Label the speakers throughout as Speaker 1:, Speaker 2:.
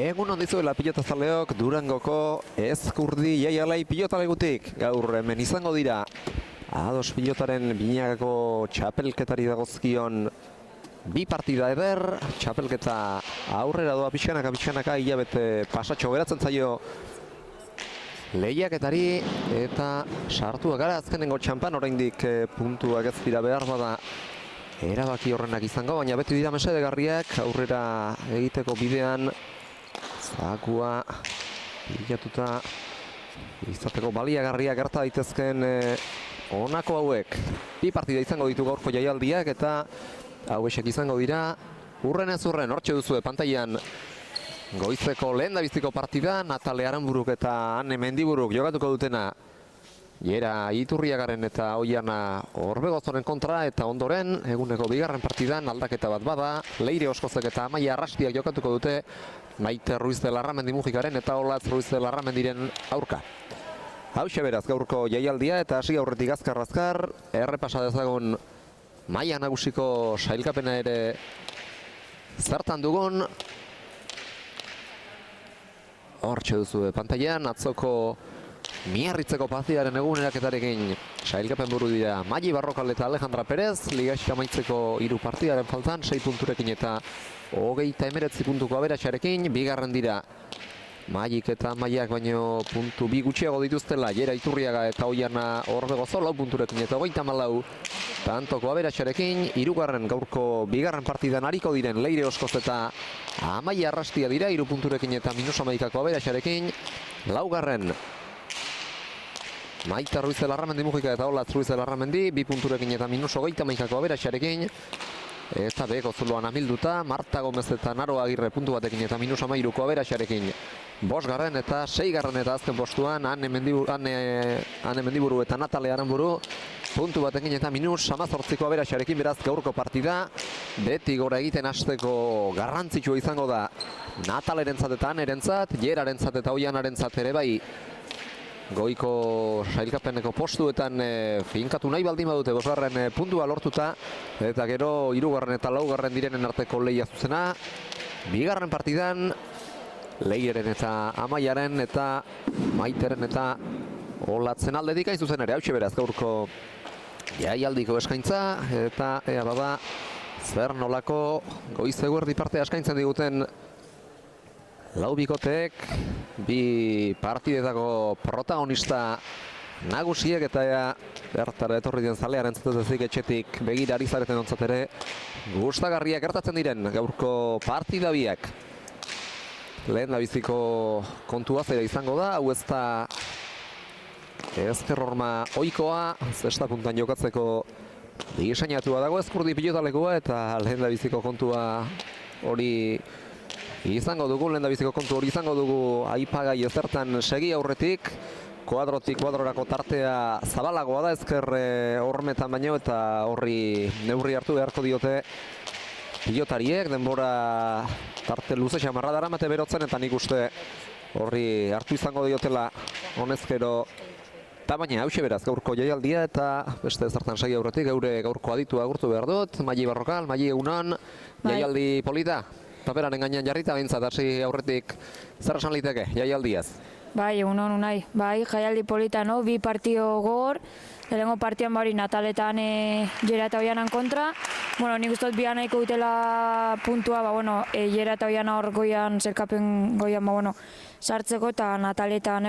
Speaker 1: Egun ondizuela pilotazaleok Durangoko Ezkurdi Jaialai pilotalegutik. Gaur hemen izango dira Ados pilotaren binagako txapelketari dagozkion bi partida eder. Txapelketa aurrera doa pixkanaka hilabete pasatxo geratzen zaio lehiaketari eta sartuak gara azkenengo txampan, oraindik puntuak ez dira behar bada erabaki horrenak izango, baina beti dira mesedegarriak aurrera egiteko bidean zakua bilatuta izateko baliagarriak gerta daitezken honako hauek. Bi partida izango ditu gaurko jaialdiak eta hauexek izango dira urrenez urren. Hortxe duzue pantailan goizeko lehendabiziko partida, Natale Aranburuk eta Ane Mendiburuk jokatuko dutena Jera Iturriagaren eta Oiana Orbegozoren kontra, eta ondoren eguneko bigarren partidan aldaketa bat bada, Leire Oskozek eta Amaia Arrastiak jokatuko dute Maite Ruiz de Larramendi Mujikaren eta Olatz Ruiz de Larramendiren aurka. Hauxe beraz gaurko jaialdia, eta hasi aurretik azkar errepasa dezagun maila nagusiko sailkapena ere zertan dugun. Hortxe duzu pantailan, atzoko Miarritzeko partidaren eguneraketarekin sailkapen buru dira Magi Barrokal eta Alejandra Perez, ligaxka amaitzeko 3 partidaren faltan 6 punturekin eta 39 puntuko aberatsarekin. Bigarren dira Magik eta Amaiak baino puntu 2 gutxiago dituztela Jera Iturriaga eta Oiana Orbegozo 4 punturekin eta 34 tantoko aberatsarekin. Hirugarren gaurko bigarren partidan ariko diren Leire Oskoz eta Amaia Arrastia dira 3 punturekin eta -11ko aberatsarekin. Laugarren Maite Ruiz de Larramendi Mujika eta Olatz Ruiz de Larramendi 2 punturekin eta -31ko aberatsarekin. Eta beheko zuloan amilduta Marta Gomez eta Naro Agirre puntu batekin eta -13ko aberatsarekin. Bosgarren eta seigarren eta azken postuan Ane Mendiburu eta Natale Aranburu puntu batekin eta -18ko aberatsarekin. Beraz gaurko partida beti gora egiten hasteko garrantzitsua izango da Natalerentzat eta Anerentzat, Jerarentzat eta Oianarentzat ere bai. Goiko sailkapeneko postuetan finkatu nahi baldin badute bosgarren puntua lortuta, eta gero 3. eta 4. direnen arteko lehia zuzena. Bigarren partidan Leireren eta Amaiaren eta Maiteren eta Olatzen aldetik hain zuzen ere. Hauxe beraz gaurko jaialdiko eskaintza, eta ea bada zer nolako goiz eguerdi partea eskaintzen diguten lau bikoteek, bi partidetako protagonista nagusiek, eta ea bertara etorri den zalearen zatezik etxetik begira ari zareten ontzat ere gustagarriak gertatzen diren gaurko partida biak. Lehen dabiziko kontua zera izango da, hau ez da ezker horma oikoa, zesta puntan jokatzeko diseinatua dago Ezkurdi pilotalekua, eta lehen dabiziko kontua hori izango dugu, lehendabiziko kontu hori izango dugu aipagai ezertan segi aurretik. Kuadrotik kuadrorako tartea zabalagoa da ezker hormetan baino, eta horri neurri hartu beharko diote pilotariek. Denbora tarte luze xamarra daramate berotzen, eta nik uste horri hartu izango diotela honezkero. Eta baina hauxe beraz gaurko jaialdia, eta beste ezertan segi aurretik geure gaurko aditua agurtu behar dut. Magi Barrokal, Magi egunon, jaialdi polita? Paperaren gainean jarrita behintzat, hasi aurretik zer esan liteke jaialdiaz?
Speaker 2: Bai, egunon unai. Bai, jaialdi polita, no? Bi partio gogor. Lehenengo partian bari Nataletan Jera eta Oianan kontra. Bueno, nik uste dut bian nahiko dutela puntua, Jera eta Oiana hor goian, zerkapen goian, sartzeko, eta Nataletan,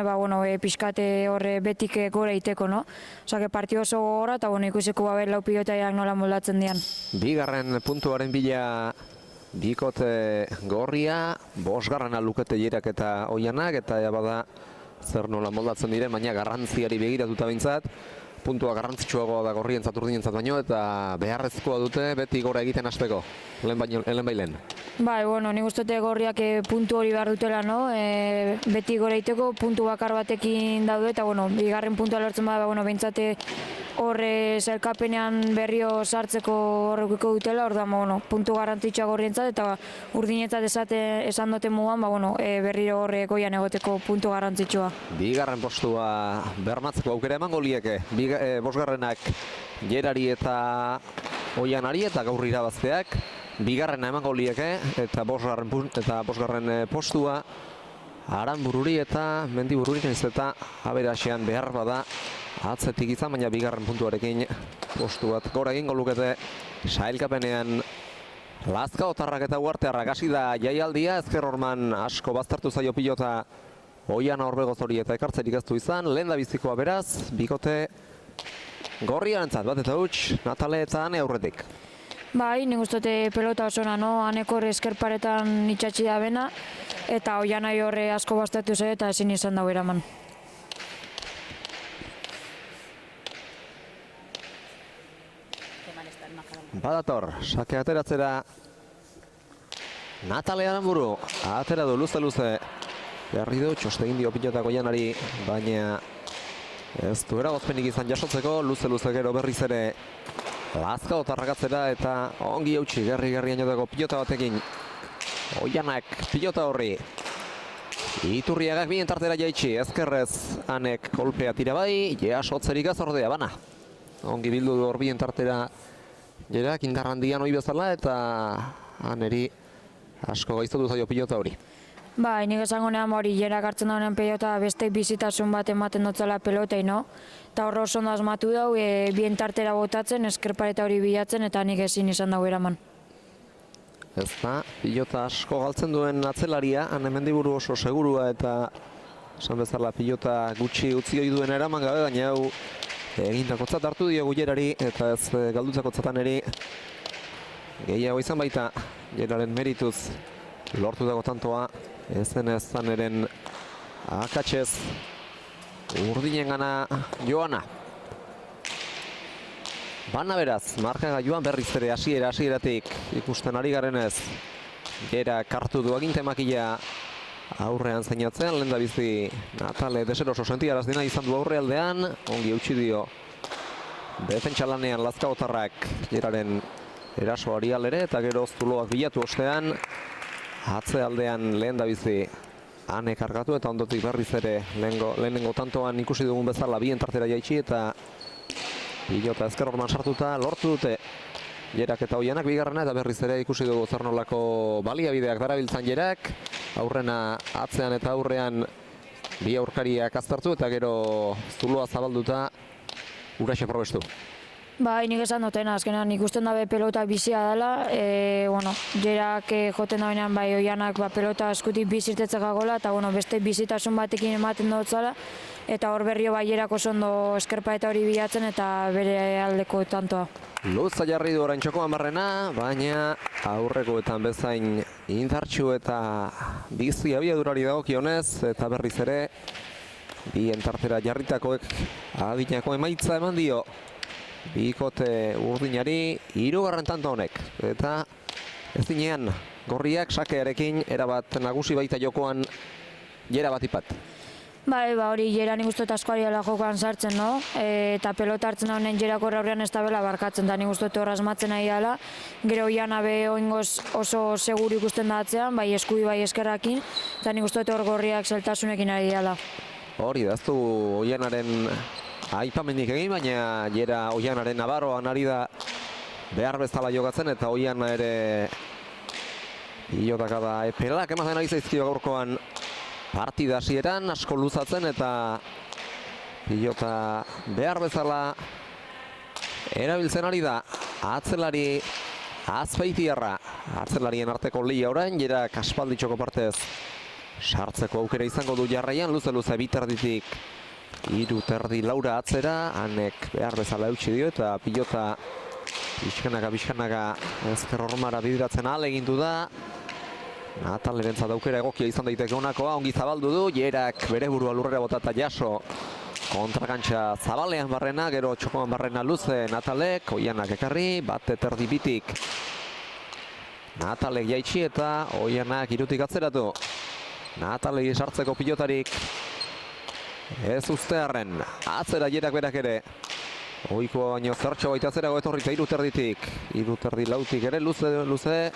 Speaker 2: pixkate horre betik gora iteko, no? Osa, partio oso gogorra, eta ikusiko lau pilotaiak nola moldatzen dian.
Speaker 1: Bigarren puntuaren bila bikote gorria, 5. lukete Jerak eta Oianak, eta ea bada zer nola moldatzen diren, baina garrantziari begiratuta behintzat. Puntua garrantzitsuagoa da gorrientzat urdinentzat baino, eta beharrezkoa dute beti gora egiten hasteko, lehen bailen. Bai,
Speaker 2: nik uste gorriak puntu hori behar dutela, no? Beti gora egiteko puntu bakar batekin daude, eta bigarren puntua lortzen bada, behintzate horre zelkapenean berrio sartzeko horrekiko dutela, orduan, puntu garrantzitsua gorrientzat, eta urdinetzat esan dute mugan, berriro horre goian egoteko puntu garrantzitsua.
Speaker 1: Bigarren postua bermatzeko aukera emango lieke, 5. Jerari eta Oianari eta gaur irabazteak bigarrena emango lieke eta bosgarren postua Aranbururi eta Mendibururi naiz eta aberasean behar bada atzetik izan, baina bigarren puntuarekin postu bat gora egingo lukete sailkapenean. Lazkaotarrak eta Uartearrak hasi da jaialdia, Ezker Horman asko baztertu zaio pilota Oiana Orbegoz hori eta ekartzerik ez du izan, lehen da bizikoa beraz, bikote gorriarentzat bat eta huts, Natale eta Ane aurretik.
Speaker 2: Bai, nik uste pelota oso no, Aneko eskerparetan itxatxi da bena, eta Oiana horre asko baztertu zaio eta ezin izan dago eraman.
Speaker 1: Badator, sake ateratzera Natale Aranburu, atera du luze-luze, jarri du txostegin dio pilotako Oianari, baina ez du eragozpenik izan jasotzeko, luze-luze gero berriz ere Lazkaotarrak atzera eta ongi eutxi gerri-gerri ainotako pilota batekin. Oianak pilota horri. Iturriagak bien tartera jaitsi, ezkerrez Anek kolpea tira bai, jasotzerik azordea, bana. Ongi bildu du hor bien tartera Jerak indarrandian hoi bezala eta Aneri asko gaiztotu zaio pilota hori.
Speaker 2: Bai, nik esango nean hori Jerak hartzen daunean pelota beste bizitasun bat ematen dutzela pelotei, no? Eta horro oso ondo asmatu dau, bien tartera botatzen, eskerpareta hori bilatzen eta nik ezin izan dago eraman.
Speaker 1: Ez da, pilota asko galtzen duen atzelaria, Ane Mendiburu oso segurua eta esan bezala pilota gutxi utzi ohi duen eraman gabe, baina hau egindakotzat hartu diogu Jerari eta ez galdutzakotzatan eri gehiago izan baita Jeraren merituz lortu dago tantoa ezen eren akatsez urdinen gana Joana. Bana beraz, markaga joan berriz ere hasieratik ikusten ari garenez Jera kartu du agintemakila aurrean zeinatzen, lehen da bizi Natale deseroso sentiaraz dina izan du aurrealdean, ongi eutxi dio defentsalanean Lazkaotarrak Jeraren erasoari alere eta gero zuloak bilatu ostean atzealdean lehen da bizi Ane kargatu eta ondotik berriz ere lehenengo tantoan ikusi dugun bezala bien tartera jaitsi eta pilota Ezker Horman sartuta lortu dute Jerak eta Oianak bigarrena eta berriz ere ikusi dugu zer nolako baliabideak darabiltzan Jerak. Aurrena atzean eta aurrean bi aurkariak aztertu eta gero zuloa zabalduta uraxe probestu.
Speaker 2: Bai, nik esan dutena, azkenean ikusten dabe pelota bizia dela, Jerak joten daunean bai Oianak pelota eskutik bizirtetzeka gola eta beste bizitasun batekin ematen dutzala eta hor berrio bai Jerak oso ondo eskerpaeta hori bilatzen eta bere aldeko tantoa.
Speaker 1: Luza jarri du orain txoko hamarrena, baina aurrekoetan bezain indartsu eta bizi abiadurari dagokionez eta berriz ere bien tartera jarritakoek adinako emaitza eman dio. Bikote urdinari hirugarren tanto honek eta ez dinean gorriak sakearekin erabat nagusi baita jokoan Jera bat ipat.
Speaker 2: Bai, hori Jera nik uste asko ari dela jokoan sartzen, no? Eta pelota hartzen honen Jerako aurrean ez da bela barkatzen, eta nik uste hor asmatzen ari dela. Gero Oiana be oingoz oso seguru ikusten da atzean, bai eskubi bai eskerrakin, eta nik uste hor gorriak zeltasunekin ari dela.
Speaker 1: Hori da, ez du Oianaren aipamendik egin, baina Jera Oianaren Navarroan ari da behar bezala jokatzen eta Oiana ere pilotaka da epelak ematen ari zaizkio gaurkoan partida hasieran asko luzatzen eta pilota behar bezala erabiltzen ari da atzelari Azpeitiarra. Atzelarien arteko lehia orain, Jerak aspalditxoko partez sartzeko aukera izango du jarraian, luze-luze biterditik hiru terdi laura atzera, Anek behar bezala eutxi dio eta pilota pixkanaka Ezker Hormara bidiratzen ahalegindu da. Natalerentzat aukera egokia izan daiteke honakoa, ongi zabaldu du, Jerak bere burua lurrera bota eta jaso kontrakantxa zabalean barrena, gero txokoan barrena luze Natalek, Oianak ekarri, bate terdi bitik Natalek jaitsi eta Oianak irutik atzeratu. Natalek sartzeko pilotarik ez ustearren, atzera Jerak berak ere. Oikoa baino zertxo baita atzerago etorri eta hiru terdi lautik ere luze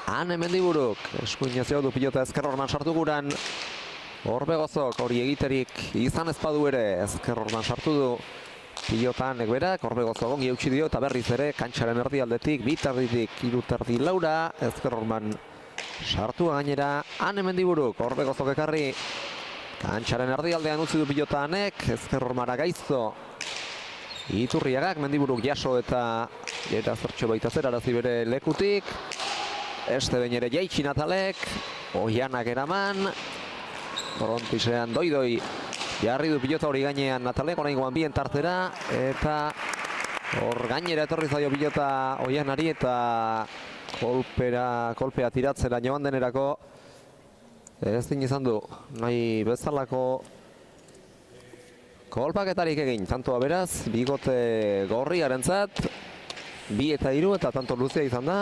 Speaker 1: Ane Mendiburuk, eskuina zeo du pilota Ezker Horman sartu guran. Orbegozok hori egiterik izan ezpadu ere Ezker Horman sartu du pilotan ekberak, Orbegozo gongi eutxi dio, eta berriz ere, kantxaren erdialdetik, bitarditik, irutardi laura, ezker horman sartua gainera, han Mendiburuk, Orbegozok ekarri, kantxaren erdialdean utzi du pilota hanek, ezker hormara gaizto, Iturriagak, Mendiburuk jaso eta zertxo baita zerarazi bere lekutik, este behin ere jaitsi Natalek, Oianak eraman, frontisean doi jarri du pilota hori gainean Natalek, oraingoan bien tartera, eta hor gainera etorri zaio pilota Oianari eta kolpea tiratzera joan denerako ez din izan du nahi bezalako kolpaketarik egin, tantoa beraz, bigote gorriarentzat, 2 eta 3 eta tanto luzea izan da,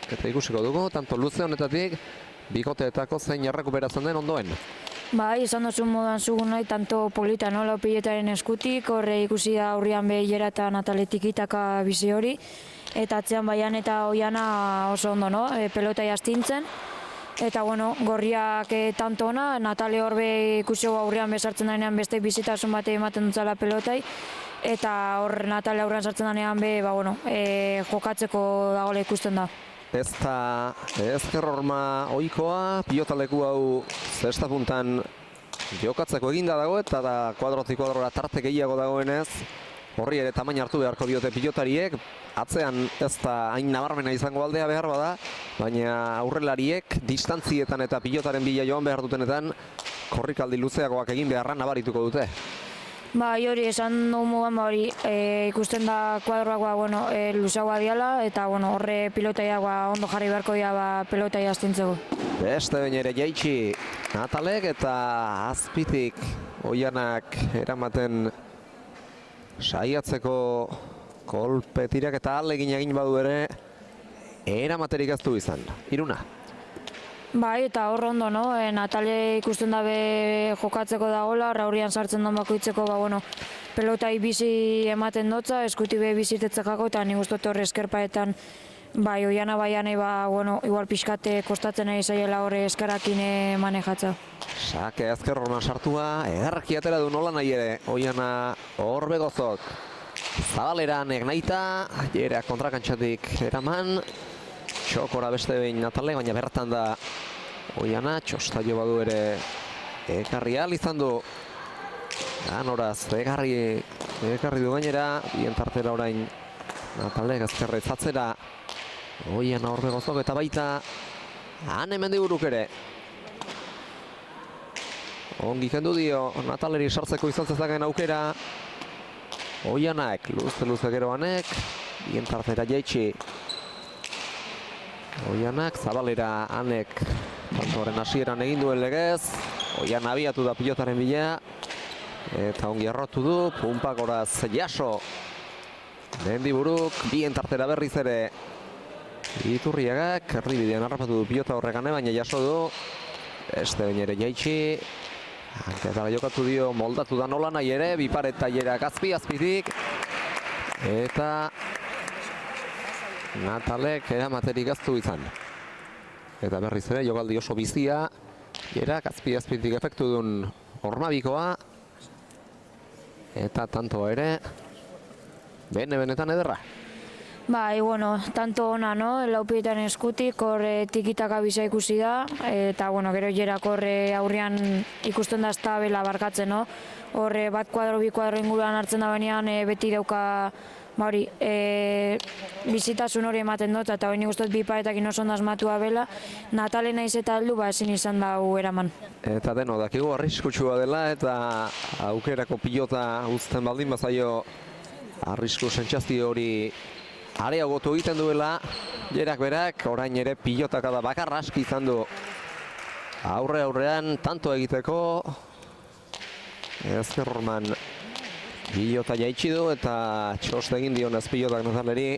Speaker 1: eta ikusiko dugu, tanto luze honetatik, bigoteetako zein errekuperatzen den ondoen.
Speaker 2: Bai, izan duzun modan zugun nahi, tanto polita nola piletaren eskutik, horre ikusi da aurrian behilera eta Nataletik itaka bizi hori, eta atzean Baian eta Oiana oso ondo, no? Pelota jastintzen. Eta, bueno, gorriak tanto ona, Natale horbe ikusi aurrean bezartzen denean beste bizitasun bate ematen dutzala pelotai, eta hor Natale aurrean sartzen denean jokatzeko dagoela ikusten da.
Speaker 1: Ez da ezker horma ohikoa, pilotaleku hau zesta puntan jokatzeko eginda dago, eta da kuadrotik kuadrora tarte gehiago dagoenez, horri ere tamaina hartu beharko diote pilotariek, atzean ez da hain nabarmena izango aldea behar bada, baina aurrelariek distantzietan eta pilotaren bila joan behar dutenetan korrikaldi luzeagoak egin beharra nabarituko dute.
Speaker 2: Bai, hori esan dugu mogan, hori ikusten da kuadroak luzeagoa diala, eta horre pilotaiagoa ondo jarri beharko dira pelotai astintzeko.
Speaker 1: Beste behin ere jaitsi Natalek eta azpitik Oianak eramaten saiatzeko kolpetirak eta alegin egin badu ere eramaterik ez du izan. Iruna.
Speaker 2: Bai, eta hor ondo, no? Natale ikusten dabe jokatzeko dagoela, raurian sartzen den bakoitzeko, pelotai bizi ematen dotza, eskuti be bizitetzekako, eta nik uste horre eskerpaetan, bai, Oiana Baianei, igual pixkate kostatzen ari zaiela horre eskarakin manejatza.
Speaker 1: Sake azker horman sartua, egarraki atera du nola nahi ere, Oiana Orbegozok. Zabaleran egnaita, jera kontrakantxatik eraman, txokora beste behin Natale, baina bertan da Oiana, txostaio badu ere ekarri ahal izan du. Ganoraz, ekarri du gainera, bien tartera orain Natale azkerre zatzera. Oiana Orbegozok eta baita han Mendiburuk ere. Ongi kendu dio, Nataleri sartzeko izan zezaken aukera. Oianak, luze geroanek, bien tartera jaitsi. Oianak, Zabalera hanek, tantoren hasieran egin duen legez. Oiana abiatu da pilotaren bila. Eta ongi errotu du, punpakoraz jaso. Mendiburuk, bien tartera berriz ere. Iturriagak, erdibidean harrapatu du pilota horregane, baina jaso du. Beste behin ere jaitsi. Hanketara jokatu dio, moldatu da nola nahi ere, biparet tailerak azpitik. Eta Natalek eramaterik aztu izan. Eta berriz ere, jokaldi oso bizia, jerak azpitik efektu duen hormabikoa. Eta tantoa ere, benetan ederra.
Speaker 2: Bai, tanto ona, no? Laupietan eskutik, hor tikitaka bisa ikusi da, eta, gero jerak horre aurrian ikusten da estabela barkatzen, no? Horre bat kuadro, bi kuadro inguruan hartzen da benean, beti dauka, bizitasun hori ematen dut, eta hori nik uste bi paretakin oso ondo asmatua bela, Natale naiz eta heldu, ezin izan da eraman.
Speaker 1: Eta deno, dakigu arriskutsua dela, eta aukerako pilota uzten baldin bazaio arrisku sentsazio hori areagotu egiten duela, jerak berak, orain ere pilotaka da bakarra aski izan du aurrean tanto egiteko. Ezker horman pilota jaitsi du eta txoste egin dionez pilotak Nataleri.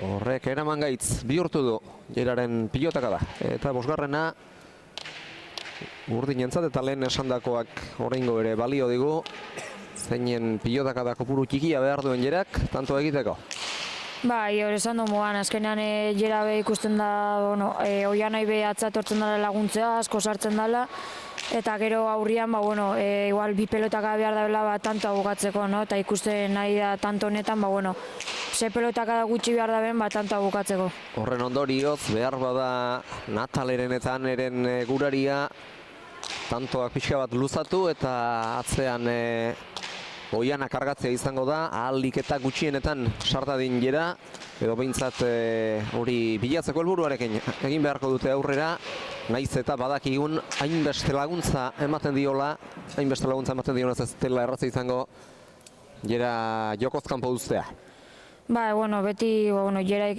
Speaker 1: Horrek eraman gaitz bihurtu du jeraren pilotaka da. Eta bosgarrena urdinentzat eta lehen esandakoak oraingo ere balio digu. Zeinen pilotaka da kopuru txikia behar duen jerak tanto egiteko.
Speaker 2: Bai, hori esan du moan, azkenean jera be ikusten da, Oianai be atzatortzen dela laguntzea, asko sartzen dela, eta gero aurrian, bueno, igual bi pelotaka behar dabela tantoa bukatzeko, no? Eta ikusten nahi da tanto honetan, bueno, ze pelotaka da gutxi behar daben, tantoa bukatzeko.
Speaker 1: Horren ondorioz, behar bada Nataleren eta Aneren guraria tantoak pixka bat luzatu eta atzean Oiana kargatzea izango da, ahalik eta gutxienetan sartadin jera, edo behintzat hori bilatzeko helburuarekin egin beharko dute aurrera, naiz eta badakigun hainbeste laguntza ematen diola, ez dela erraza izango jera jokoz kanpo duztea.
Speaker 2: Bueno, beti, jera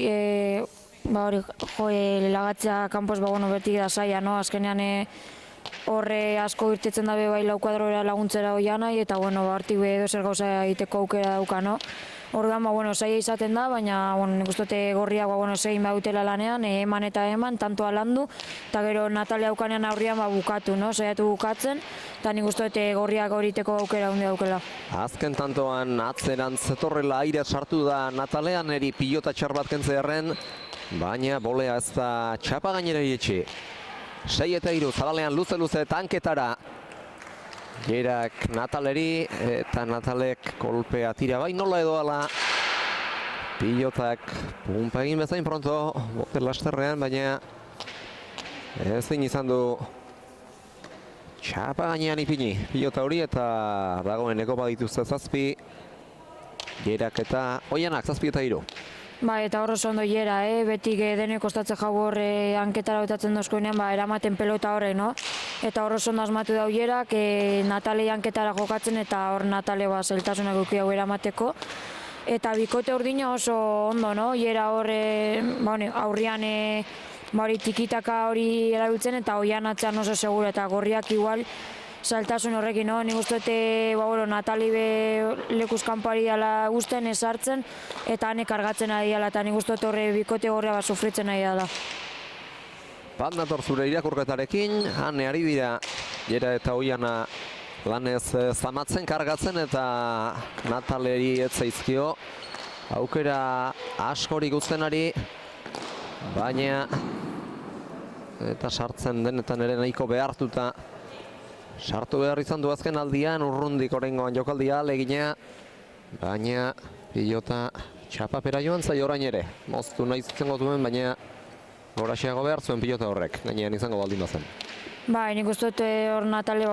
Speaker 2: hori lagatzea kanpoz, beti da zaila, no? Azkenean horre asko irtetzen dabe bai lau kuadroera laguntzera Oianai, eta hartik edo zer gauza egiteko aukera dauka, no? Orduan, zaila izaten da, baina nik uste dute gorriak segin behutela lanean, eman eta eman, tantoa landu, eta gero Natalia aukanean aurrian bukatu, no? Saiatu bukatzen, eta nik uste dute gorriak horiteko aukera hundi daukela.
Speaker 1: Azken tantoan atzeran zetorrela aire sartu da Natalean eri pilota txar bat kentzearen, baina bolea ez da txapa gainera iretsi. 6-3, zabalean luze-luze tanketara. Gerak Nataleri eta Natalek kolpea tira bai nola edo ala. Pilotak pumpa egin bezain pronto, bote lasterrean, baina ezin izan du txapa gainean ipini. Pilota hori eta dagoeneko badituzte 7. Gerak eta Oianak 7-3.
Speaker 2: Eta hor oso ondo jera, betik denek kostatzen jau horre hanketara botatzen dozkoenean, eramaten pelota horre, no? Eta hor oso ondo asmatu dau jerak, Natale hanketara jokatzen eta hor Natale zeltasunak eduki hau eramateko. Eta bikote urdina oso ondo, no? Jera horre, aurrian hori tikitaka hori erabiltzen eta Oian atzean oso segura eta gorriak igual zailtasun horrekin, no? Nik uste dute Natali lekuz kanpari dela guzten ezartzen eta hane kargatzen ari dela eta nik uste dut horre bikote gorria sufritzen ari dela.
Speaker 1: Bat nator zure irakurketarekin, hane ari dira Jera eta Oiana lanez zamatzen kargatzen eta Nataleri ez zaizkio aukera askorik uztenari, baina eta sartzen denetan ere nahiko behartuta sartu behar izan du azken aldian, urrundik orengoan jokaldia alegina, baina pilota txapapera joan zaio orain ere. Moztu nahi izango duen, baina goraxeago behar zuen pilota horrek, gainean izango baldin bazen.
Speaker 2: Nik uste dut hor Natale,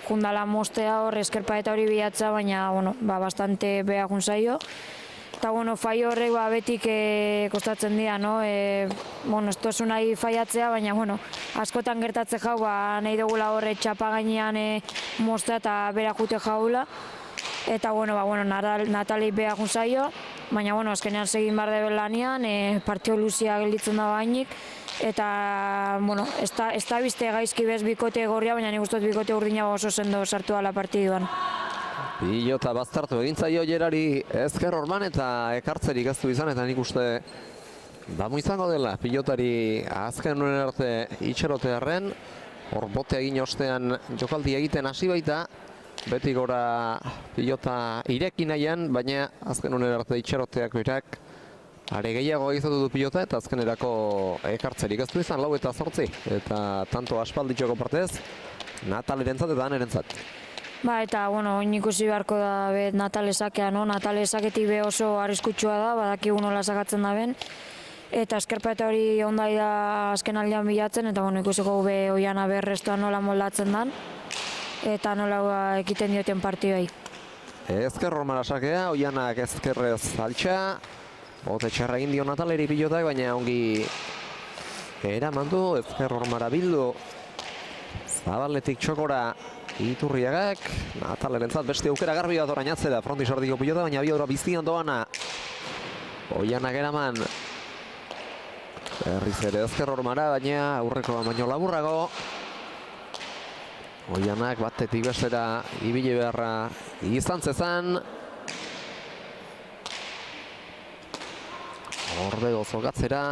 Speaker 2: jundala mostea hor eskerpa eta hori bilatza, baina, bastante behagun zaio. Eta, fai horrek betik kostatzen dira, no? Ez tozu nahi faiatzea, baina, askotan gertatze jau, nahi dugula horre txapa gainean mostea eta bera jute jaula. Eta, Natali behagun zaio, baina, azkenean segin behar debe lanian, partio luzia gelditzen da bainik. Eta, ez da bizte gaizki bez bikote gorria, baina nik uste dut bikote urdina oso sendo sartu ala partiduan.
Speaker 1: Pilota baztertu egin zaio Jerari ezker orman eta ekartzerik ez du izan, eta nik uste damu izango dela pilotari azken nuen arte itxerotearen, hor bote egin ostean jokaldi egiten hasi baita, beti gora pilota ireki nahian, baina azken nuen arte itxeroteak berak are gehiago egizatu du pilota eta azkenerako ekartzerik ez du izan 4-8, eta tanto aspalditxoko partez Natalerentzat eta Anerentzat.
Speaker 2: Eta, oin ikusi beharko da Natale sakea, no? Natale saketik be oso arriskutsua da, badakigu nola sakatzen da ben. Eta eskerpa eta hori ondai da azken aldean bilatzen, eta ikusiko be Oiana berrestoa nola moldatzen dan. Eta nola ekiten dioten partidoi.
Speaker 1: Ezker ormara sakea, Oianak ezkerrez altxa. Bote txarra egin dio Nataleri pilotak, baina ongi eraman du, ezker ormara bildu. Zabaletik txokora Iturriagak, Natalerentzat beste aukera garbi bat orain atzera, frontis ardiko pilota, baina abiadura biztian doana. Oianak eraman. Berriz ere ezker ormara, baina aurreko baino laburrago. Oianak batetik bestera ibile beharra izan zezan. Ordego zokatzera.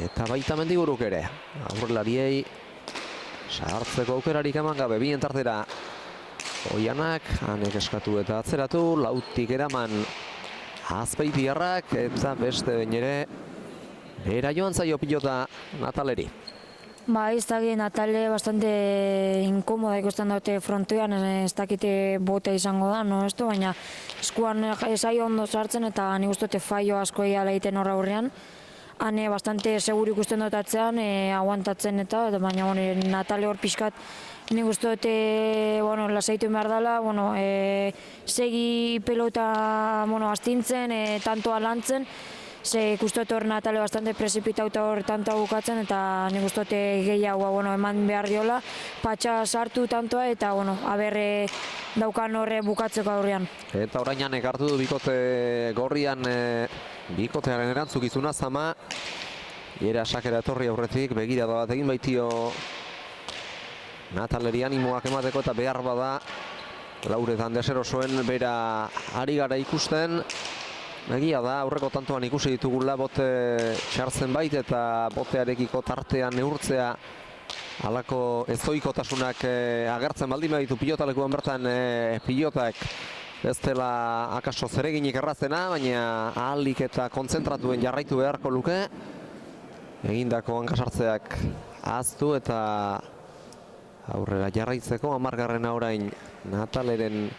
Speaker 1: Eta baita mendiguruk ere. Aurrelariei sartzeko aukerarik eman gabe, bien tartera Oianak, hanek eskatu eta atzeratu, lautik eraman Azpeitiarrak, eta beste behin ere bera joan zaio pilota Nataleri.
Speaker 2: Bai, ez dakit Natale bastante inkomoda ikusten dute frontoian, ez dakite bote izango da, no esto, baina eskuan esai ondo sartzen eta nik uste dute faio asko egiala egiten horra aurrean. Hane bastante seguru ikusten dut atzean, aguantatzen eta, baina Natale hor pixkat nik uste dute, lasaitu behar dela, segi pelota astintzen, tantoa lantzen, ze ikusten dut hor Natale bastante presipitauta hor tantoa bukatzen eta nik uste dut gehiago eman behar diola, patxa sartu tantoa eta aber daukan horre bukatzeko aurrean.
Speaker 1: Eta orainan ekartu du bikote gorrian bikotearen erantzukizuna Zama. Iera sakera etorri aurretik, begirada bat egin baitio Nataleri animoak emateko eta behar bada Lauretan deserosoen bera ari gara ikusten. Egia da, aurreko tantoan ikusi ditugula bote txartzen bait eta botearekiko tartean neurtzea halako ezoikotasunak agertzen baldin baditu pilotalekuan bertan pilotak ez dela akaso zereginik errazena, baina ahalik eta kontzentratuen jarraitu beharko luke. Egindako hankasartzeak ahaztu eta aurrera jarraitzeko 10. orain Nataleren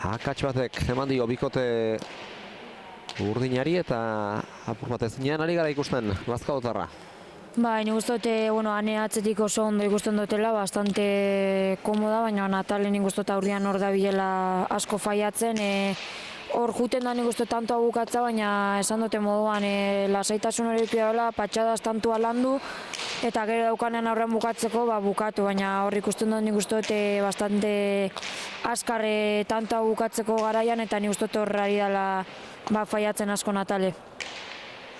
Speaker 1: akats batek eman dio bikote urdinari eta apur bat ezinean ari gara ikusten Lazkaotarra.
Speaker 2: Bai, nik uste dute, hane atzetik oso ondo ikusten dutela, bastante komoda, baina Natale nik uste dut aurrian hor da bilela asko faiatzen. Hor juten da nik uste tantoa bukatza, baina esan dute moduan lasaitasun hori dela, patxadaz tantua landu, eta gero daukanean aurrean bukatzeko, bukatu, baina hor ikusten dut nik uste dute bastante askarre tantoa bukatzeko garaian, eta nik uste dut hor ari dela faiatzen asko Natale.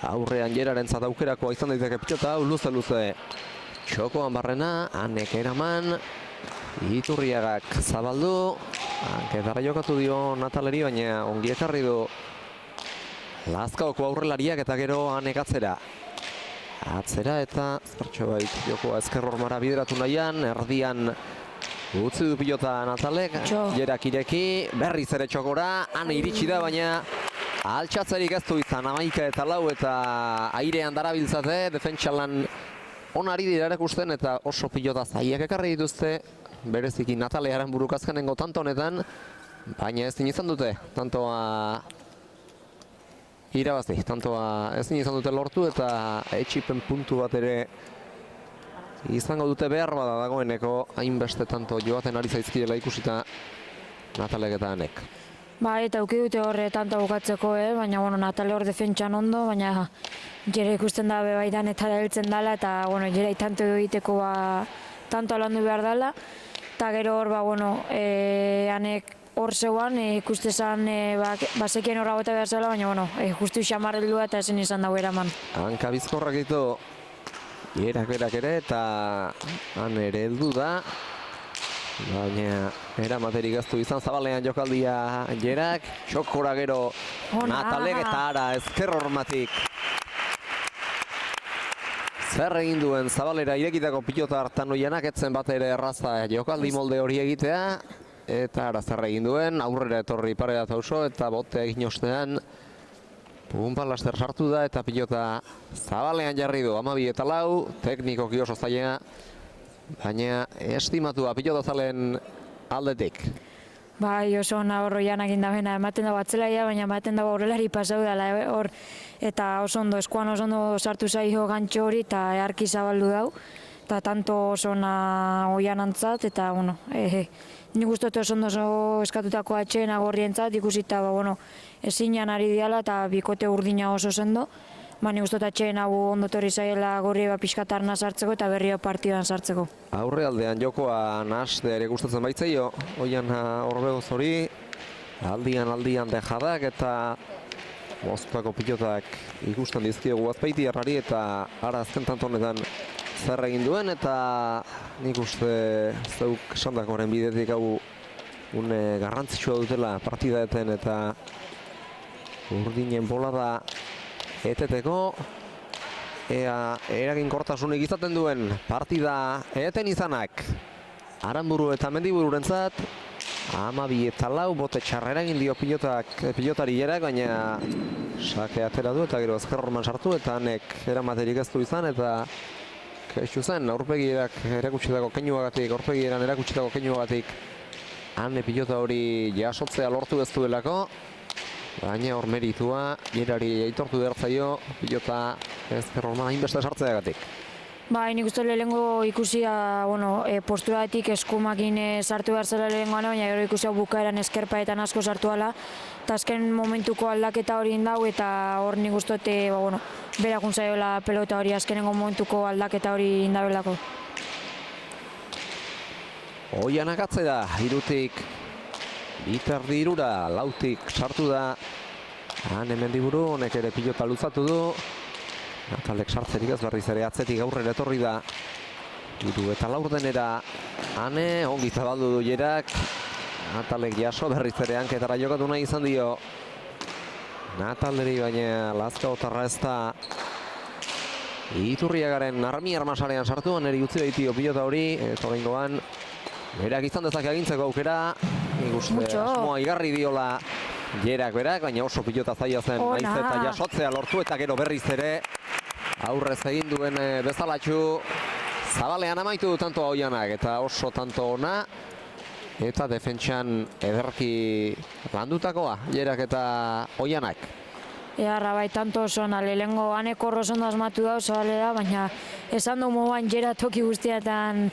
Speaker 1: Aurrean Jeraren zadaukerako izan daiteke pilota, luze-luze txokoan barrena, Anek eraman, Iturriagak zabaldu, Hanketarra jokatu dio Nataleri, baina ongi ekarri du Lazkaoko aurrelariak eta gero Anek atzera. Atzera eta zertxo bait jokoa ezker hormara bideratu nahian, erdian utzi du pilota Natalek, Jerak ireki, berriz ere txokora, Ane iritsi da, baina altxatzerik ez du izan, 11-4 eta airean darabiltzate, defentsalan onari dira erakusten eta oso pilota zaiak ekarri dituzte, bereziki Natalearen burukazkanengo tanto honetan, baina ezin izan dute, tantoa irabazi, tantoa ezin izan dute lortu eta etxipen puntu bat ere izango dute behar bada dagoeneko hainbeste tanto joaten ari zaizkidela ikusita Natalek eta Anek.
Speaker 2: Eta auki dute horre tanto bukatzeko, baina Natale hor defentsan ondo, baina Jere ikusten da bebaidan eta heltzen dela, eta Jere tanto egiteko tanto alandu behar dela, eta gero hor Anek hor zeuan ikustezan bazekien horra bota behar zela, baina justu xamarreldua eta ezin izan dago eraman.
Speaker 1: Hanka bizkorrak ditu Jerak berak ere eta han ere heldu da. Baina eramaterik ez du izan zabalean jokaldia Jerak, txokora gero Natalek eta ara ezker hormatik. Zer egin duen zabalera irekitako pilota hartan oianak etzen bat ere erraza jokaldi molde hori egitea. Eta ara zer egin duen, aurrera etorri parea zauso eta botea egin ostean Pumpa laster sartu da eta pilota zabalean jarri du 12-4, teknikoki oso zaila. Baina estimatua pilota zalen aldetik.
Speaker 2: Bai, oso ona hor Oianak indabena, ematen dago atzelaia, baina ematen dago horrelari pasau dela hor. Eta oso ondo, eskuan oso ondo sartu zaio gantxo hori eta earki zabaldu dau. Eta tanto oso ona Oianantzat, eta nik uste dut oso ondo eskatutako atxeen agorrientzat, ikusita ezinan ari diala eta bikote urdina oso sendo. Nik uste dut atxeen hau ondotori zaiela gorri pixkatarna sartzeko eta berrio partidan sartzeko.
Speaker 1: Aurrealdean jokoa nahazte ere gustatzen baitzaio, Oian Orbegoz hori, aldian dejadak eta moztuako pilotak ikusten dizkiegu Azpeiti errari eta ara azken tanto honetan zer egin duen eta nik uste zeuk esandakoaren bidetik hau une garrantzitsua dutela partidaeten eta urdinen bolada eteteko eraginkortasunik izaten duen partida eten izanak Aranburu eta Mendibururentzat 12-4 bote txarrera egin dio pilotari Jerak, baina sake atera du eta gero ezker horman sartu eta Anek eramaterik ez du izan eta gaiztu zen, aurpegierak erakutsitako keinuagatik, aurpegieran erakutsitako keinuagatik Ane pilota hori jasotzea lortu ez duelako, baina hor meritua Gerari aitortu behar zaio pilota ezker horman hainbeste sartzeagatik.
Speaker 2: Nik uste lehengo ikusia, posturatik eskumakin sartu behar zela lehengoan, baina gero ikusia bukaeran eskerpaetan asko sartu ala, eta azken momentuko aldaketa hori indau, eta hor nik uste berakun zaiola pelota hori azkenengo momentuko aldaketa hori indabelako.
Speaker 1: Oianak atzera, irutik, biterdi irura, lautik sartu da, Ane Mendiburu, honek ere pilota luzatu du, Natalek sartzerik ez berriz ere atzetik aurrera etorri da, 3 denera, Ane, ongi zabaldu du Gerak, Natalek jaso berriz ere hanketara jokatu nahi izan dio, Nataleri baina Lazkaotarra ez da, Iturriagaren armi armasarean sartu, neri utzi daitio pilota hori, eta oraingoan berak izan dezake agintzeko aukera, ikuste asmoa igarri diola Gerak berak, baina oso pilota zaila zen, naiz eta jasotzea lortu eta gero berriz ere aurrez egin duen bezalatxu zabalean amaitu du tantoa Oianak, eta oso tanto ona, eta defentsan ederki landutakoa Gerak eta Oianak.
Speaker 2: Eharra bai, tanto oso lehengo Aneko oso asmatu da oso da, baina esan du moduan Gera toki guztiatan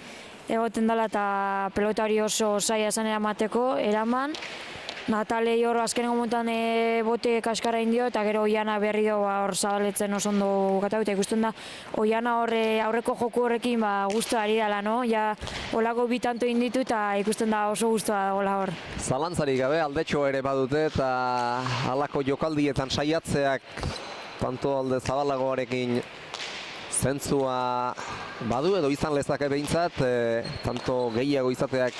Speaker 2: egoten dela eta pelota hori oso zaila esan eramateko, eraman. Natalei hor azkenengo momentan bote kaskarra indio eta gero Oiana berri do hor zabaletzen oso ondo bukatu, eta ikusten da Oiana aurreko joku horrekin gustu ari dela, no? Ja olako bi tanto inditu eta ikusten da oso gustua dagoela hor.
Speaker 1: Zalantzarik gabe aldetxo ere badute eta halako jokaldietan saiatzeak tanto alde zabalagoarekin zentzua badu edo izan lezake behintzat, tanto gehiago izateak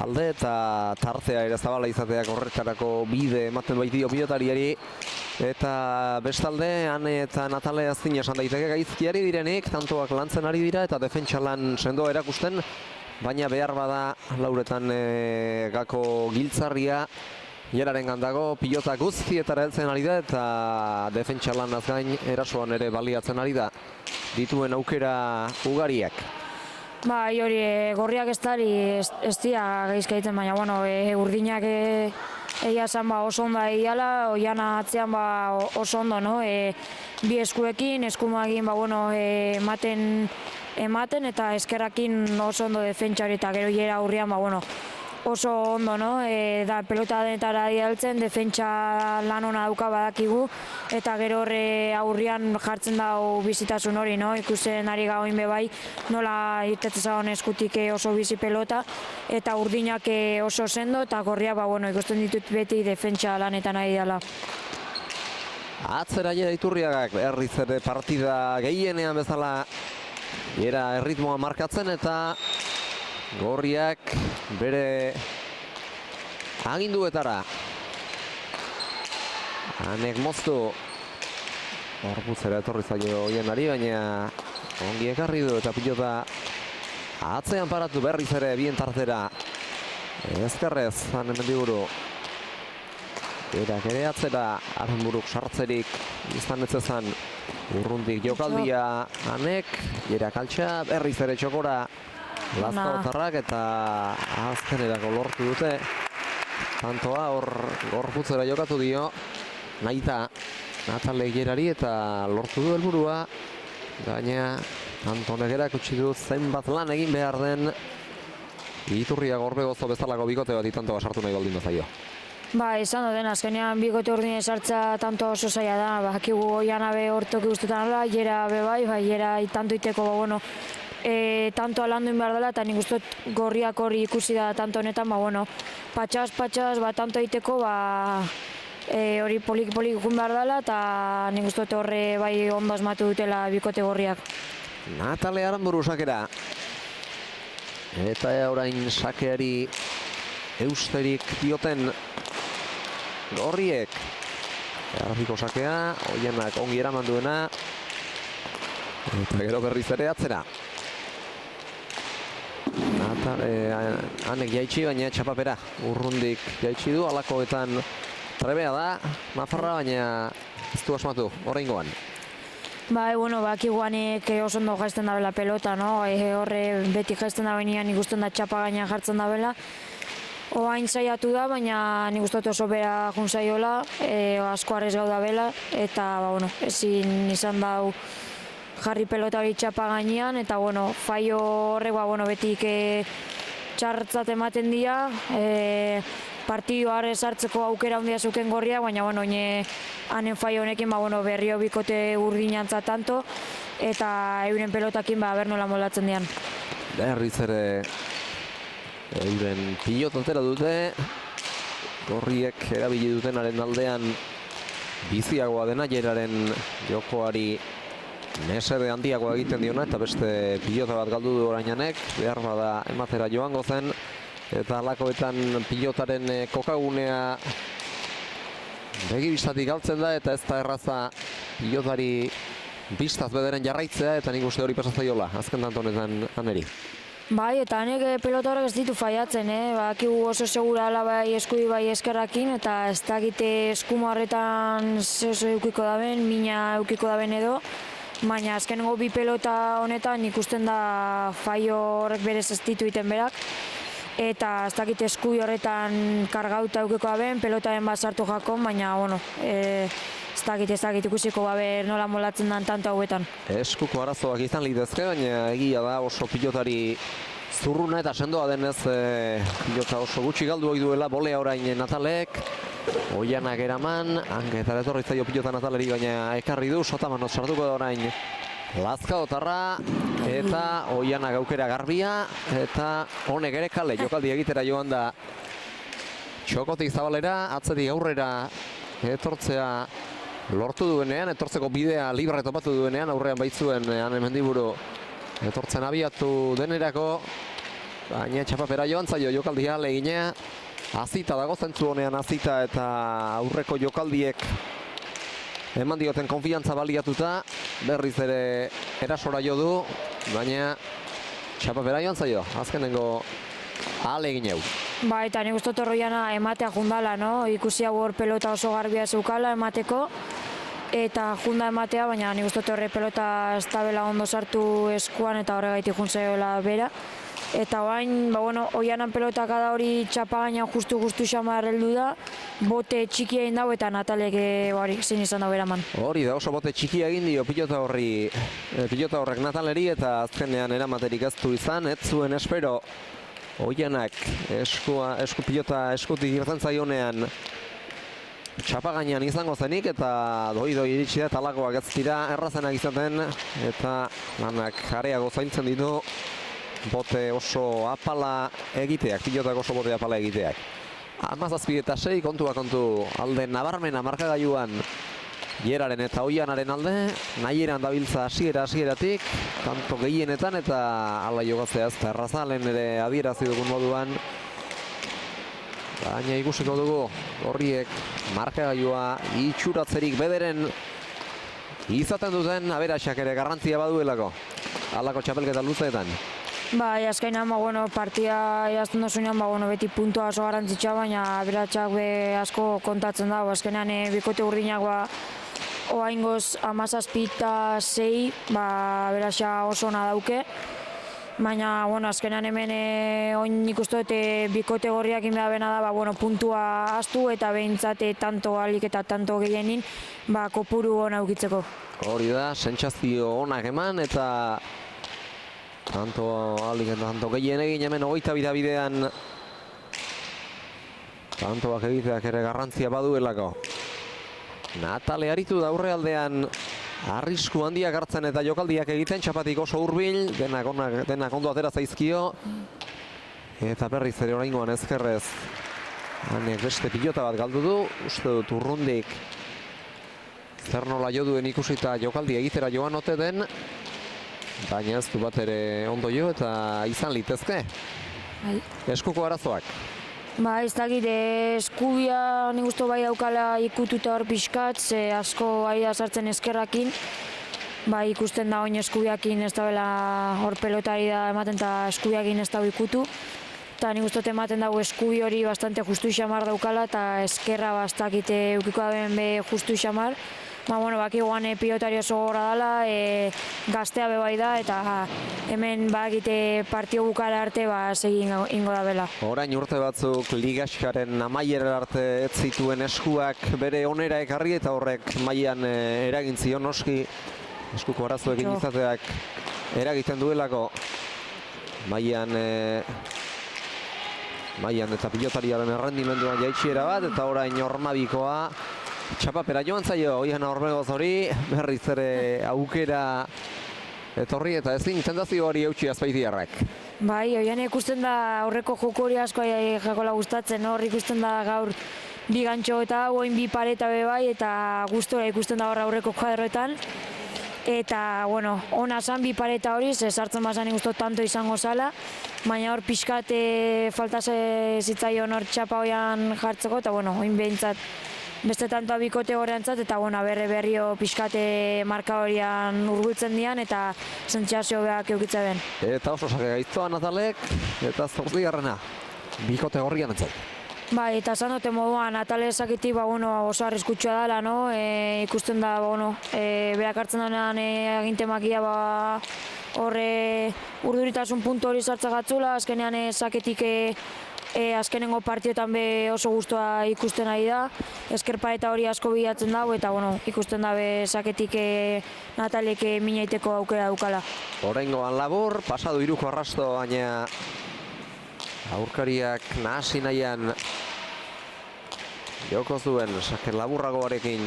Speaker 1: alde eta tartea ere zabala izateak horretarako bide ematen baitio pilotariari, eta bestalde Ane eta Natale aztin esan daiteke gaizkiari direnik, tantoak lantzen ari dira eta defentsa lan sendoa erakusten, baina behar bada lauretan gako giltzarria Geraren gandago pilota guztietara heltzen ari da eta defentsa lanaz gain erasoan ere baliatzen ari da dituen aukera ugariak.
Speaker 2: Hori gorriak ez dira gaizka egiten, baina urdinak egia esan oso ondo egiala, Oiana atzean oso ondo, no? Bi eskuekin, eskumagin ematen eta eskerrakin oso ondo defentsa hori, eta gero Gera aurrian oso ondo, no? Da pelota denetara dialtzen, defentsa lan ona dauka badakigu, eta gero horre aurrian jartzen dau bizitasun hori, no? Ikusten ari gauin bebai, nola irtetzezagon eskutik oso bizi pelota, eta urdinak oso sendo, eta gorria ikusten ditut beti defentsa lanetan ari dela.
Speaker 1: Atzera Gera Iturriagak berriz ere partida gehienean bezala Gera erritmoa markatzen eta gorriak bere aginduetara. Anek moztu gorputzera etorri zaio Oianari, baina ongi ekarri du eta pilota atzean paratu berriz ere bien tartera. Ezkerrez, Ane Mendiburu. Gerak ere atzera, Aranburuk sartzerik izan ez ezan urrundik jokaldia Anek, Gerak altxa, berriz ere txokora Lazkaotarrak eta azkenerako lortu dute. Tantoa hor gorputzera jokatu dio, nahita Natale Gerari eta lortu du helburua, baina Antonek erakutsi du zenbat lan egin behar den Iturriak Orbegozo bezalako bikote bat tantoa sartu nahi baldin bazaio.
Speaker 2: Izan duten, azkenean bikote urdine sartza tanto oso zaila da, bakigu Oiana be hortoki guztetan ala, Gera be Gera tanto iteko, tanto alanduin behar dela, eta nik uste gorriak hori ikusi da tanto honetan, patxaz, tanto iteko, hori polik ikun behar dela, eta nik uste horre ondo asmatu dutela bikote gorriak.
Speaker 1: Natale Aranburu sakera. Eta orain sakeari eusterik dioten gorriek. Errafiko sakea, Oianak ongi eraman duena. Eta gero berriz ere atzera. Anek jaitsi, baina txapapera urrundik jaitsi du, alakoetan trebea da Nafarra, baina ez du asmatu oraingoan.
Speaker 2: Bai, bueno, bakiguanek oso ondo jaisten dabela pelota, no? Horre beti jaisten da benian ikusten da txapa gainean jartzen dabela. Oain saiatu da, baina nik uste dut oso bera jun saiola, asko arrez gau da bela, eta bueno, ezin izan dau jarri pelota hori txapa gainean, eta bueno, faio horrek betik txartzat ematen dira, partidua arrez hartzeko aukera handia zuken gorria, baina hanen faio honekin berrio bikote urdinantza tanto, eta euren pelotakin ber nola moldatzen dian.
Speaker 1: Berriz ere euren pilot atera dute, gorriek erabili dutenaren aldean biziagoa dena, Jeraren jokoari mesede handiagoa egiten diona, eta beste pilota bat galdu du orainanek, behar bada ematera joango zen, eta alakoetan pilotaren kokagunea begibistatik galtzen da, eta ez da erraza pilotari bistaz bederen jarraitzea, eta nik uste hori pasatzaiola, azken tantonetan aneri.
Speaker 2: Bai, eta hanek pelota horrek ez ditu faiatzen, bakigu oso segura ala bai eskudi bai eskerrakin, eta ez dakite eskumo horretan oso eukiko daben, mina eukiko daben edo, baina azkenengo bi pelota honetan ikusten da faio horrek berez ez ditu iten berak, eta ez dakite eskudi horretan kargauta eukiko daben, pelotaren bat sartu jakon, baina, ez dakit ikusiko nola molatzen den tanto hauetan.
Speaker 1: Eskuko arazoak izan litezke, baina egia da oso pilotari zurruna eta sendoa denez pilota oso gutxi galdu ohi duela, bolea orain Natalek, Oianak eraman, hanketara etorri zaio pilota Nataleri, baina ekarri du, Sotamano sartuko da orain Lazkaotarra, eta Oianak aukera garbia, eta honek ere kale jokaldi egitera joan da txokotik zabalera, atzetik aurrera etortzea lortu duenean, etortzeko bidea libre topatu duenean, aurrean baitzuen Ane Mendiburu etortzen abiatu denerako, baina txapapera joan zaio jokaldia leginea, azita dago zentzu honean azita, eta aurreko jokaldiek eman dioten konfiantza baliatuta, berriz ere erasora jo du, baina txapapera joan zaio, azkenengo ahalegin hau.
Speaker 2: Ba, eta nik uste Torroiana ematea jundala, no? Ikusi hor pelota oso garbia zeukala emateko, eta junda ematea, baina nik uste horre pelota ez tabela ondo sartu eskuan, eta horregaitik juntzaioela bera. Eta orain, Oianan pelota kada hori txapa gainean justu xamar heldu da, bote txikia egin dago eta Natalek zein izan da beraman.
Speaker 1: Hori da, oso bote txikia egin dio pilota horrek Nataleri, eta azkenean eramaterik ez du izan, ez zuen espero Oianak esku pilota eskutik irten zaionean txapa gainean izango zenik, eta doi iritsi da, talakoak ez dira errazenak izaten, eta lanak areago zailtzen ditu bote oso apala egiteak, pilotak oso bote apala egiteak. 17-6 kontua kontu alde nabarmena markagailuan Jeraren eta Oianaren alde, nahieran dabiltza hasieratik, tanto gehienetan eta ala jokatzea ez da errazalen ere adierazi dugun moduan. Baina ikusiko dugu horriek markagailua itxuratzerik bederen izaten duten aberatsak ere garrantzia baduelako halako txapelketa luzeetan.
Speaker 2: Bai, azkenean, partia irazten dozunean, beti puntua oso garrantzitsua, baina aberatsak asko kontatzen da, azkenean bikote urdinak oaingoz 17-6, aberatsa oso ona dauke. Baina, azkenean hemen oin ikustu dut bikote gorriak inbea bena da, puntua astu eta behintzate tanto alik eta tanto gehienin, kopuru ona ukitzeko.
Speaker 1: Hori da, sentsazio onak eman eta tanto alik eta tanto gehien egin hemen 22 bidean tantoak egiteak ere garrantzia baduelako. Natale aritu da aurrealdean arrisku handiak hartzen eta jokaldiak egiten, txapatik oso hurbil, denak ondo atera zaizkio. Eta berriz ere oraingoan ezkerrez hanek beste pilota bat galdu du, uste dut urrundik zer nola jo duen ikusita jokaldi egitera joan ote den, baina ez du bat ere ondo jo eta izan litezke. Eskuko arazoak.
Speaker 2: Ez dakit, eskubia nik uste bai daukala ikututa hor pixkat, ze asko ari da sartzen eskerrakin. Ikusten da oin eskubiakin ez dabela hor pelotari da ematen eta eskubiakin ez dago ikutu. Eta nik uste ematen dago eskubi hori bastante justu xamar daukala eta eskerra bastakite eukiko daben be justu xamar. bueno, bakiguan pilotari oso gogorra dela, gaztea bebai da, eta hemen bakite partio bukara arte segi ingo da bela.
Speaker 1: Orain urte batzuk ligaxkaren amaiera arte ez zituen eskuak bere onera ekarri eta horrek mailan eragin zion noski eskuko arazoekin izateak eragiten duelako mailan eta pilotariaren errendimenduan jaitsiera bat eta orain Ormabikoa txapapera joan zaio Oihana Orbegoz hori berriz ere aukera etorri eta ezin tentazio hori eutsi Azpeitiarrek.
Speaker 2: Bai, Oihana ikusten da aurreko joko hori asko jakola gustatzen, hor ikusten da gaur bi gantxo eta oin bi pareta bai eta gustora ikusten da hor aurreko kuadroetan. Eta, bueno, ona zan bi pareta hori, sartzen bazan ikustu tanto izango zala, baina hor pixkat falta zitzaion hor txapa hoian jartzeko, eta, bueno, oin behintzat beste tantoa bikote horreantzat, eta, bueno, berrio pixkat marka horian urgultzen dian, eta sentsazio behak eukitza den.
Speaker 1: Eta oso sake gaiztoa Natalek, eta 8. bikote horrian entzat.
Speaker 2: Bai, eta esan dute moduan, Natale esakitik oso arriskutsua dela, no? Ikusten da, berak hartzen denean agintemakia horre urduritasun puntu hori sartzagatzula, azkenean esaketik azkenengo partioetan oso guztua ikusten ari da, eskerpareta hori asko bilatzen dago, eta ikusten da esaketik Natalek minaiteko aukera daukala.
Speaker 1: Oraingoan labur, pasadu 3 arrasto, baina aurkariak nahasi nahian joko zuen sake laburragoarekin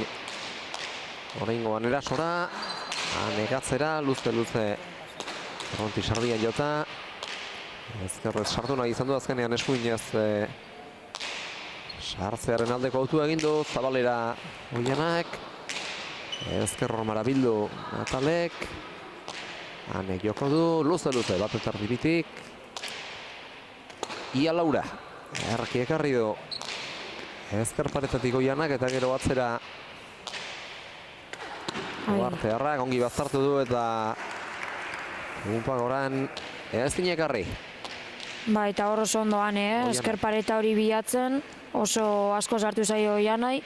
Speaker 1: oraingoan erasora negatzera luze Ronti sardian jota ezkerrez sartu nahi izan du azkenean eskuinez sartzearen aldeko autua egin du Zabalera Oihanak ezkerror marabildu Natalek hanek joko du luze bat eta erdibitik Ia Laura, erraki ekarri du ezker paretatik Oihanak eta gero atzera Uartearrak ongi bazartu du eta Upagoran ezin ekarri.
Speaker 2: Ba, eta hor oso ondoan, ezker pareta hori bilatzen, oso asko sartu zaio Oihanai,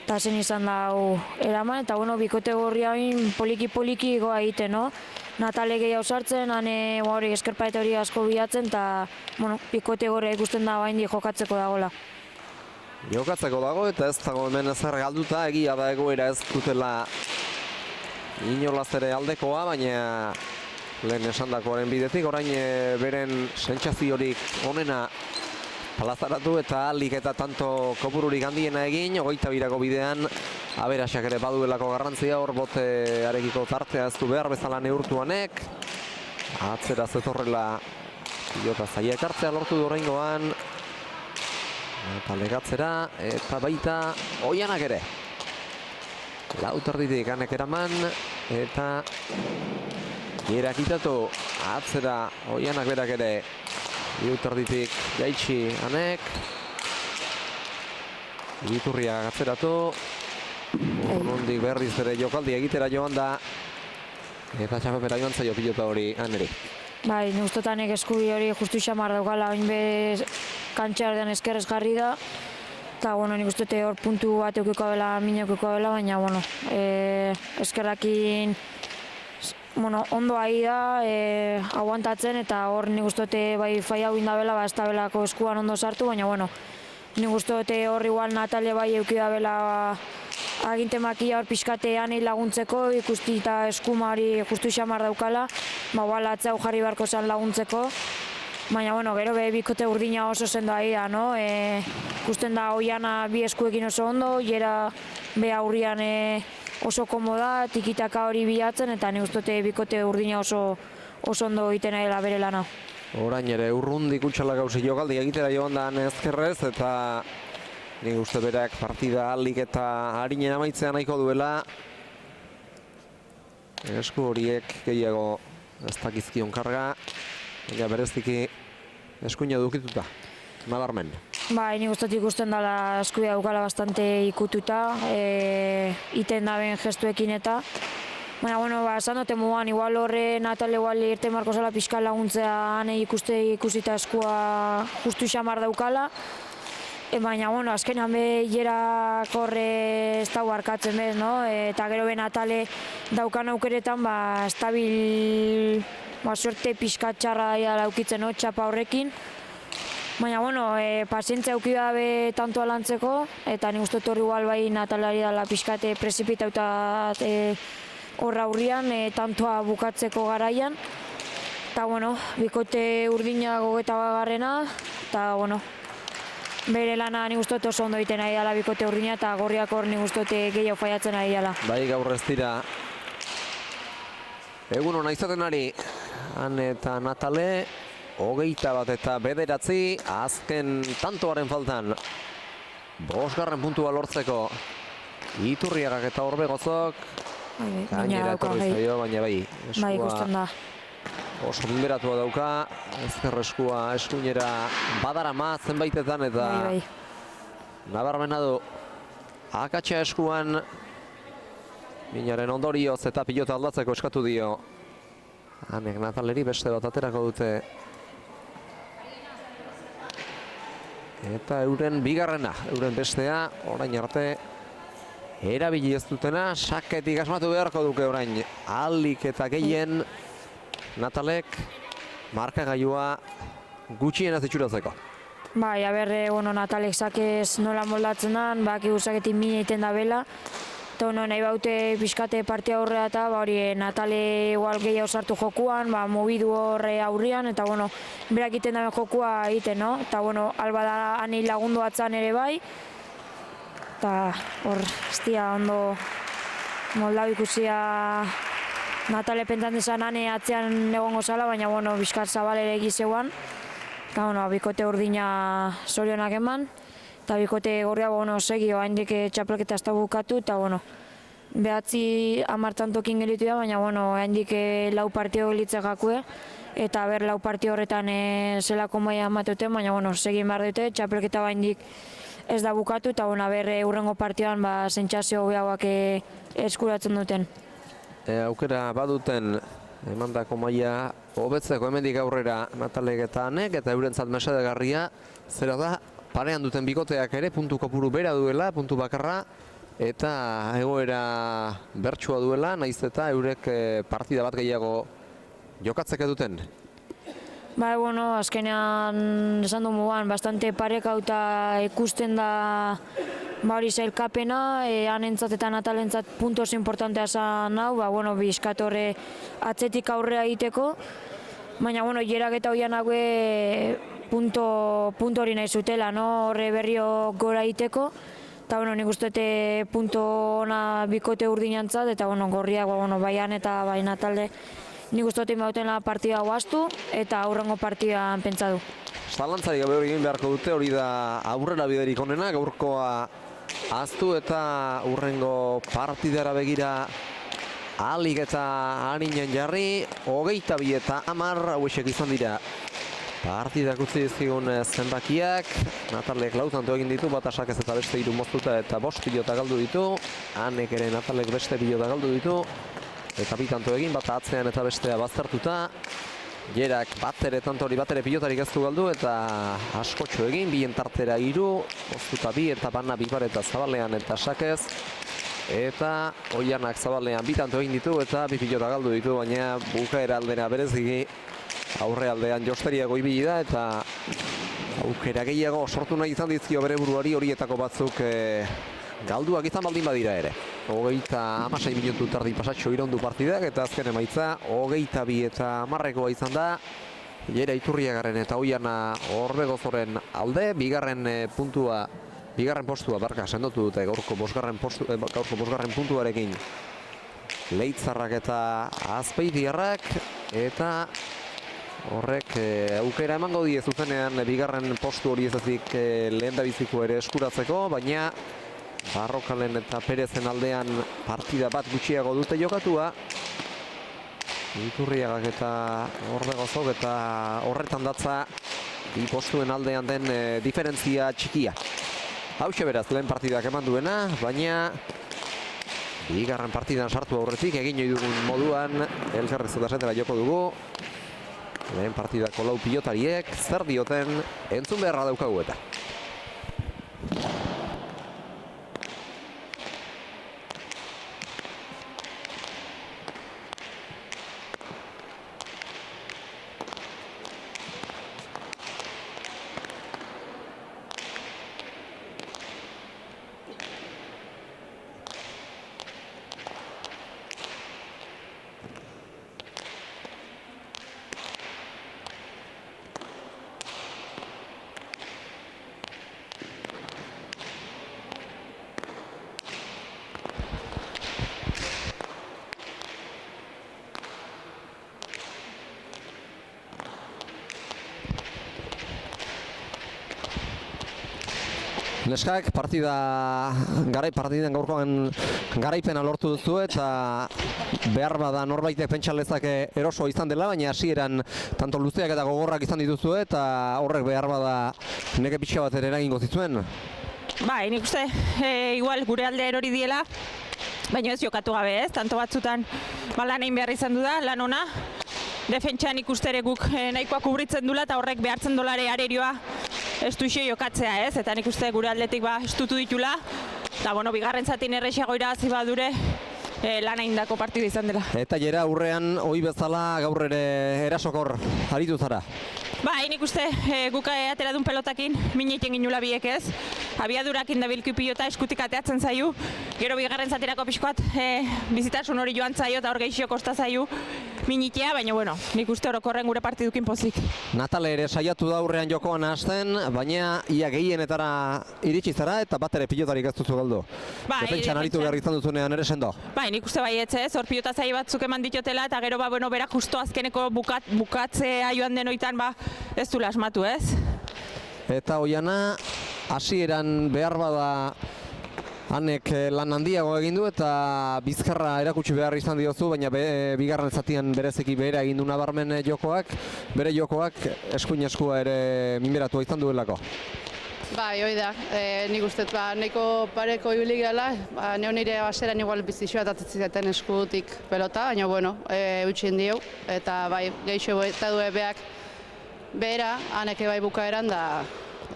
Speaker 2: eta zen izan da eraman, eta bikote gorri hain poliki goa egiten, no? Natale gehiago sartzen, hori eskerpaeta hori asko bilatzen, eta bikote gorria ikusten da bain jokatzeko dagoela.
Speaker 1: Jokatzeko dago eta ez dago hemen ezer galduta, egia da egoera ez dutela inolaz ere aldekoa, baina lehen esandakoaren bidetik, orain beren sentsaziorik onena plazaratu eta alik eta tanto kopururik handiena egin, 22ko bidean aberasak ere baduelako garrantzia, hor botearekiko tartea ez du behar bezala neurtuanek. Atzera zetorrela pilota zaila ekartzea lortu du oraingoan. Eta legatzera eta baita Oihanak ere. Lauterditik hanek eraman eta Ierakitatu atzera Oihanak berak ere. Iuterditik jaitsi hanek. Iturria atzeratu. Ondik berriz ere jokaldi egitera joan da. Eta txapapera joan zaio pilota hori haneri.
Speaker 2: Bai, ustotanek eskubi hori justu xamar daukala, oin bez kantxardean eskerrez jarri da. Eta, nik uste hor puntu bat eukiko dela, min eukiko dela, baina, eskerrakin ondo ahi da, aguantatzen, eta hor nik uste bai fai hau indabela, ez da belako eskuan ondo sartu, baina, nik uste hor igual Natalia bai eukidabela agintemakia hor pixkatean laguntzeko, ikusti eta eskuma hori justu xamar daukala, atzau jarri beharko zen laguntzeko. Baina, gero bikote urdina oso sendo ahi da, no? Ikusten da Oihana bi eskuekin oso ondo, jera aurrian oso komoda, tikitaka hori bilatzen, eta nik uste bikote urdina oso ondo egiten dela bere lana.
Speaker 1: Orain ere urrundik utxala gauzi jokaldi egitera joan da ezkerrez, eta nik uste berak partida alik eta harinen amaitzea nahiko duela. Esku horiek gehiago ez dakizkion karga, baina bereziki eskuina dukituta, nabarmen.
Speaker 2: Bai, nik uste ikusten dela eskubia daukala bastante ikututa, iten daben gestuekin eta. Baina, esan dute mugan, igual horre Natale igual irte marko zela pixka laguntzea ikusi ikusita eskua justu xamar daukala. Baina, bueno, azkenean behiera korre ez dago harkatzen bez, no? Eta gero ben atale daukan aukeretan, estabil, suerte pixkat txarra daukitzen, no? Txapa horrekin. Baina, bueno, pazientzia auki dabe tanto alantzeko, eta nik uste torri igual bai natalari dela pixkate prezipitauta horra hurrian, tantoa bukatzeko garaian. Eta, bueno, bikote urdina gogeta bagarrena, eta, bueno, bere lana nik uste oso ondo egiten ari dela bikote urdina, eta gorriak hor nik uste gehiago faiatzen ari dela.
Speaker 1: Bai, gaur ez dira. Egun hona izaten ari, Han eta Natale, 21 eta 9, azken tantoaren faltan. 5. puntua lortzeko. Iturriagak eta Orbegozok. Gainera etorri zaio, baina bai.
Speaker 2: Bai, ikusten da.
Speaker 1: Oso minberatua dauka, ezker eskua eskuinera badarama zenbaitetan eta nabarmena du akatsa eskuan minaren ondorioz eta pilota aldatzeko eskatu dio. Hanek Nataleri beste bat aterako dute. Eta euren bigarrena, euren bestea, orain arte erabili ez dutena, saketik asmatu beharko duke orain. Ahalik eta gehien Natalek markagailua gutxienez itxuratzeko.
Speaker 2: Bai, bueno, Natalek sakez nola moldatzen dan, baki saketik mina egiten da bela. Eta nahi baute pixkate partia horrea eta hori Natale igual gehiago sartu jokuan, mobidu horre aurrian, eta bueno, berak egiten da jokua egiten, no? Eta bueno, alba da ani lagundu atzan ere bai. Eta hor, estia ondo moldau ikusia Natale pentsatu zen ane atzean egongo zala, baina bueno, bizkar zabalere egizeuan. Eta bueno, bikote urdina zorionak eman. Eta bikote gorria segi, haindik txapelketa ez da bukatu, eta bueno, 9-10 tantokin gelitu da, baina bueno, haindik 4 partio gelitzek jakue. Eta ber 4 partio horretan zelako maia ematuten, baina bueno, segin behar dute, txapelketa haindik ez da bukatu, eta bueno, ber hurrengo partioan sentsazio hobeagoak eskuratzen duten.
Speaker 1: Aukera baduten emandako maila hobetzeko hemendik aurrera Natalek eta Hanek, eta eurentzat mesedegarria zera da parean duten bikoteak ere puntu kopuru bera duela, puntu bakarra, eta egoera bertsua duela, nahiz eta eurek partida bat gehiago jokatzeke duten.
Speaker 2: Bueno, azkenean esan du mugan, bastante parekauta ikusten da hori zailkapena, Hanentzat eta Natalentzat puntu oso importantea esan hau, bueno, bizkat horre atzetik aurrea egiteko, baina, bueno, jerak eta hoian haue punto hori nahi zutela, no? Horre berrio gora egiteko, eta, bueno, nik uste punto ona bikote urdinantzat, eta, bueno, gorriak, bueno, baian eta bai Natalde, nik uste bautela partida guaztu, eta aurrengo partidan pentsa du.
Speaker 1: Zalantzari gabe hori egin beharko dute, hori da aurrera biderik onena, gaurkoa ahaztu eta urrengo partidara begira ahalik eta harinen jarri, 22 eta 10 hauexek izan dira. Partidak utzi dizkigun zenbakiak, Natalek 4 tanto egin ditu, bat asakez eta beste 3 moztuta eta 5 pilota galdu ditu, Hanek ere Natalek beste pilota galdu ditu, eta 2 tanto egin, bat atzean eta bestea baztertuta. Jerak batere tantori batere pilotarik ez du galdu eta askotxo egin, bien tartera 3, moztuta 2 eta bana Bibar eta Zabalean eta sakez. Eta Oianak Zabalean 2 tanto egin ditu eta 2 pilota galdu ditu, baina bukaera aldera bereziki aurre aldean josteriago ibili da eta aukera gehiago sortu nahi izan dizkio bere buruari, horietako batzuk galduak izan baldin badira ere. 26 minutu tardi pasatxo iraundu partidak eta azken emaitza 22 eta 10 izan da. Jera Iturriagaren eta Oiana Orbegozoren alde, bigarren postua sendotu dute gaurko 5. puntuarekin. Leitzarrak eta Azpeitiarrak, eta horrek aukera emango die zuzenean bigarren postu hori ezazik lehendabiziko ere eskuratzeko, baina Barrokalen eta Perezen aldean partida bat gutxiago dute jokatua. Iturriagak eta Orbegozok eta horretan datza bi postuen aldean den diferentzia txikia. Hauxe beraz lehen partidak eman duena, baina bigarren partidan sartu aurretik egin ohi dugun moduan elkarrez eta zetera joko dugu. Lehen partidako 4 pilotariek zer dioten entzun beharra daukagu eta. Neskak partiden gaurkoan garaipena lortu duzu eta behar bada norbaitek pentsa lezake eroso izan dela, baina hasieran tanto luzeak eta gogorrak izan dituzu eta horrek behar bada neke pixka bat ere eragingo zituen.
Speaker 3: Bai, nik uste igual gure alde erori diela, baina ez jokatu gabe, ez? Tanto batzutan lan egin behar izan du da, lan ona. Defentsan ikustere guk nahikoa kubritzen dula eta horrek behartzen dolare arerioa ez duixo jokatzea, ez? Eta nik uste gure aldetik estutu ditula. Eta, bigarren zatin errexiago irabazi badure lan egindako partidu izan dela.
Speaker 1: Eta jera aurrean ohi bezala gaur ere erasokor aritu zara.
Speaker 3: Bai, nik uste guk atera duen pelotakin mineiten ginula biek, ez? Abiadurakin da bilki pilota eskutik ateatzen zaiu. Gero bigarren zatirako pixkoat bizitasun hori joan zaio eta hor gehiago kosta zaiu minitea, baina nik uste orokorren gure partidukin pozik.
Speaker 1: Natale ere saiatu da aurrean jokoan hasten, baina ia gehienetara iritsi zara eta bat ere pilotarik ez duzu galdu. Defentsan aritu behar izan duzunean ere sendo.
Speaker 3: Bai, nik uste bai ez, hor pilota zai batzuk eman ditotela eta gero bera justo azkeneko bukatzea joan denoitan ez du lasmatu, ez?
Speaker 1: Eta Oiana, hasieran behar bada hanek lan handiago egin du eta bizkarra erakutsi behar izan diozu, baina bigarren zatian bereziki behera egin du nabarmen bere jokoak eskuin eskua ere minberatua izan duelako.
Speaker 4: Bai, hoi da, nik uste, nahiko pareko ibili gala, neo nire baseran igual bizitxoa atatzen eskutik pelota, baina utxin diu, eta bai, geixo eta du beak behera, haneke bai bukaeran da,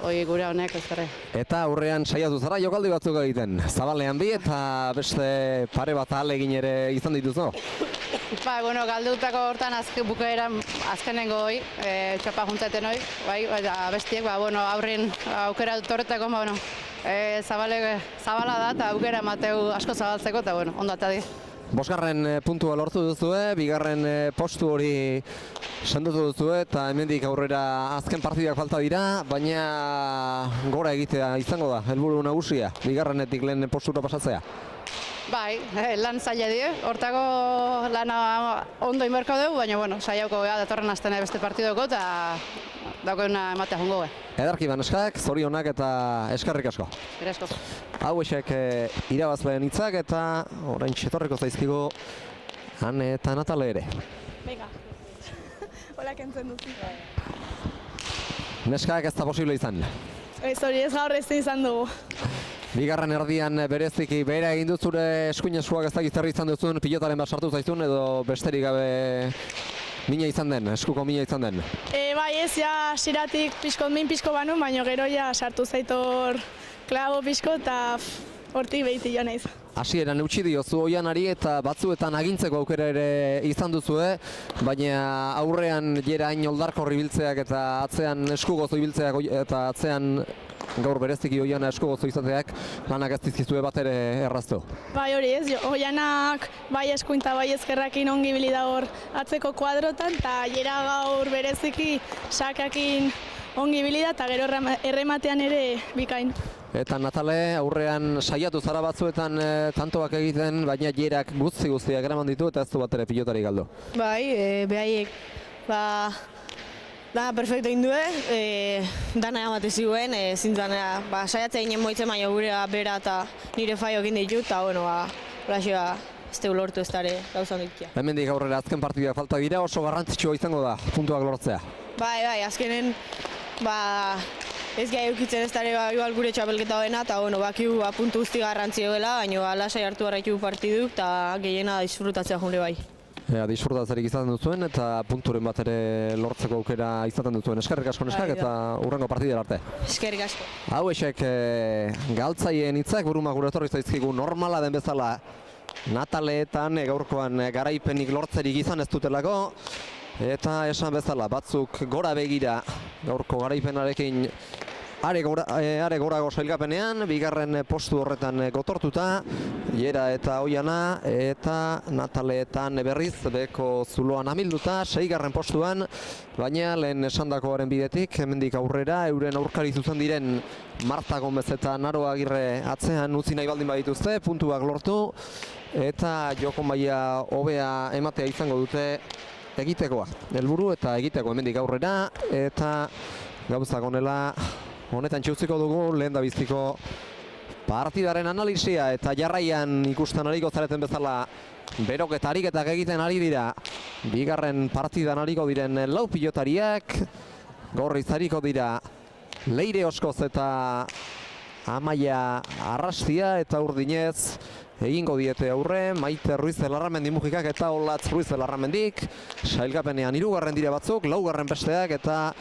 Speaker 4: hoi gure honek ez gara.
Speaker 1: Eta aurrean saiatu zara jokaldi batzuk egiten, zabalean bi eta beste pare bat ahalegin ere izan dituzu?
Speaker 4: Bai, galdutako hortan bukaeran azkenengo hoi, txapa juntaten hoi, bai, bestiek, aurrin aukera torretako, zabala da eta aukera emateu asko zabaltzeko eta ondo eta di.
Speaker 1: Bosgarren puntua lortu duzue, bigarren postu hori sendotu duzue eta hemendik aurrera azken partidak falta dira, baina gora egitea izango da, helburu nagusia, bigarrenetik lehen postura pasatzea.
Speaker 4: Bai, lan zaila die, hortako lana ondo inberko dugu, baina saiauko datorren azten beste partidoko eta dagoena ematea jongo.
Speaker 1: Edarki Neskak, zorionak eta eskerrik asko.
Speaker 4: Asko.
Speaker 1: Hau esek irabazleen hitzak eta orain txetorriko zaizkigu Ane eta Natale ere.
Speaker 5: Venga, hola kentzen dut.
Speaker 1: Neskak ez da posible izan.
Speaker 5: Hori ez gaur ezin izan dugu.
Speaker 1: Bigarren erdian bereziki behera egin duzure eskuin eskuak ez dakit zerri izan duzun, pilotaren bat sartu zaizun edo besterik gabe mina izan den, eskuko mina izan den?
Speaker 5: Bai ez, ja siratik min pixko banu, baina gero ja sartu zaitor klabo pixko eta hortik behiti jo naiz.
Speaker 1: Hasieran eutsi diozu Oianari eta batzuetan agintzeko aukera ere izan duzue, baina aurrean jera hain oldarkorri biltzeak eta atzean eskugozo ibiltzeak eta atzean gaur bereziki Oiana eskugozo izateak lanak ez dizkizue bat ere erraztu.
Speaker 5: Bai hori ez, Oianak bai eskuin eta bai ezkerrakin ongi bili da hor atzeko kuadrotan eta jera gaur bereziki sakakin ongi bili da eta gero errematean ere bikain.
Speaker 1: Eta Natale aurrean saiatu zara batzuetan tantoak egiten, baina jerak guztiak eraman ditu eta ez du bat ere pilotari galdu.
Speaker 6: Bai, behaiek, dana perfecto indue, dana amate ziguen, zintuan, saiatzea ginen moitzen baina gure bera eta nire faio egin ditu, eta horaxea ez tegu lortu ez dara gauzan dikia.
Speaker 1: Hemendik aurrera azken partidak falta dira, oso garrantzitsua izango da puntuak lortzea.
Speaker 6: Bai, azkenen, ez gai eukitzen ez dara igual gure txapelketa hoena, eta bakiu puntu guzti garrantzio dela, baina lasai hartu garraitu partidu eta gehiena disfrutatzea jure bai.
Speaker 1: Disfrutatzerik izaten duzuen eta punturen bat ere lortzeko aukera izaten duzuen. Eskerrik asko Neskak eta hurrengo partidera arte.
Speaker 6: Eskerrik asko.
Speaker 1: Hau esek galtzaien hitzak buruma gure etorri zaizkigu normala den bezala Nataleetan gaurkoan garaipenik lortzerik izan ez dutelako eta esan bezala batzuk gora begira gaurko garaipenarekin are gorago sailkapenean, bigarren postu horretan gotortuta, Jera eta Oiana eta Nataleetan berriz beko zuloan amilduta, 6. postuan, baina lehen esandakoaren bidetik, hemendik aurrera, euren aurkari zuzen diren Marta Gomez eta Naro Agirre atzean utzi nahi baldin badituzte, puntuak lortu, eta joko maila hobea ematea izango dute egitekoa. Helburu eta egiteko hemendik aurrera, eta gauzak honela honetan txutziko dugu lehen da biztiko partidaren analisia eta jarraian ikusten ariko zareten bezala berok eta ariketak egiten ari dira. Bigarren partidan ariko diren lau pilotariak, gorriz ariko dira Leire Oskoz eta Amaia Arrastia eta Urdinez egingo diete aurre, Maite Ruiz de Larramendi Mujikak eta Olatz Ruiz de Larramendik. Sailkapenean 3. dira batzuk, 4. besteak eta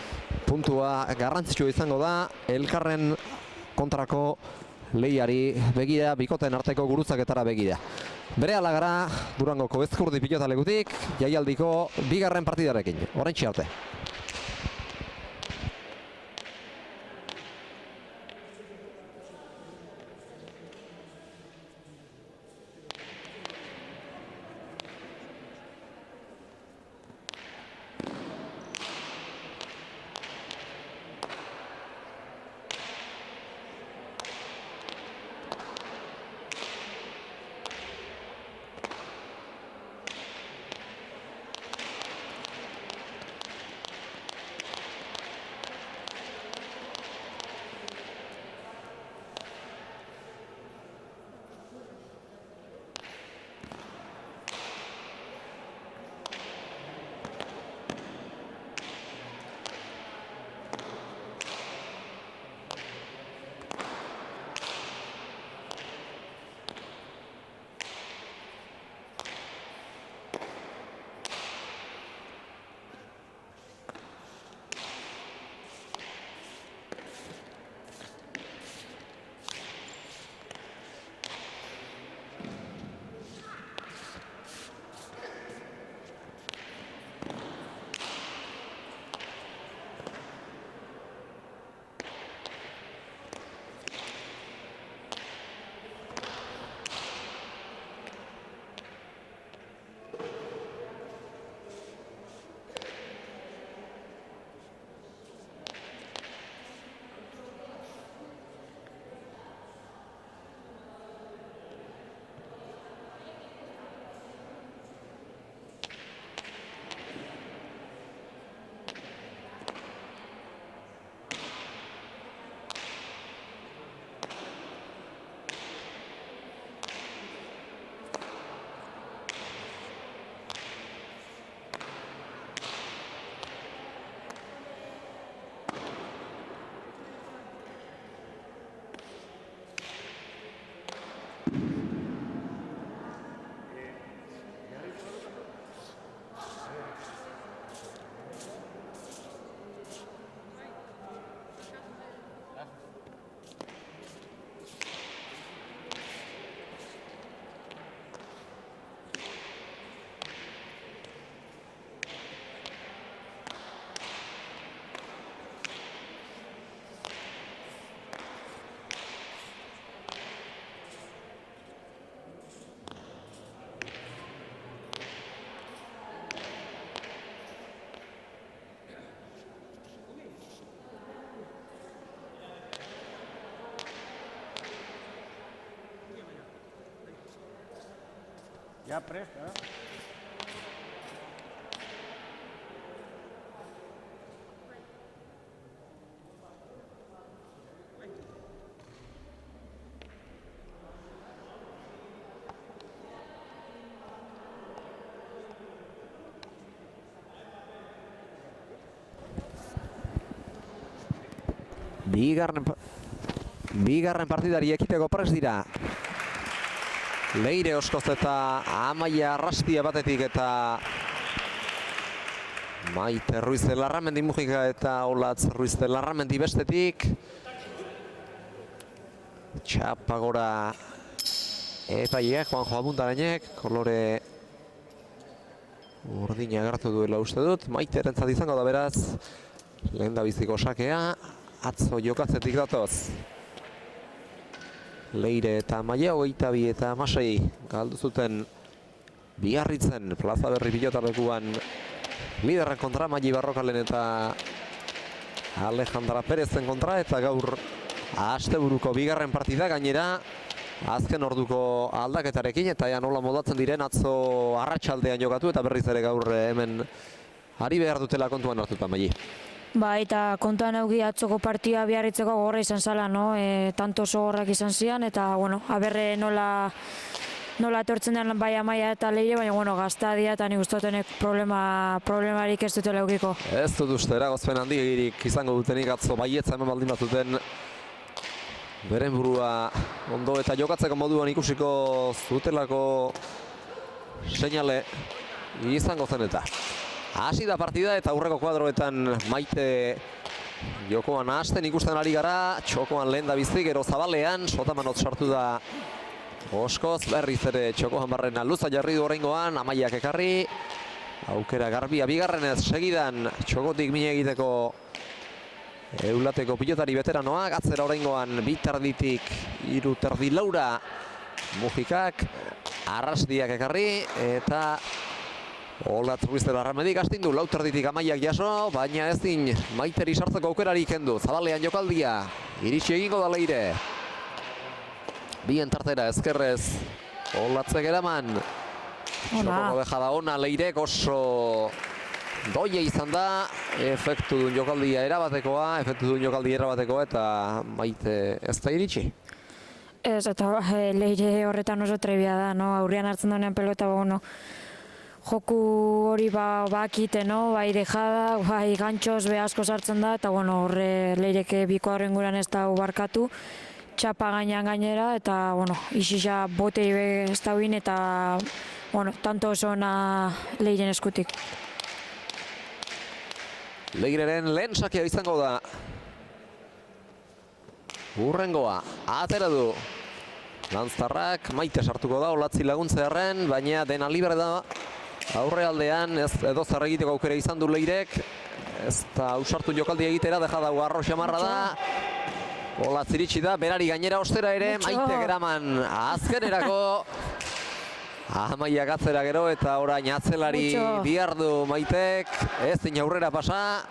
Speaker 1: puntua garrantzitsua izango da elkarren kontrako lehiari begira, bikoten arteko gurutzaketara begira. Berehala gara Durangoko Ezkurdi pilotalekutik jaialdiko bigarren partidarekin. Oraintxe arte.
Speaker 7: Ya presta.
Speaker 1: Bigarren partidari ekiteko prest dira. Leire Oskoz eta Amaia Arrastia batetik eta Maite Ruiz de Larramendi Mujika eta Olatz Ruiz de Larramendi bestetik. Txapagora epaileak, Juanjo Abundarenek, kolore urdina agertu duela uste dut. Maite erentzat izango da beraz, lehen da biziko sakea, atzo jokatzetik datoz. Leire eta Amaia 22 eta 16 galdu zuten Biarritzen Plaza Berri pilotalekuan liderren kontra, Maili Barrokalen eta Alejandra Perezen kontra, eta gaur asteburuko bigarren partida gainera azken orduko aldaketarekin, eta ja nola modatzen diren atzo arratsaldean jokatu eta berriz ere gaur hemen ari behar dutela kontuan hartuta, Maili.
Speaker 2: Bai, eta kontuan eugi atzoko partia biarritzeko gogorra izan zala, no? Tanto oso gogorrak izan zian, eta, bueno, aberre nola etortzen den bai Amaia eta Leire, baina, bueno, gazta dira eta nik ustotenek problemarik ez dutela eukiko.
Speaker 1: Ez dut uste, eragozpen handirik izango dutenik atzo baietza hemen baldin batuten beren burua ondo eta jokatzeko moduan ikusiko zutelako seinale izango zen eta. Hasi da partida eta aurreko kuadroetan Maite jokoan hasten ikusten ari gara, txokoan lehen da bizi, gero zabalean, Sotamanot sartu da Oskoz, berriz ere txokoan barrena luza jarri du oraingoan, Amaiak ekarri, aukera garbia bigarrenez segidan txokotik mine egiteko Eulateko pilotari veteranoak, atzera oraingoan bi terditik hiru terdi Laura Mujikak, Arrasdiak ekarri eta Olatz Ruiz de la Larramendik astindu, lau terditik Amaiak jaso, baina ezin Maiteri sartzeko aukerari kendu, zabalean jokaldia, iritsi egingo da Leire. Bien tartera ezkerrez, Olatzek eraman, txokoko dejada ona, Leirek oso doia izan da, efektu duen jokaldia erabatekoa, eta Maite ez da iritsi.
Speaker 2: Ez, eta Leire horretan oso trebia da, no? Aurrean hartzen duenean pelota, bueno, joku hori bakite, no? Bai dejada, bai gantxoz be asko sartzen da, eta bueno, horre Leireke biko horren guran ez da barkatu, txapa gainean gainera, eta bueno, isisa botei ez da huin, eta bueno, tanto oso ona Leiren eskutik.
Speaker 1: Leireren lehen sakia izango da. Urrengoa, atera du. Lanztarrak, Maite sartuko da, Olatzi laguntzearen, baina dena libre da. Aurrealdean edo zer egiteko aukera izan du Leirek. Ez da ausartu jokaldi egitera, deja dago arro xamarra da. Olatz iritsi da, berari gainera ostera ere, Maite geraman azkenerako. Amaiak atzera gero eta orain atzelari bihar du Maitek, ezin aurrera pasa.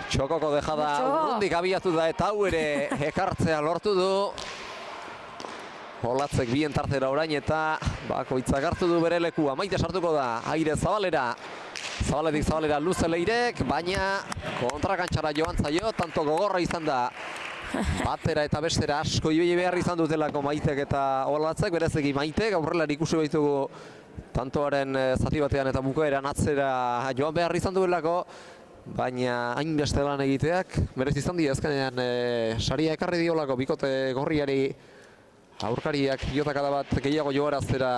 Speaker 1: Txokoko dejada urrundik abiatu da eta hau ere ekartzea lortu du. Olatzek bien tartera orain eta bakoitzak hartu du bere lekua. Maite sartuko da, aire zabalera. Zabaletik zabalera luze Leirek, baina kontrakantxara joan zaio, tanto gogorra izan da. Batera eta bestera asko ibili behar izan dutelako Maitek eta Olatzek, berezeki Maitek, aurrelari ikusi baitugu tantoaren zati batean eta bukaeran atzera joan behar izan duelako, baina hainbeste lan egiteak merezi izan dira azkenean saria ekarri diolako bikote gorriari aurkariak pilotakada bat gehiago joaraztera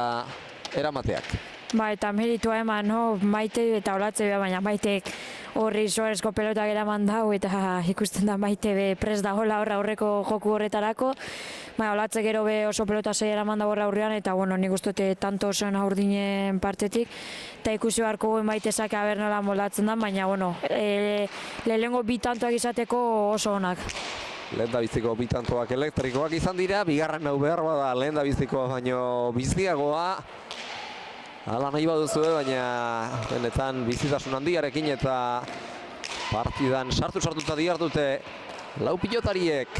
Speaker 1: eramateak.
Speaker 2: Ba, eta meritua eman, no? Maite eta Olatze baina Maitek horri Suarezko pelotak eraman dau eta ikusten da Maite prest dagoela aurreko joku horretarako. Ba, Olatze gero oso pelota zei eraman da horra aurrean eta bueno, nik uste tanto osoen aurdinen partetik. Eta ikusi beharko guen Maite zake aber nola moldatzen da, baina bueno, lehenengo bi tantoak izateko oso onak.
Speaker 1: Lehen da biziko bi tantoak elektrikoak izan dira, bigarren hau behar bada lehen da bizikoa baino biziagoa. Hala nahi baduzue, baina benetan bizitasun handiarekin eta partidan sartuta diardute lau pilotariek.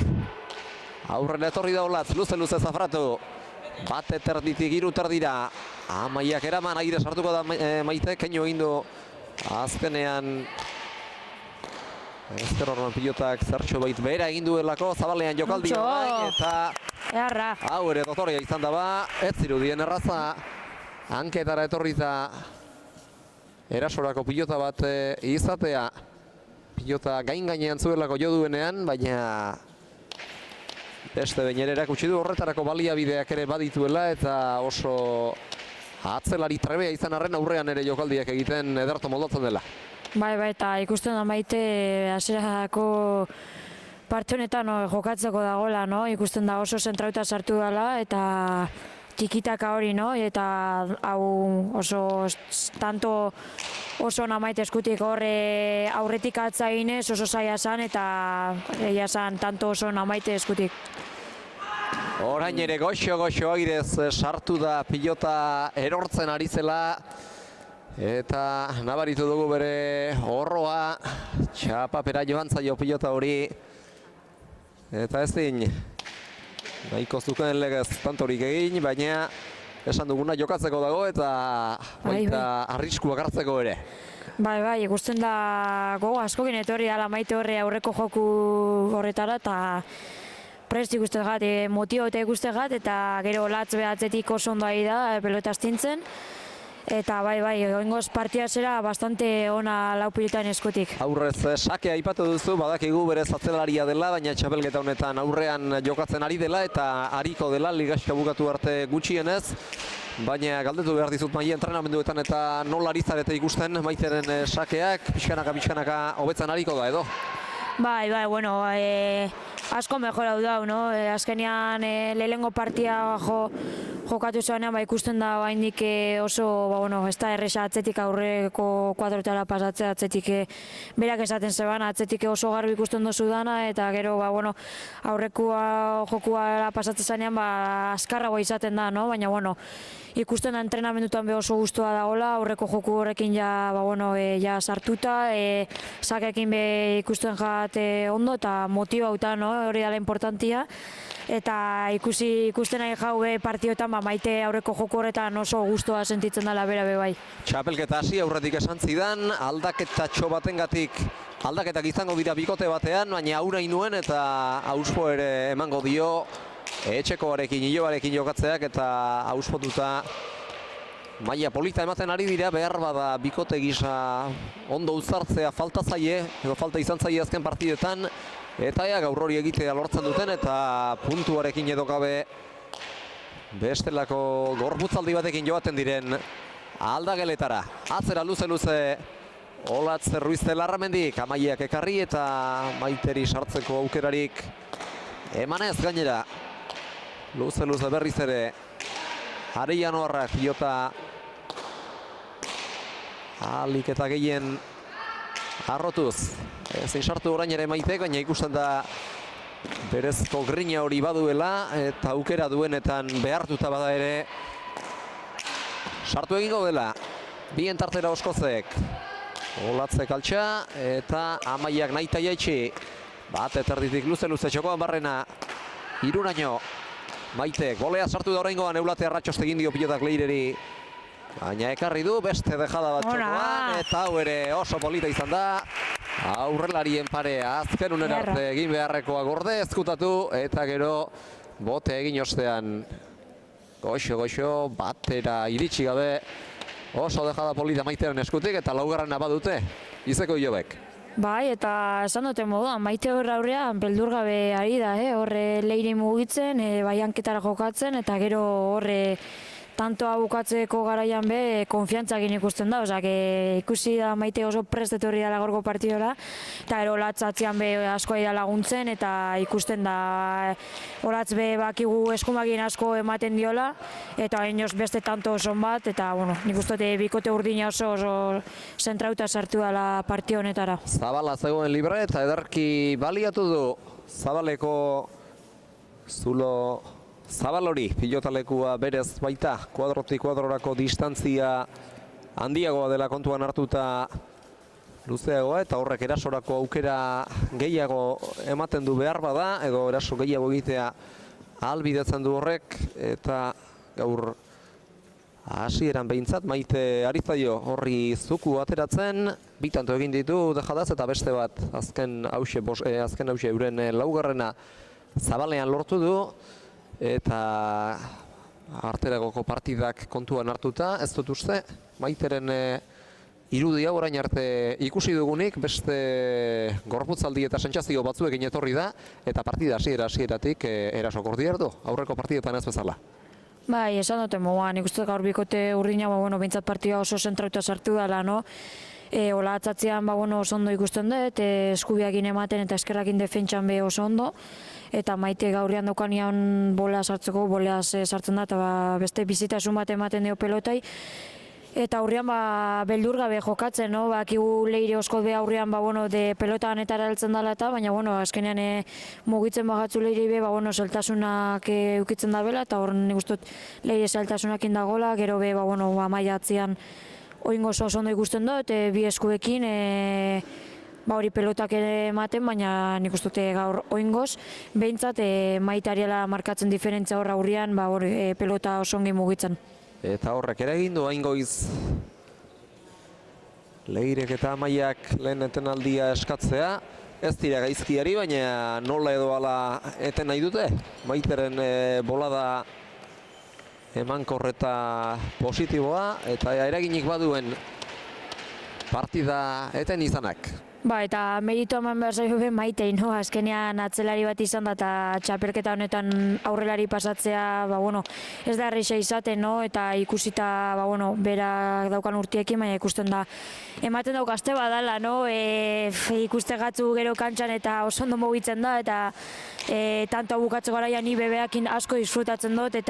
Speaker 1: Aurrera etorri da Olatz, luze zafratu. Bate terditik hiru terdira. Amaiak eraman aire sartuko da Maite, keinu egin du azkenean. Ezker horren pilotak zertxo bait behera egin duelako, zabalean jokaldia bain eta hau ere dotoria izan daba, ez zirudien erraza. Hanketara etorrita erasorako pilota bat izatea. Pilota gainean zuelako jo duenean, baina beste behin ere erakutsi du horretarako baliabideak ere badituela eta oso atzelari trebea izan arren aurrean ere jokaldiak egiten ederto moldatzen dela.
Speaker 2: Bai, eta ikusten da Maite hasierako parte honetan jokatzeko dagoela, no? Ikusten da oso zentrauta sartu dela eta tikitaka hori, no? Eta hau oso tanto oso Maite eskutik horre aurretik atza eginez oso zaila zan eta egia zan tanto oso Maite eskutik.
Speaker 1: Orain ere goxo airez sartu da pilota erortzen ari zela eta nabaritu dugu bere horroa, txapapera joan zaio pilota hori eta ezin nahiko zuken legez tantorik egin, baina esan duguna jokatzeko dago eta baita arriskuak hartzeko ere.
Speaker 2: Bai, ikusten da gogo askokin etorri dala Maite horre aurreko joku horretara, eta prest ikusten gat, motio eta ikusten gat, eta gero latz behatzetik oso ondo ari da pelota astintzen. Eta bai, oingoz partia zera bastante ona lau pilotan eskutik.
Speaker 1: Aurrez sake aipatu duzu, badakigu berez atzelaria dela, baina txapelketa honetan aurrean jokatzen ari dela eta ariko dela ligaxka bukatu arte gutxienez. Baina galdetu behar dizut Maia entrenamenduetan eta nola ari zarete ikusten Maiteren sakeak, pixkanaka hobetzen ariko da edo?
Speaker 2: Bai, bueno, asko mejorau dau, no? Azkenean lehengo partia jokatu zuenean ikusten da oraindik oso, ez da erresa atzetik aurreko kuadrotara pasatzea, atzetik berak esaten zeban, atzetik oso garbi ikusten dozu dana, eta gero, aurrekoa jokua pasatzen zanean, azkarragoa izaten da, no? Baina, ikusten da entrenamendutan be oso gustua dagoela, aurreko joku horrekin ja sartuta, sakekin be ikusten jat ondo eta motibauta, no? Hori dela importantia. Eta ikusten nahi jau partioetan Maite aurreko joku horretan oso gustua sentitzen dela bera be bai.
Speaker 1: Txapelketa hasi aurretik esan zidan, aldaketatxo batengatik aldaketak izango dira bikote batean, baina aurain nuen eta auspo ere emango dio etxekoarekin, Ilobarekin jokatzeak eta auspotuta maila polita ematen ari dira, behar bada bikote gisa ondo uzartzea falta zaie, edo falta izan zaie azken partidetan, eta gaur hori egitea lortzen duten eta puntuarekin edo gabe bestelako gorputzaldi batekin joaten diren aldageletara. Atzera luze Olatz Ruiz de Larramendik Amaiak ekarri eta Maiteri sartzeko aukerarik emanez gainera. Luze berriz ere Arellanoarrak jota ahalik eta gehien arrotuz. Ezin sartu orain ere Maitek, baina ikusten da berezko grina hori baduela eta aukera duenetan behartuta bada ere sartu egingo dela. Bien tartera Oskozek. Olatzek altxa eta Amaiak nahita jaitsi. Bat eterditik luze txokoan barrena. Iruraino. Maitek golea sartu da oraingoan Eulate Arratxoste egin dio pilotak Leireri. Baina ekarri du beste dejada bat txokoan eta hau ere oso polita izan da. Aurrelarien parea azken unen arte egin beharrekoa gorde ezkutatu eta gero bote egin ostean goxo batera iritsi gabe oso dejada polita Maiteren eskutik eta laugarrena badute Izeko Ilobek.
Speaker 2: Bai, eta esan duten moduan, Maite horre aurrean beldurgabe ari da, horre Leiri mugitzen, bai hanketara jokatzen eta gero horre tantoa bukatzeko garaian be konfiantzakin ikusten da, ikusi da Maite oso prest etorri dela gorko partidora, eta gero Olatz atzean be asko ari da laguntzen, eta ikusten da Olatz be bakigu eskumakin asko ematen diola, eta inoz beste tanto oso bat, eta nik uste bikote urdina oso zentrauta sartu dela partio honetara.
Speaker 1: Zabala zegoen libre eta ederki baliatu du Zabaleko zulo Zabal hori, pilotalekua berez baita, kuadrotik kuadrorako distantzia handiagoa dela kontuan hartuta luzeagoa, eta horrek erasorako aukera gehiago ematen du behar bada, edo eraso gehiago egitea ahalbidetzen du horrek, eta gaur hasieran behintzat Maite Arizaio horri zuku ateratzen, bi tanto egin ditu dejadaz eta beste bat azken hause euren laugarrena Zabalean lortu du, eta arteragoko partidak kontuan hartuta, ez dut uste, Maiteren irudia orain arte ikusi dugunik, beste gorputzaldi eta sentsazio batzuekin etorri da, eta partida hasieratik eraso kordiardu, aurreko partidetan ez bezala.
Speaker 2: Bai, esan duten moduan, ikusten gaur bikote urdina, bintzat partida oso zentrauta sartu dela, no? Olatz atzean oso ondo ikusten dut, eskubiakin ematen eta eskerrakin defentsan be oso ondo, eta Maite gaurrean daukanean bolea sartzeko, bolea sartzen da, eta beste bizitasun bat ematen dio pelotai, eta aurrean beldurgabe jokatzen, no? Bakigu Leire osko be aurrean de pelota anetara heltzen dela eta, baina azkenean mugitzen bagatzu Leire be, zeltasunak eukitzen da bela, eta hor nik uste Leire zeltasunakin dagoela, gero be Maia atzean oingo oso ondo ikusten dut, bi eskuekin, hori pelotak ematen, baina nik uste gaur oingoz, behintzat Maite ariela markatzen diferentzia horra aurrean, pelota oso ongi mugitzen.
Speaker 1: Eta horrek ere egin du aingoiz Leirek eta Amaiak lehen etenaldia eskatzea. Ez dira gaizkiari, baina nola edo ala eten nahi dute. Maiteren bolada emankorreta positiboa eta eraginik baduen partida eten izanak.
Speaker 2: Ba, eta meritu eman behar zaio ben Maitei, no? Azkenean atzelari bat izan da eta txapelketa honetan aurrelari pasatzea, ba, bueno, ez da erreixa izaten, no? Eta ikusita, ba, bueno, berak daukan urtiekin, baina ikusten da, ematen dauk aste badala, no? Ikuste gatzu gero kantxan eta oso ondo mugitzen da, eta tanto bukatze garaian ni bebeakin asko disfrutatzen dut,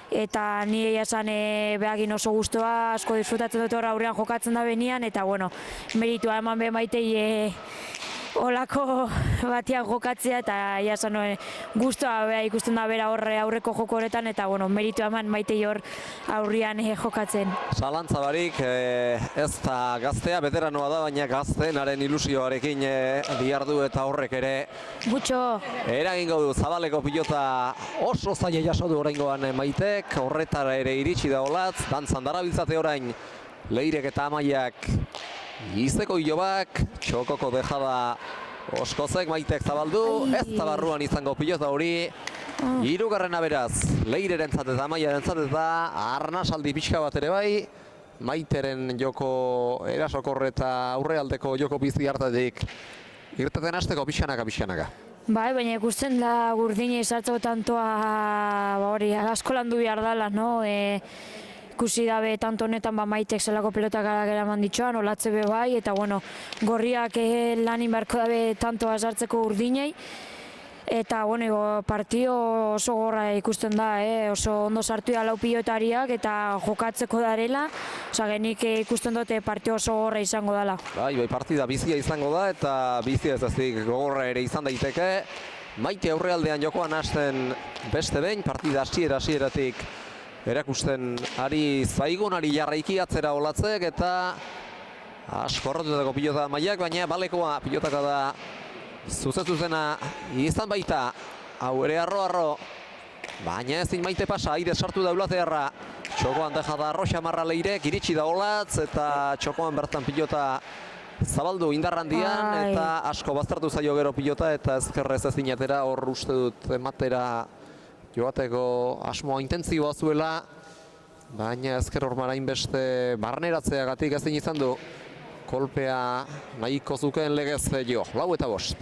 Speaker 2: eta ni esan behakin oso guztua, asko disfrutatzen dut horra aurrean jokatzen da benian, eta bueno, meritua eman be Maitei olako batian jokatzea, eta esan guztua ikusten da bera horre aurreko joko horretan, eta bueno, meritua eman Maitei hor aurrian jokatzen.
Speaker 1: Zalantza barik, ez da gaztea, veteranoa da, baina gaztenaren ilusioarekin diardu eta horrek ere
Speaker 2: Gutxo!
Speaker 1: eragingo du. Zabaleko pilota oso zaila jaso du oraingoan Maitek, horretara ere iritsi da Olatz, dantzan darabiltzate orain Leirek eta Amaiak izteko hilobak, txokoko dejada Oskozek, Maitek zabaldu, ez da barruan izango pilota hori. Hirugarrena beraz, Leirerentzat eta Amaiarentzat eta arnasaldi pixka bat ere bai, Maiteren joko erasokorre eta aurrealdeko joko bizi hartatik irteten hasteko pixkanaka.
Speaker 2: Bai, baina ikusten da Gurdine izartzeko tantoa hori asko landu behar dela, no? Ikusi dabe tanto honetan Maitek zelako pelotak eraman ditxoan, Olatze be bai, eta bueno, gorriak lanin beharko dabe tantoa sartzeko Urdinei. Eta bueno, partio oso gorra ikusten da, oso ondo sartu da lau pilotariak eta jokatzeko darela. Osa, genik ikusten dute partio oso gorra izango dela.
Speaker 1: Bai, partida bizia izango da eta bizia ez ezik gogorra ere izan daiteke. Maite aurrealdean jokoan hasten beste behin, partida hasieratik erakusten ari zaigunari jarraiki atzera Olatzek eta askorratutako pilota Amaiak, baina balekoa pilotaka da zuzena izan baita, hau ere arro, baina ezin Maite pasa, aire sartu da Ulatearra, txokoan dejada arro xamarra Leirek, iritsi da Olatz eta txokoan bertan pilota zabaldu indarrandian eta asko baztertu zaio gero pilota eta ezkerrez ezinatera hor uste dut ematera joateko asmoa intentzioa zuela, baina ezker hormarain beste barneratzeagatik ezin izan du kolpea nahiko zukeen legez jo, 4-5.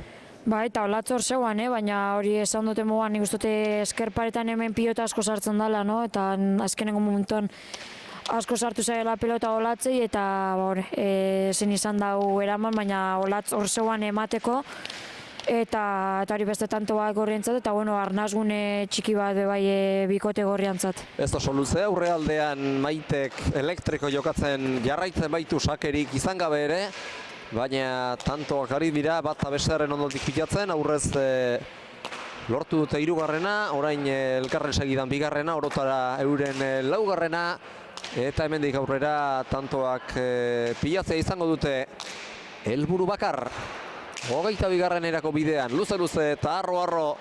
Speaker 2: Ba, eta Olatz hor zeuan, baina hori esan dute mugan, nik uste eskerparetan hemen pilota asko sartzen dela, no? Eta azkenengo momentuan asko sartu zaila pelota Olatzei, eta ezin izan dau eraman, baina Olatz hor zeuan emateko. Eta hori beste tanto bat gorrientzat, eta bueno, arnazgune txiki bat bai bikote gorriantzat.
Speaker 1: Ez oso luze, aurrealdean Maitek elektriko jokatzen jarraitzen baitu sakerik izan gabe ere, baina tantoak ari dira bat abestearen ondotik pilatzen, aurrez lortu dute 3. orain elkarren segidan 2. orotara euren 4. eta hemendik aurrera tantoak pilatzea izango dute helburu bakar. 22. bidean, luze eta arro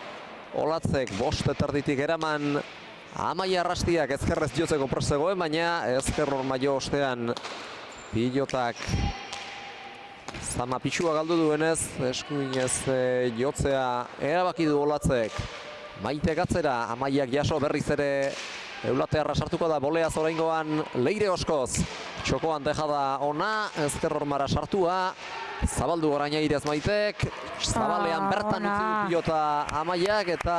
Speaker 1: Olatzek 5 eraman Amaia arrastiak ezkerrez jotzeko prezegoen, baina ezker hormaio ostean pilotak zama pitxua galdu duenez, eskuinez jotzea erabaki du Olatzek. Maitek atzera, Amaiak jaso berriz ere Eulatearra sartuko da boleaz oraingoan Leire Oskoz. Txokoan dejada ona, ezker hormara sartua. Zabaldu orain airez Maitek, zabalean bertan utzi du pilota Amaiak eta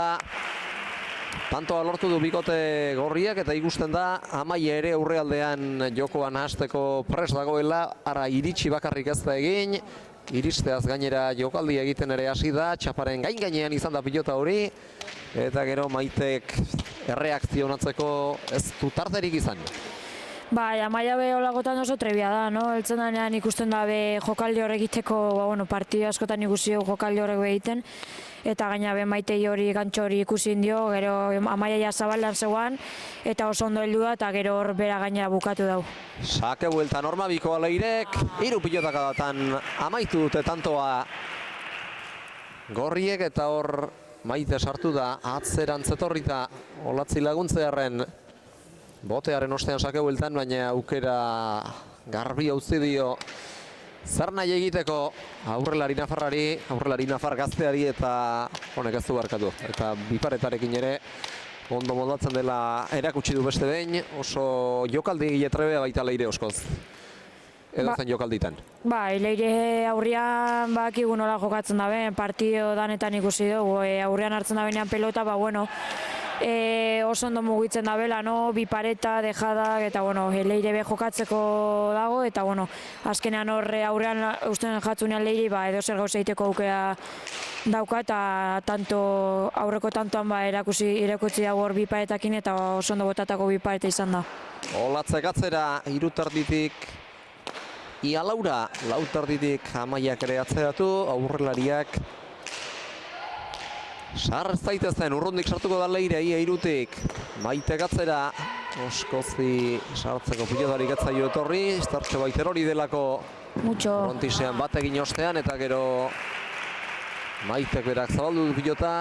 Speaker 1: tantoa lortu du bikote gorriak eta ikusten da Amaia ere aurrealdean jokoan hasteko pres dagoela, ara iritsi bakarrik ez da egin, iristeaz gainera jokaldi egiten ere hasi da, txaparen gainean izan da pilota hori eta gero Maitek erreakzionatzeko ez du tarterik izan.
Speaker 2: Bai, Amaia be olagotan oso trebia da, no? Eltzen danean ikusten da be jokaldi horrek egiteko, partida askotan ikusi jokaldi horrek egiten, eta gaina be Maitei hori gantxo hori ikusi dio, gero Amaia ja zabalean zegoan, eta oso ondo heldu da, eta gero hor bera gainera bukatu dau.
Speaker 1: Sake buelta norma bikoa Leirek, 3 pilotaka datan amaitu dute tantoa gorriek, eta hor Maite sartu da atzerantz etorrita Olatzi laguntzearen botearen ostean sake bueltan, baina aukera garbi utzi dio zer nahi egiteko aurrelari nafarrari, aurrelari nafar gazteari eta honek ez du barkatu. Eta biparetarekin ere ondo moldatzen dela erakutsi du beste behin, oso jokaldi giletrebea baita Leire Oskoz. Edo zen jokalditan.
Speaker 2: Bai, Leire aurrean bakigu nola jokatzen dabe, partio danetan ikusi dugu, aurrean hartzen dabenean pelota, bueno, oso ondo mugitzen dabela, no? Bi pareta, dejadak, eta bueno, Leire be jokatzeko dago, eta bueno, azkenean horre aurrean usten jatzunean Leire, edo zer gauza egiteko aukera dauka, eta aurreko tantoan erakutsi dago hor bi paretakin, eta oso ondo botatako bi pareta izan da.
Speaker 1: Olatzek atzera, irutarditik Ia Laura, lautarditik Amaiak ere atzeratu, aurrelariak sar zaitezen, urrundik sartuko da Leire, ia irutik, Maite gatzera, Oskozi sartzeko pilotarik atzaio etorri, Startxo baiter hori delako frontisean batekin ostean, eta gero Maitek berak zabaldu du pilota,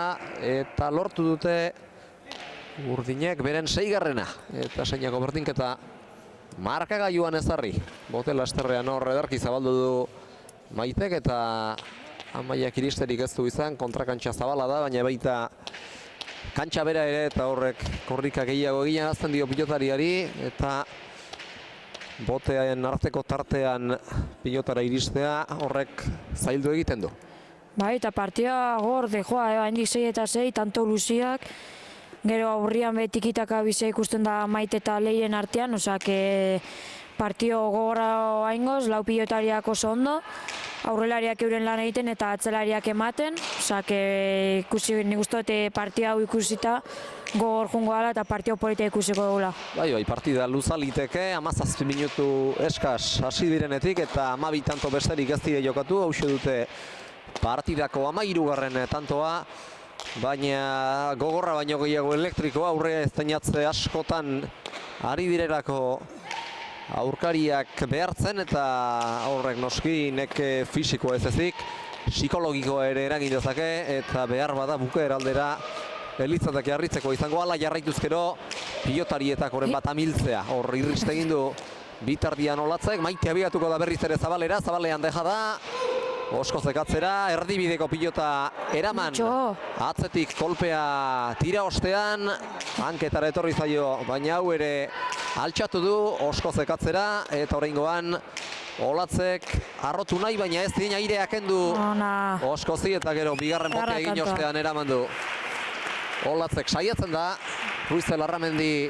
Speaker 1: eta lortu dute Urdinek beren 6. Eta seinako berdinketa markagailuan ezarri. Botel asterrean hor ederki zabaldu du Maitek, eta Amaiak iristerik ez du izan, kontrakantxa zabala da, baina baita kantxa bera ere, eta horrek korrika gehiago egin azten dio pilotariari, eta botean arteko tartean pilotara iristea horrek zaildu egiten du.
Speaker 2: Bai, eta partida gorde joa, handik 6 eta 6, tanto luziak, gero aurrian betikitaka bizea ikusten da Maite eta Leiren artean, osea, partio gogorra haingoz, lau pilotariak oso ondo, aurrelariak euren lan egiten eta atzelariak ematen, osea, ikusi nik uste dut partida hau ikusita gogor jungo dela eta partio polita ikusiko dugula.
Speaker 1: Bai, partida luza liteke, 17 minutu eskas hasi direnetik eta 12 tanto besterik ez dire jokatu, hauxe dute partidako 13. tantoa, baina gogorra baino gehiago elektrikoa, aurre eztainatze askotan ari direlako aurkariak behartzen, eta horrek noski neke fisiko ez ezik, psikologikoa ere eragin dezake, eta behar bada bukaera aldera elitzatak jarritzeko izango, ala jarraituzkero pilotarietakoren bat amiltzea. Hor irriste egin du bitardian Olatzek, Maite abiatuko da berriz ere Zabalera, Zabalean deja da, Oskozek atzera, erdibideko pilota eraman, atzetik kolpea tira ostean, hanketara etorri zaio, baina hau ere altxatu du Oskozek atzera, eta oraingoan Olatzek arrotu nahi, baina ez dien aireak kendu Oskozi, eta gero bigarren botea egin ostean eraman du. Olatzek saiatzen da, Ruizel Larramendi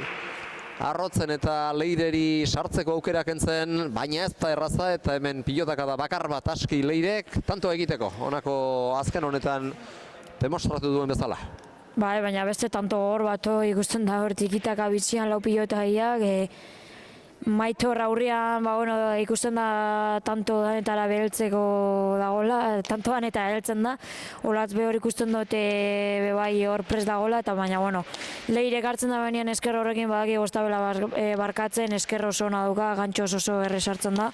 Speaker 1: arrotzen eta Leireri sartzeko aukerak entzen, baina ez da erraza, eta hemen pilotaka da bakar bat aski Leirek tanto egiteko, honako azken honetan demostratu duen bezala.
Speaker 2: Bai, baina beste tanto hor bato ikusten da hor tikitaka bizian lau pilotaiak, Maite hor aurrian, ikusten da tanto danetara beheltzeko dagoela, tanto daneta heltzen da, Olatz behor ikusten dute bai hor pres dagoela, eta baina, Leire gartzen da benean esker horrekin badaki goztabela barkatzen, esker oso ona duka, gantxo oso erresartzen da,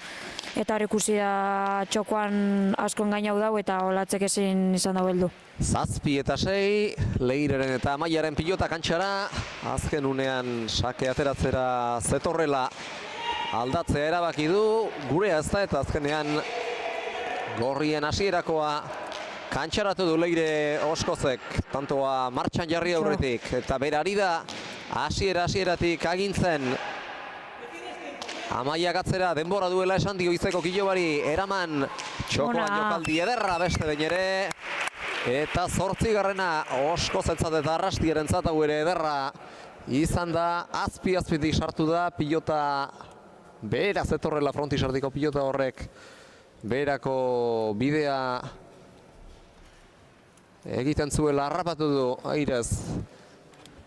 Speaker 2: eta hor ikusi da txokoan asko engainau dau, eta Olatzek ezin izan da beldu.
Speaker 1: 7 eta 6, Leireren eta Amaiaren pilota kantxara, azken unean sake ateratzera zetorrela aldatzea erabaki du, gurea ez da, eta azkenean gorrien hasierakoa kantxaratu du Leire Oskozek, tantoa martxan jarri aurretik, eta berari da hasieratik agintzen. Amaiak atzera denbora duela esan dio izeko Kilobari, eraman txokoan jokaldi ederra beste behin ere, eta 8. Oskozentzat eta Arrastierentzat hau ere ederra izan da, azpitik sartu da, pilota beraz etorrela frontisardiko pilota horrek berako bidea egiten zuela harrapatu du airez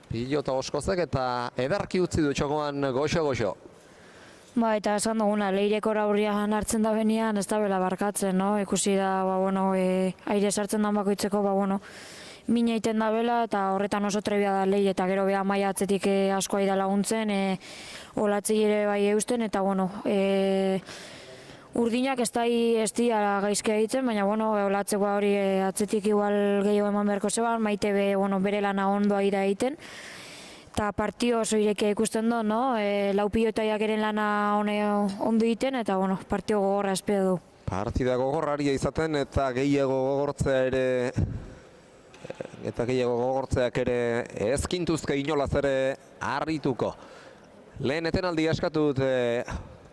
Speaker 1: pilota Oskozek, eta ederki utzi du txokoan goxo.
Speaker 2: Ba, eta esan duguna, Leirekor aurrian hartzen da benean, ez da bela barkatzen, ikusi da, aire sartzen dan bakoitzeko, mina egiten da bela, eta horretan oso trebia da Leire, eta gero beha Amaia atzetik asko aida laguntzen, Olatzei ere bai eusten, eta Urdinak ez dira gaizki egiten, baina Olatzeko hori atzetik igual gehiago eman beharko zeban, Maite bere lana ondoa ida egiten, eta partio oso irekia ikusten du, no? Lau pilotaiak eren lana ondo egiten, eta bueno, partio gogorra espero du.
Speaker 1: Partida gogorraria izaten eta gehiago gogortzea ere gogortzeak ere ezkintuzke inolaz ere harrituko. Lehen etenaldi askatu dute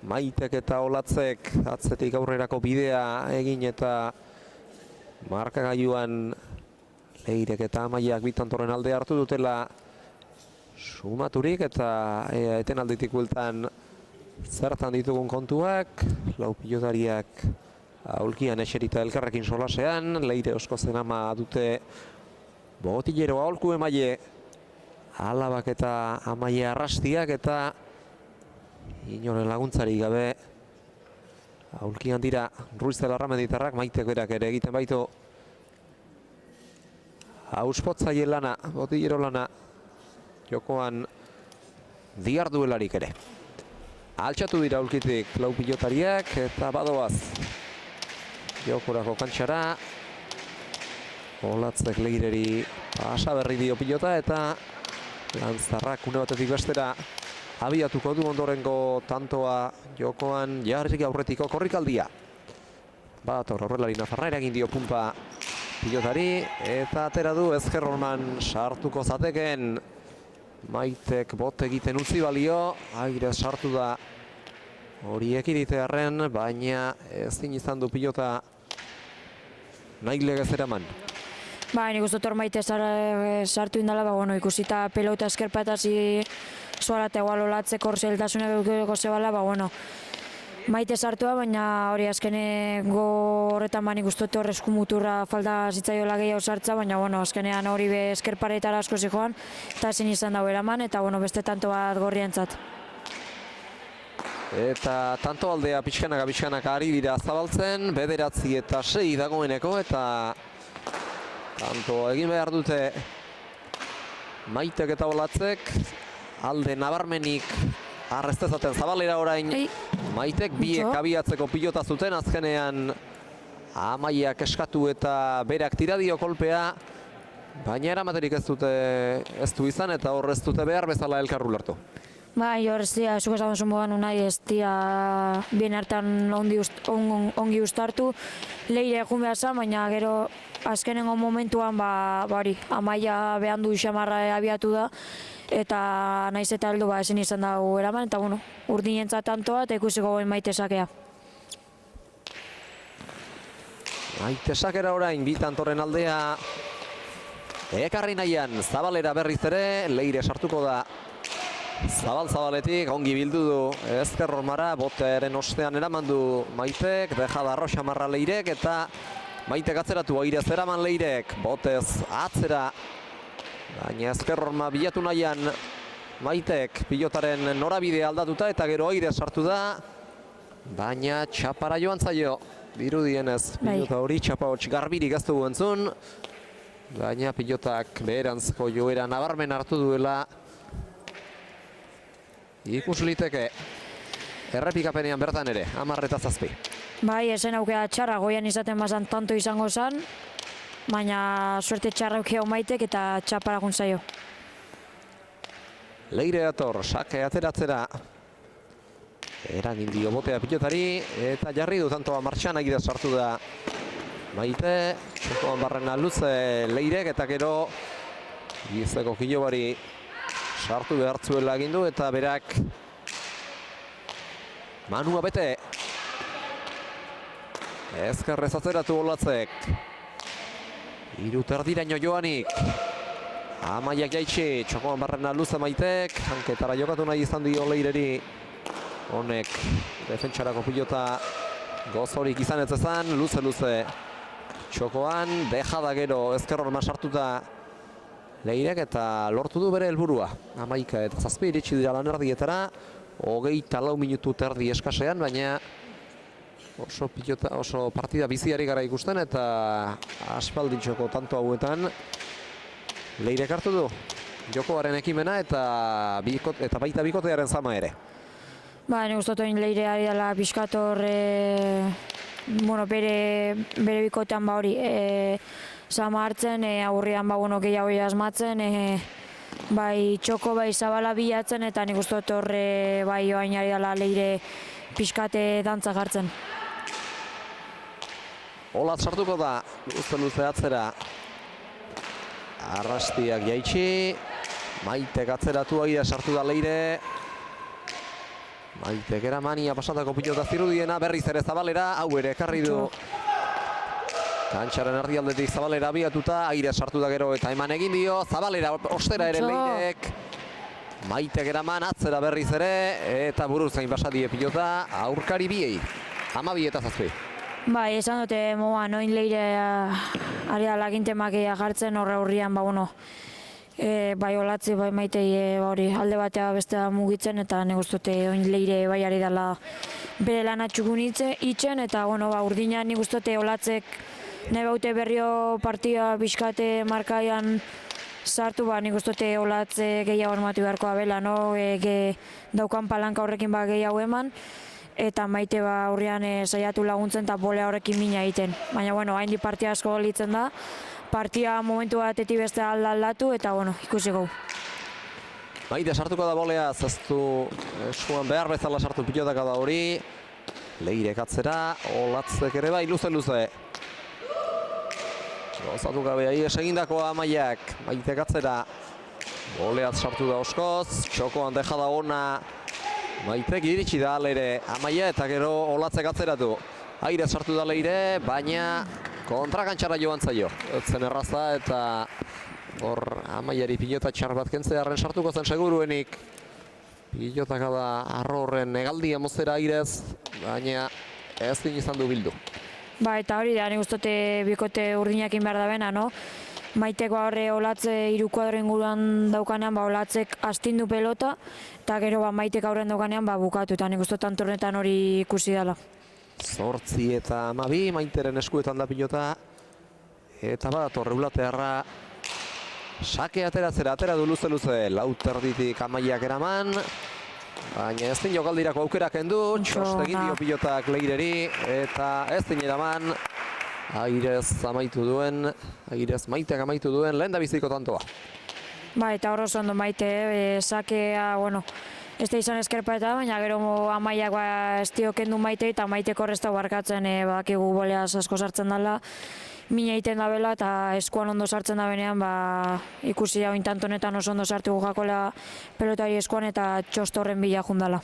Speaker 1: Maitek eta Olatzek atzetik aurrerako bidea egin eta markagailuan Leirek eta Amaiak Bitantorren alde hartu dutela sumaturik eta etenalditik bueltan zertan ditugun kontuak, lau pilotariak aulkian eserita elkarrekin solasean, Leire Oskozen ama dute botillero aholku emaile, Alabak eta Amaie arrastiak eta inoren laguntzari gabe aulkian dira Ruiz de Larramenditarrak, Maitek berak ere egiten baitu auspotzaile lana, botillero lana jokoan diarduelarik ere. Altxatu dira aulkitik lau pilotariak eta badoaz jokorako kantxara. Olatzek Leireri pasa berri dio pilota eta Lanzarrak une batetik bestera abiatuko du ondorengo tantoa jokoan jarrik aurretiko korrikaldia. Badator aurrelari nafarra eragin dio punpa pilotari eta atera du ezker horman sartuko zateken. Maitek bot egiten utzi balio, aire sartu da hori ekiditearren, baina ezin izan du pilota nahi legez eraman.
Speaker 2: Nik uste dut Maite sartu indala, bueno, ikusita pelota eskerpatazi zoarate igual Olatzek hor zeltasunak eukiko zebala, bueno, Maite sartua, baina hori azkeneko horretan nik uste dut hor eskumuturra falta zitzaiola gehiago sartza, baina bueno, azkenean hori be eskerparetara asko zijoan, eta ezin izan dago eraman, eta bueno, beste tanto bat gorrientzat.
Speaker 1: Eta tanto aldea pixkanaka ari dira zabaltzen, 9 eta 6 dagoeneko, eta tanto egin behar dute Maitek eta Olatzek, alde nabarmenik arrestezaten zabalera orain. Maitek biek abiatzeko pilota zuten, azkenean Amaiak eskatu eta berak tiradio kolpea, baina eramaterik ez du izan eta hor ez dute behar bezala elkarru lertu.
Speaker 2: Hor ez dira, zuk esan zuen modan unai, ez dira bien hartan ongi ustartu. Leire egun behar zan, baina gero azkenengo momentuan hori, Amaia behan du xamarra abiatu da, eta naiz eta heldu ezin izan dago eraman, eta bueno, urdinentzat tantoa eta ikusiko goen Maite sakea.
Speaker 1: Maite sakera orain, Bitantorren aldea ekarri nahian, zabalera berriz ere, Leire sartuko da zabaletik, ongi bildu du ezker hormara, boteren ostean eraman du Maitek, deja da arroxa marra Leirek, eta Maitek atzeratu airez eraman Leirek, botez atzera, baina ezker horma bilatu nahian Maitek pilotaren norabide aldatuta eta gero aire sartu da, baina txapara joan zaio, dirudienez pilota hori txapa hotx garbirik ez dugu entzun, baina pilotak beherantzko joera nabarmen hartu duela. Ikus liteke errepikapenean bertan ere, 10-7.
Speaker 2: Esen aukera txarra, goian izaten bazan tanto izango zen, baina suerte txarra aukera Maitek eta txaparagun zaio.
Speaker 1: Leire dator, sake ateratzera. Eragin dio botea pilotari eta jarri du tantoa martxan agida sartu da Maite. Txokoan barrena luze Leirek eta gero Gizeko Kilobari sartu behartzuela egin du eta berak manua bete. Ezkerrez atzeratu Olatzek. 3:30 joanik. Amaiak jaitsi, txokoan barrena luze Maitek. Hanketara jokatu nahi izan dio Leireri. Honek defentsarako pilota gozorik izan ez ezan, luze txokoan, deja da gero ezkerrorma sartuta Leirek eta lortu du bere helburua. 11 eta 7 iritsi dira lan erdietara, 24 minutu terdi eskasean, baina oso partida biziari gara ikusten eta aspalditxoko tanto hauetan Leirek hartu du jokoaren ekimena eta baita bikotearen zama ere.
Speaker 2: Nik uste dut Leire ari dela pixkator bere bikotean hori zama hartzen, aurrian gehiago asmatzen, bai txoko bai zabala bilatzen, eta nik uste dut horre bai oain ari dela leire pixkate dantza jartzen.
Speaker 1: Olatz sartuko da, luze atzera. Arrastiak jaitsi. Maitek atzeratu aire sartu da leire. Maitek eramania pasatako pilota zirudiena, berriz ere Zabalera, hau ere ekarri du. Kantxaren erdialdetik Zabalera abiatuta, aire sartu da gero eta eman egin dio. Zabalera ostera ere leirek. Maitek eraman atzera berriz ere, eta buruzain basadie pilota, aurkari biei. 12 eta 7.
Speaker 2: Bai, esan dute moa, noin leire ari da lagintemakia jartzen horre aurrian, bai Olatzi, bai Maitei hori alde batea bestea mugitzen, eta nik uste dute oin leire bai ari dela bere lan atxukun itzen, eta urdina nik uste dute Olatzek nahi baute berrio partia bizkate markaian sartu, nik uste dute Olatze gehiago armatu beharko abela, daukan palanka horrekin gehiago eman, eta Maite aurrean saiatu laguntzen eta bolea horrekin mina egiten. Baina, hain partia asko litzen da, partia momentu batetik beste aldatu, eta, ikusiko.
Speaker 1: Maite sartuko da bolea, zaztu eskuan behar bezala sartu pilotaka da hori. Leirek atzera, Olatzek ere bai, luze. Gozatu gabe aies egindakoa Amaiak, Maitek atzera. Boleat sartu da oskoz, txokoan deja da ona. Maitek iritsi da alere Amaia eta gero Olatzek atzeratu. Aire sartu da leire, baina kontrakantxara joan zaio. Etzen erraza eta hor Amaiari pilota txar bat kentzearen sartuko zen seguruenik. Pilotaka da arro horren egaldia mozera airez, baina ez din izan du bildu.
Speaker 2: Eta hori da, nik uste bikote urdinakin behar da bena, Maiteko horre Olatze 3 kuadro inguruan daukanean, Olatzek astindu pelota, eta gero Maitek aurren daukanean bukatu, eta nik uste tantornetan hori ikusi dela.
Speaker 1: 8 eta 12, Maiteren eskuetan da pilota, eta badator Eulatearra sake ateratzera, atera du luze, lauterditik Amaiak eraman, baina ez din jokaldirako aukerak endu, txostegin dio pilotak leireri, eta ez din eraman, Airez Maiteak amaitu duen lehen da biziko tantoa.
Speaker 2: Eta hor oso ondo Maite, sakea, ez da izan eskerpa eta, baina gero Amaiak ez dio kendu Maite, eta Maiteko horrezta barkatzen, bakigu boleaz asko sartzen dela, mina egiten da bela, eta eskuan ondo sartzen da benean, ikusi hau intantonetan oso ondo sartu jakola pelotari eskuan, eta txostorren bila jundala.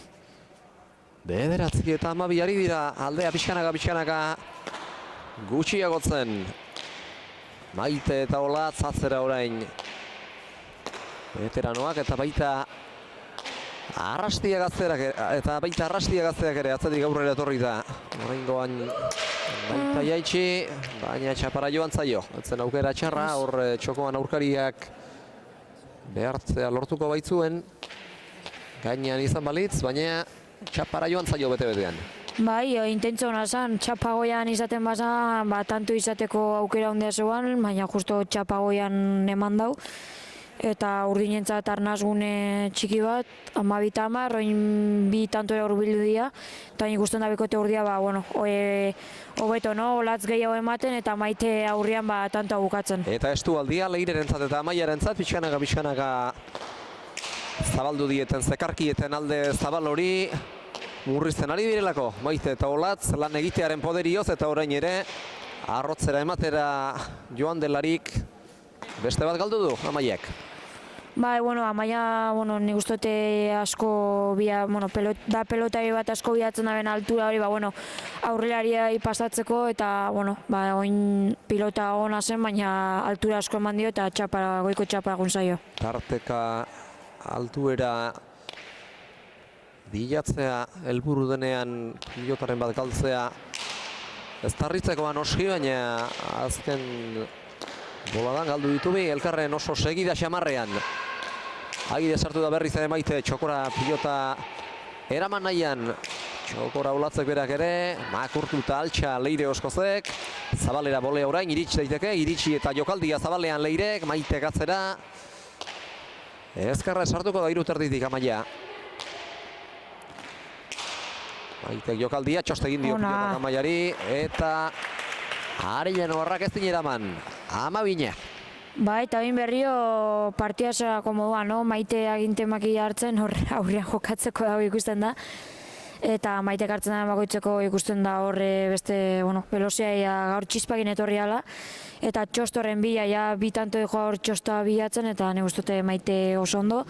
Speaker 1: 9 eta 12 ari dira, aldea pixkanaka gutxiagotzen. Maite eta Olatz atzera orain veteranoak eta baita Arrastia gazteak ere atzetik aurrera etorri da. Oraingoan baita jaitsi, baina txapara joan zaio. Etzen aukera txarra, hor txokoan aurkariak behartzea lortuko baitzuen. Gainean izan balitz, baina txapara joan zaio bete-betean.
Speaker 2: Intentzo hona zen, txapagoian izaten bazan, tanto izateko aukera handia zegoen, baina justo txapagoian eman dau. Eta urdinentzat arnazgune txiki bat, 12-10, oin 2 tantora urbildu dira, eta ikusten da bikote urdia, hobeto, Olatz gehiago ematen, eta Maite aurrian tantoa bukatzen.
Speaker 1: Eta estu aldia, Leirerentzat eta Amaiarentzat, pixkanaka zabaldu dieten, zekarkieten alde zabal hori, murrizten ari direlako, Maite eta Olatz lan egitearen poderioz, eta orain ere arrotzera ematera joan delarik beste bat galdu du Amaiak.
Speaker 2: Amaia, nik uste asko, da pelotari bat asko bilatzen da ben altura hori, aurrelariai pasatzeko, eta, oin pilota ona zen, baina altura asko eman dio, eta goiko txapara gunzaio.
Speaker 1: Tarteka altuera bilatzea, helburu denean pilotaren bat galtzea, ez tarritzekoan oski, baina azken boladan galdu ditubi, elkarren oso segida xamarrean. Aire sartu da berriz ere Maite, txokora pilota eraman nahian. Txokora Olatzek berak ere, makurtuta altxa Leire oskozek. Zabalera bolea orain, iritsi daiteke, iritsi eta jokaldia Zabalean Leirek, Maite gatzera. Ezkarra sartuko da 3 terditik Amaia. Maitek jokaldia, txostegin dio pilotak Amaiari, eta Arellano Arrak ez din eraman. 12.
Speaker 2: Bai, eta bain berrio partiazarako modua, no? Maite agintemaki hartzen, hor aurrean jokatzeko dago ikusten da. Eta Maitek hartzen da bakoitzeko ikusten da horre beste, veloziaia gaur txispakin etorri ala. Eta txostorren bila, ja bi tanto joa hor txosta bilatzen, eta ne guztute Maite oso ondo.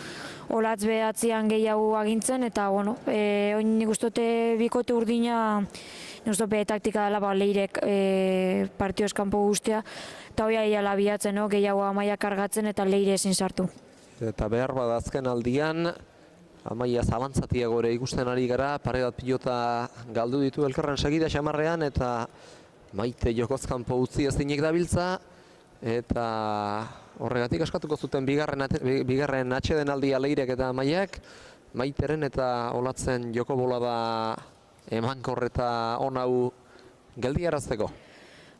Speaker 2: Olatz behatzean gehiago agintzen, eta oin nik guztute bikote urdina, nik guztute taktika dela, Leirek partioz kanpo guztia, eta hoi aiala bilatzen, gehiago Amaia kargatzen eta Leire ezin sartu.
Speaker 1: Eta behar bada azken aldian, Amaia zalantzatiago ere ikusten ari gara, pare bat pilota galdu ditu elkarren segida xamarrean, eta Maite jokozkanpo utzi ezinik dabiltza, eta horregatik askatuko zuten bigarren atxeden aldia Leirek eta Amaiak, Maiteren eta Olatzen joko bolada emankor eta onau geldiarazteko.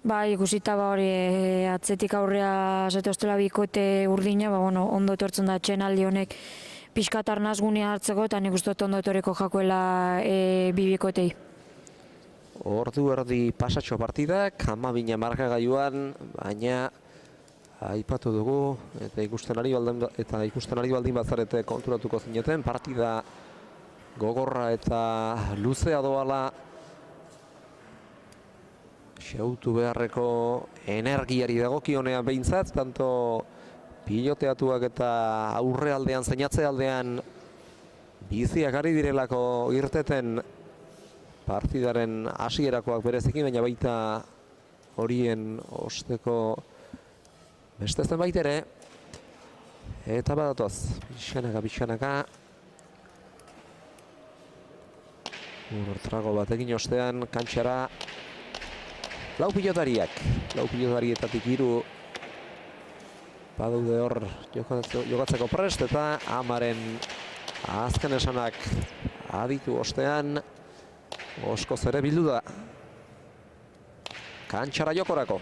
Speaker 2: Ba, ikusita hori atzetik aurrea zetostela bikote urdina, ondo etortzen da atxeden aldi honek pixkatar nazgunea hartzeko, eta nik uste ondo etorriko jakoela bi bikotei.
Speaker 1: Ordu erdi pasatxo partidak, 12 markagailuan, baina aipatu dugu eta ikusten ari baldin bazarete konturatuko zineten, partida gogorra eta luzea doala, xeutu beharreko energiari dagokionean behintzat, tanto piloteatuak eta aurrealdean, zeinatze aldean biziak ari direlako irteten partidaren hasierakoak berezekin, baina baita horien osteko beste zenbait ere. Eta badatoz, pixkanaka. Trago batekin ostean kantxara lau pilotarietatik 3 badaude hor jokatzeko prest, eta Amaren azken esanak aditu ostean oskoz ere bildu da kantxara jokorako.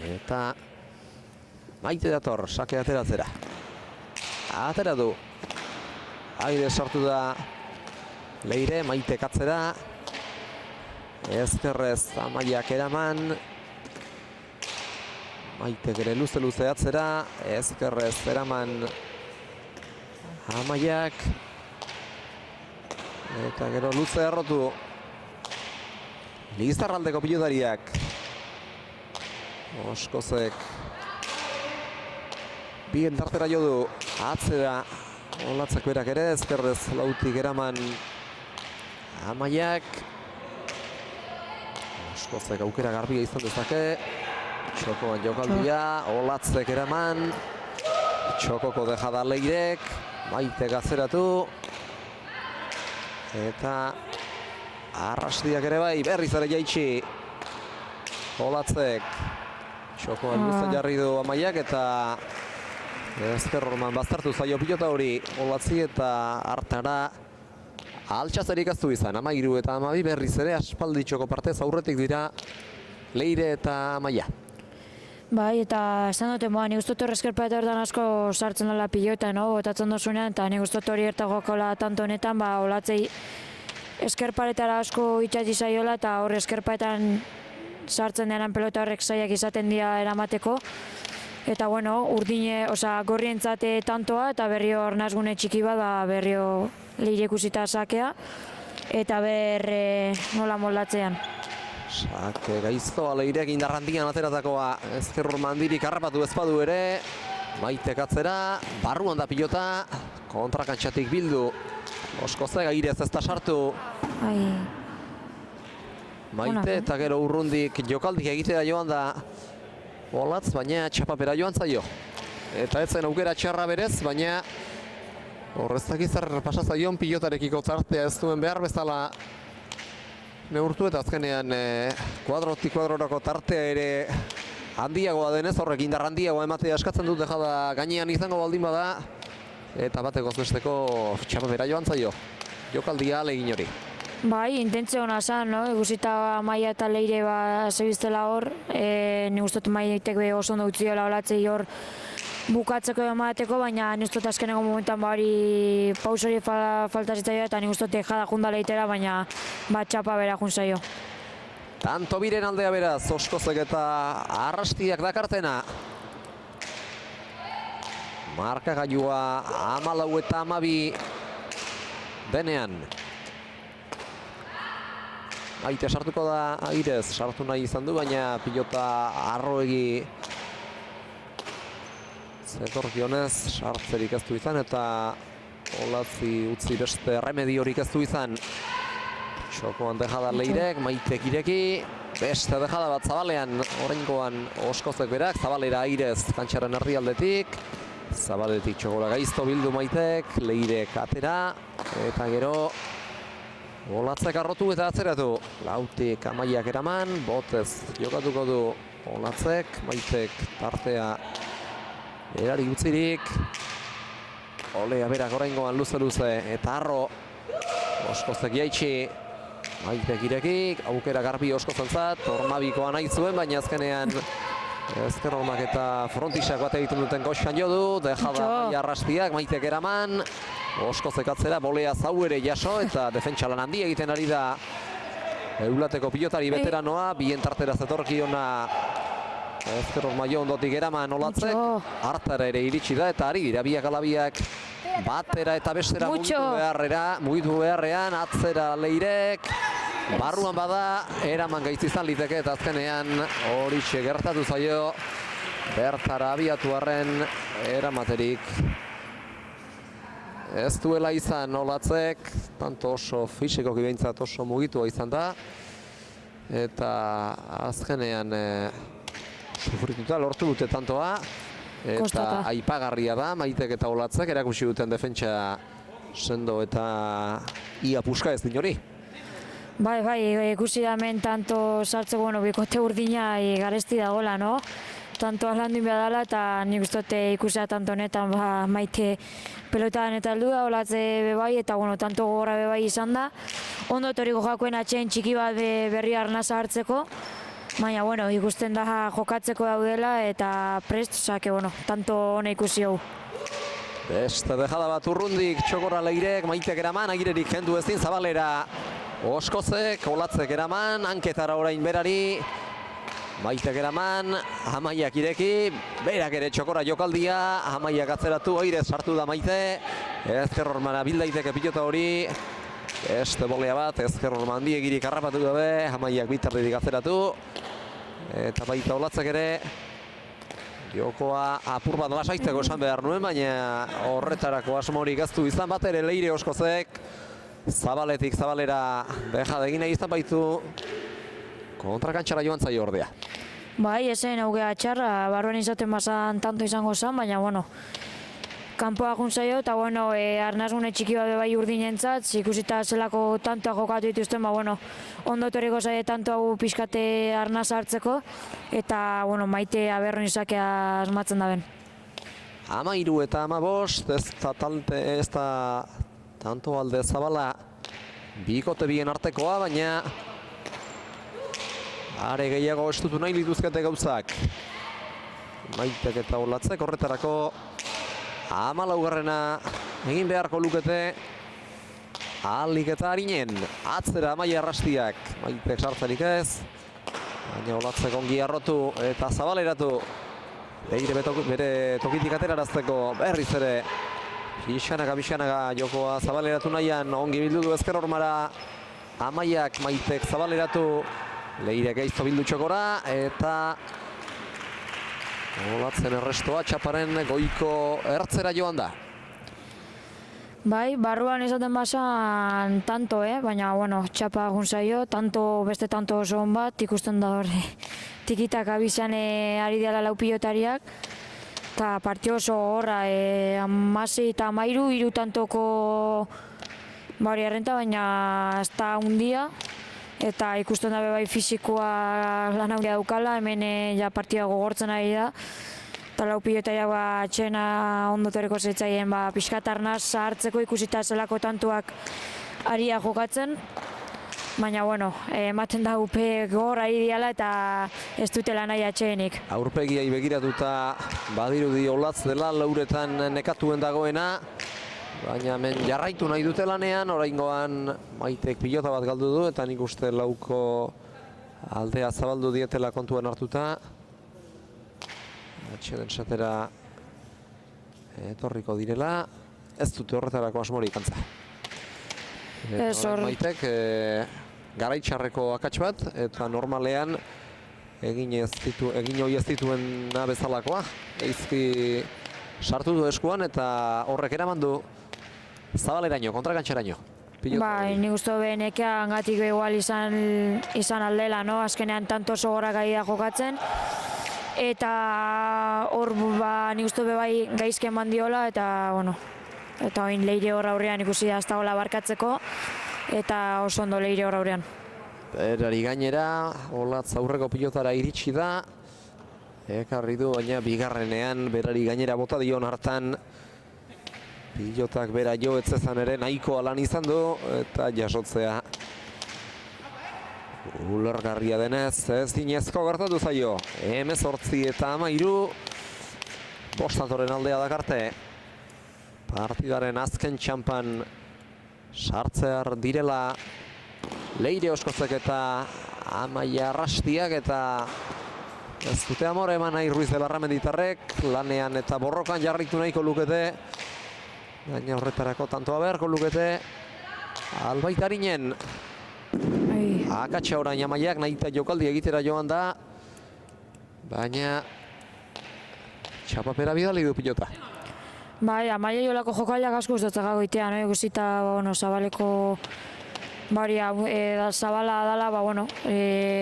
Speaker 1: Eta Maite dator, sake ateratzera. Atera du. Aire sartu da Leire, Maite katzera. Ezkerrez Amaiak eraman. Maite gere luze atzera. Ezkerrez eraman Amaiak. Eta gero luze errotu Lizarraldeko pilotariak. Oskozek bien tartera jo du, atzera Olatzak berak ere, ezkerrez lautik eraman Amaiak. Oskozek aukera garbia izan dezake. Txokoan jokaldia, Olatzek eraman. Txokoko dejada Leirek, Maite gazeratu. Eta arrastiak ere bai, berriz ere jaitsi Olatzek. Txokoan luzen jarri du Amaiak, eta ezkerrorman baztertu zaio pilota hori Olatzi, eta hartara altxazerik aztu izan. 13 eta 12 berriz ere aspaldi txoko partez aurretik dira Leire eta Amaia.
Speaker 2: Bai, eta esan dute, nik uste dut eskerpa eta hortan asko sartzen dela pilota, botatzen dozunean, eta nik uste dut hori ertagoakola tanto honetan, Olatzei eskerparetara asko itxati zaiola, eta hor eskerpaetan sartzen denan pelota horrek zaiak izaten dira eramateko. Eta urdine, gorrientzate tantoa, eta berrio hor nazgune txiki bat, berrio Leire ikusita sakea, eta nola moldatzean.
Speaker 1: Sake gaiztoa Leirek indarrandian ateratakoa, ezkerror mandirik harrapatu ezpadu ere. Maite katzera, barruan da pilota, kontrakantxatik bildu. Oskozek airez ez da sartu. Maite eta gero urrundik jokaldik egitea joan da Olatz, baina txapapera joan zaio. Eta ez zen aukera txarra berez, baina horrezak izar pasazaion pilotarekiko tartea ez duen behar bezala neurtu, eta azkenean kuadrotik kuadrorako tartea ere handiagoa denez, horrek indar handiagoa ematea eskatzen dut, dejada gainean izango baldin bada, eta batekoz besteko txapapera joan zaio. Jokaldia alegin hori.
Speaker 2: Bai, intentzio hona zan, egusita Amaia eta Leire zebiztela hor, nik uste Maitek oso ondo utziola Olatzei hor bukatzeko emateko, baina nik uste azkeneko momentan hori paus hori falta zitzaio, eta nik uste jada junda leitera, baina txapa bera jun zaio.
Speaker 1: Tanto biren aldea beraz, Oskozek eta Arrastiak dakartena. Markagailua 14 eta 12 denean. Maite sartuko da Airez, sartu nahi izan du, baina pilota Arroegi zetorkionez sartzerik ez du izan eta Olatzi utzi beste remediorik ez du izan. Txokoan dejada Leirek, Maitek ireki, beste dejada bat Zabalean, oraingoan Oskozek berak, Zabalera Airez kantxaren herrialdetik. Zabaletik txokora gaizto bildu Maitek, Leirek atera, eta gero Olatzek arrotu eta atzeratu. Lautik Amaiak eraman, botez jokatuko du Olatzek, Maitek tartea erari utzirik. Olea berak oraingoan luze-luze eta Arro Oskozek jaitsi. Maitek irekik, aukera garbi Oskozentzat, Ormabikoa nahi zuen, baina azkenean ezker hormak eta frontisak bat egiten duten koxkan jo du, dejada Maia Arrastiak, Maitek eraman, Oskozek atzera, bolea zau ere jaso eta defentsa lan handi egiten ari da Eulateko pilotari veteranoa, bien tartera zetorkiona ezker horma jo ondotik eraman Olatzek, hartara ere iritsi da eta ari dira biak alabiak batera eta bestera mugitu beharrean, atzera Leirek, barruan bada, eraman gaitz izan liteke eta azkenean horixe gertatu zaio bertara abiatu arren eramaterik ez duela izan Olatzek, tanto oso fisikoki behintzat oso mugitua izan da eta azkenean sufrituta lortu dute tantoa eta aipagarria da Maitek eta Olatzek erakusi duten defentsa sendo eta ia puska ez din hori.
Speaker 2: Bai, ikusi da hemen tanto sartzeko, bueno, bikote urdina garesti dagoela, no? Tanto alandu inbea dela eta nik uste ikusi da tanto honetan Maite pelotan eta heldu da, Olatze bebai eta bueno, tanto gogorra bebai izan da. Ondo etorriko jakoen atxeen txiki bat berri arnaza hartzeko, baina bueno, ikusten da jokatzeko daudela eta prest, osake, bueno, tanto hona ikusi hau.
Speaker 1: Beste dejada bat urrundik, txokora Leirek, Maitek eraman, Agirerik kendu ezin, Zabalera Oskozek, Olatzek eraman, hanketara orain berari, Maitek eraman, Amaiak ireki, berak ere txokora jokaldia, Amaiak atzeratu, Airez sartu da Maite, ezker hormana bildaiteke pilota hori, beste bolea bat, ezker horma handiegirik harrapatu gabe, Amaiak bitarditik atzeratu, eta baita Olatzek ere, jokoa apur bat lasaitzeko esan behar nuen, baina horretarako asmorik ez du izan bat ere Leire Oskozek, Zabaletik Zabalera beja egin nahi izan baitu kontrakantxara joan zaio ordea.
Speaker 2: Bai, esen augea txarra, barruan izaten bazan tanto izango zen, baina bueno, kanpoa jun zaio eta bueno, arnazgune txiki bat bai urdinentzat, ikusita zelako tantoa jokatu dituzten, bueno, ondo etorriko zaie tanto hau pixkate arnaz hartzeko eta bueno, Maite aberron izakea asmatzen da ben.
Speaker 1: 13 eta 15, ez da tanto alde Zabala bikote bien artekoa, baina are gehiago estutu nahi lituzkete gauzak. Maitek eta Olatzek horretarako 14garrena egin beharko lukete ahalik eta harinen. Atzera Maia Arrastiak, Maitek sartzerik ez, baina Olatzek ongi arrotu eta Zabaleratu Leire bere tokitik aterarazteko berriz ere Bixanaga jokoa Zabaleratu nahian ongi bildu du ezker hormara Amaiak, Maitek Zabaleratu, Leire gaizto bildu txokora eta Olatzen errestoa txaparen goiko ertzera joan da.
Speaker 2: Bai, barruan izaten basan tanto, baina bueno, txapa egun zaio, beste tanto oso hon bat, ikusten da hori tikitak abizan ari dela lau pilotariak. Eta partio oso horra, 16 eta 13, 3 tantoko hori errenta, baina ez da hundia. Eta ikusten da bai fisikoa lan hauria daukala, hemen ja partida gogortzen ari da. Eta lau pilotariak atxena ondo torriko zeitzaien pixkat arnaz hartzeko ikusita zelako tantuak aria jokatzen. Baina, bueno, ematen da upe gogorra ari diala eta ez dutela nahi atxeenik.
Speaker 1: Aurpegiai begiratuta badirudi Olatz dela lauretan nekatuen dagoena. Baina hemen jarraitu nahi dute lanean, oraingoan Maitek pilota bat galdu du eta nik uste lauko aldea zabaldu dietela kontuan hartuta. Atxeden satera etorriko direla. Ez dute horretarako asmorik antza.
Speaker 2: Ez hor.
Speaker 1: Maitek garaitxarreko akats bat, eta normalean egin hoi ez dituena bezalakoa. Eizki sartu du eskuan eta horrek eraman du zabaleraino, kontrakantxeraino.
Speaker 2: Bai, nik uste benekea gatik igual izan aldela, no? Azkenean tanto sogorak ari da jokatzen. Eta hor nik uste bai gaizken mandiola eta, bueno, eta oin Leire hor aurrean ikusi da ez dagoela barkatzeko eta oso ondo Leire hor aurrean.
Speaker 1: Berari gainera, Olatz aurreko pilotara iritsi da. Ekarri du, baina bigarrenean berari gainera bota dion hartan. Pilotak bera jo etzezan ere nahiko lan izan du eta jasotzea ulergarria denez ez dinezko gertatu zaio. 18 eta 13 bostatoren aldea dakarte. Partidaren azken txampan sartzear direla Leire Oskozek eta Amaia Arrastiak eta ez dute amore eman nahi Ruiz de Larramenditarrek, lanean eta borrokan jarritu nahiko lukete. Baina horretarako tantoa beharko lukete Albaitarinen. Akatsa orain Amaiak nahi eta jokaldi egitera joan da. Baina txapapera bidali du pilota.
Speaker 2: Bai, Amaia jolako jokaldiak asko ustotzak goitea, no? Ikusita, bueno, Zabaleko Zabala dala,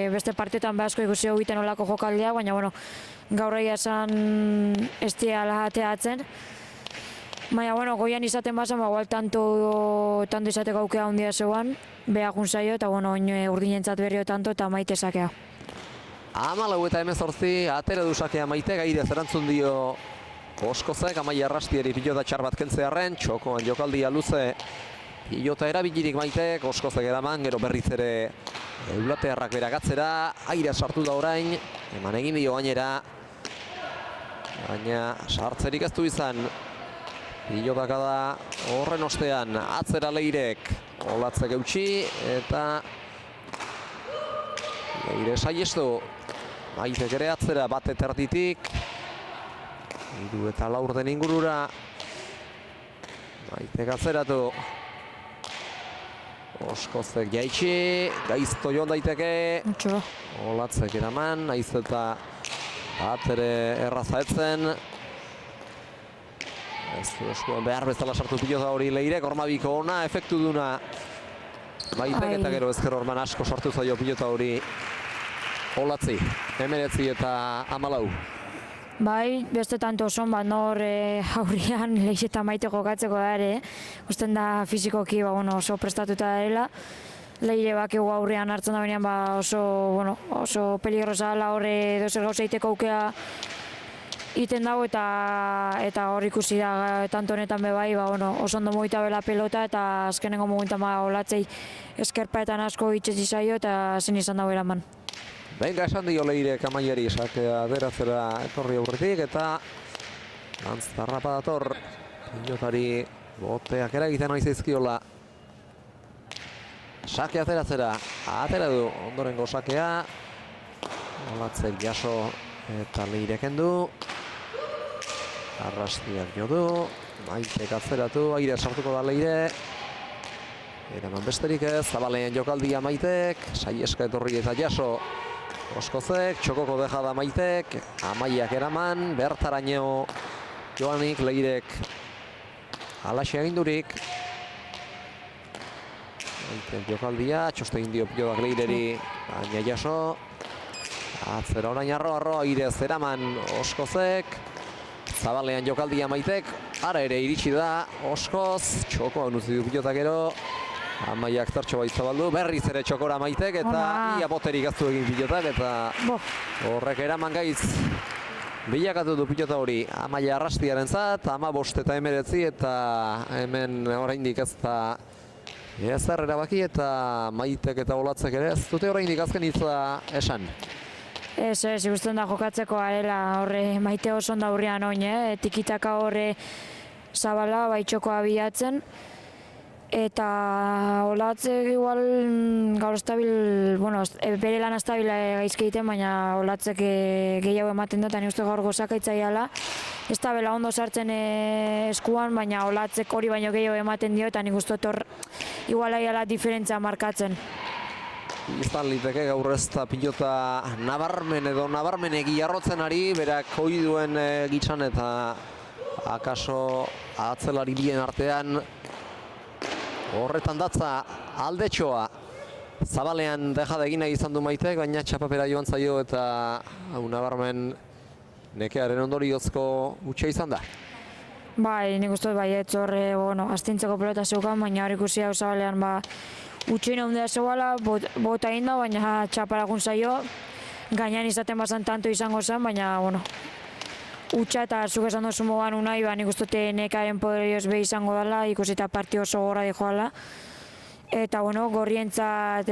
Speaker 2: beste partietan behazko ikusi egiten olako jokaldia, baina, bueno, gaur egia esan ez diala ateatzen. Baina, bueno, goian izaten bazen, igual tanto izateko aukea handia zeuan, behagun zaio, eta, bueno, urdinentzat berrio tanto, eta Maite sakea.
Speaker 1: 14 eta 18 atera du sakea Maite, gaire zerantzun dio Oskozek, Amaia Arrastieri pilota txar bat kentzearren, txokoan jokaldia luze. Pilota erabilirik Maitek, Oskozek eraman, gero berriz ere Eulatearrak beragatzera, aire sartu da orain, eman egin dio gainera, baina sartzerik ez du izan. Pilotaka da horren ostean, atzera Leirek, Olatzek eutxi, eta Leire saiestu, Maitek ere atzera bat eterditik, 3 eta 4 den ingurura, Maitek atzeratu. Oskozek jaitsi, gaizto joan daiteke. Olatzek eraman, naiz eta bat ere erraza etzen. Ez du eskuan behar bezala sartu pilota hori Leirek, Ormabiko ona, efektu duna. Maitek eta gero ezker orman asko sartu zaio pilota hori Olatzi, 19 eta 14.
Speaker 2: Bai, beste tanto son bat nor aurrian Leire eta Maite jokatzeko da ere. Usten da fizikoki oso prestatuta dela. Leire bakigu aurrean hartzen da benean oso peligrosa dela horre dozer gauza egiteko aukea iten dago eta hor ikusi da tanto honetan bai, oso ondo mugita bela pelota eta azkenengo muguntan Olatzei eskerpaetan asko itxetzi zaio eta zen izan dago eraman.
Speaker 1: Benga esan dio Leirek Amaiari sakea aderatzera etorri aurretik eta Lanztarrapa dator pilotari boteak eragiten nahi zaizkiola. Sakea ateratzera, atera du ondorengo sakea. Olatzek jaso eta Leirek kendu. Arrastiak jo du, Maitek atzeratu, aire sartuko da Leire. Eraman besterik ez, Zabalean jokaldia Maitek, saieska etorri eta jaso. Oskozek, txokoko deja da Maitek, Amaiak eraman, bertaraino joanik Leirek alaxe egindurik. Maitek jokaldia, txoste egin dio pilotak Leireri, baina jaso. Atzera orain arro, aire zeraman Oskozek. Zabalean jokaldia Maitek, ara ere iritsi da Oskoz, txoko hau utzi du pilotak gero. Amaiak tartxo bait zabaldu, berriz ere txokora Maitek eta ia boterik aztu egin pilotak eta horrek eraman gaiz bilakatu du pilota hori Amaia Arrastiaren zat, 15 eta 19 eta hemen oraindik ez da ezer erabaki eta Maitek eta Olatzek ere ez dute oraindik azken hitza esan.
Speaker 2: Ez, ikusten da jokatzeko arela horre Maite oso ondo aurrean oin, tikitaka horre Zabala baitxokoa bilatzen. eta Olatzek igual gaur estabil, bueno, bere lan estabil gaizki egiten, baina Olatzek gehiago ematen dut, eta ni uste gaur gozakaitzaiala. Ez da bela ondo sartzen eskuan, baina Olatzek hori baino gehiago ematen dio, eta nik uste hor igual aiala diferentzia markatzen.
Speaker 1: Izan liteke gaur ez da pilota nabarmen edo nabarmenegi jarrotzen ari, berak hoi duen gitxan eta akaso atzelari bien artean horretan datza aldetxoa. Zabalean dejada egin nahi izan du Maitek, baina txapapera joan zaio eta nabarmen nekearen ondoriozko utxe izan da.
Speaker 2: Bai, nik uste bai, ez horre, bueno, astintzeko pelota zeukan, baina hor ikusi hau Zabalean, utxin ondea zegoela, bota egin da, baina txaparagun zaio, gainean izaten bazan tanto izango zen, baina, bueno, utxa eta zuk esan duzu mogan unai, nik uste nekaren poderioz behi izango dela, ikusita partio oso gorra dijoala. Eta, bueno, gorrientzat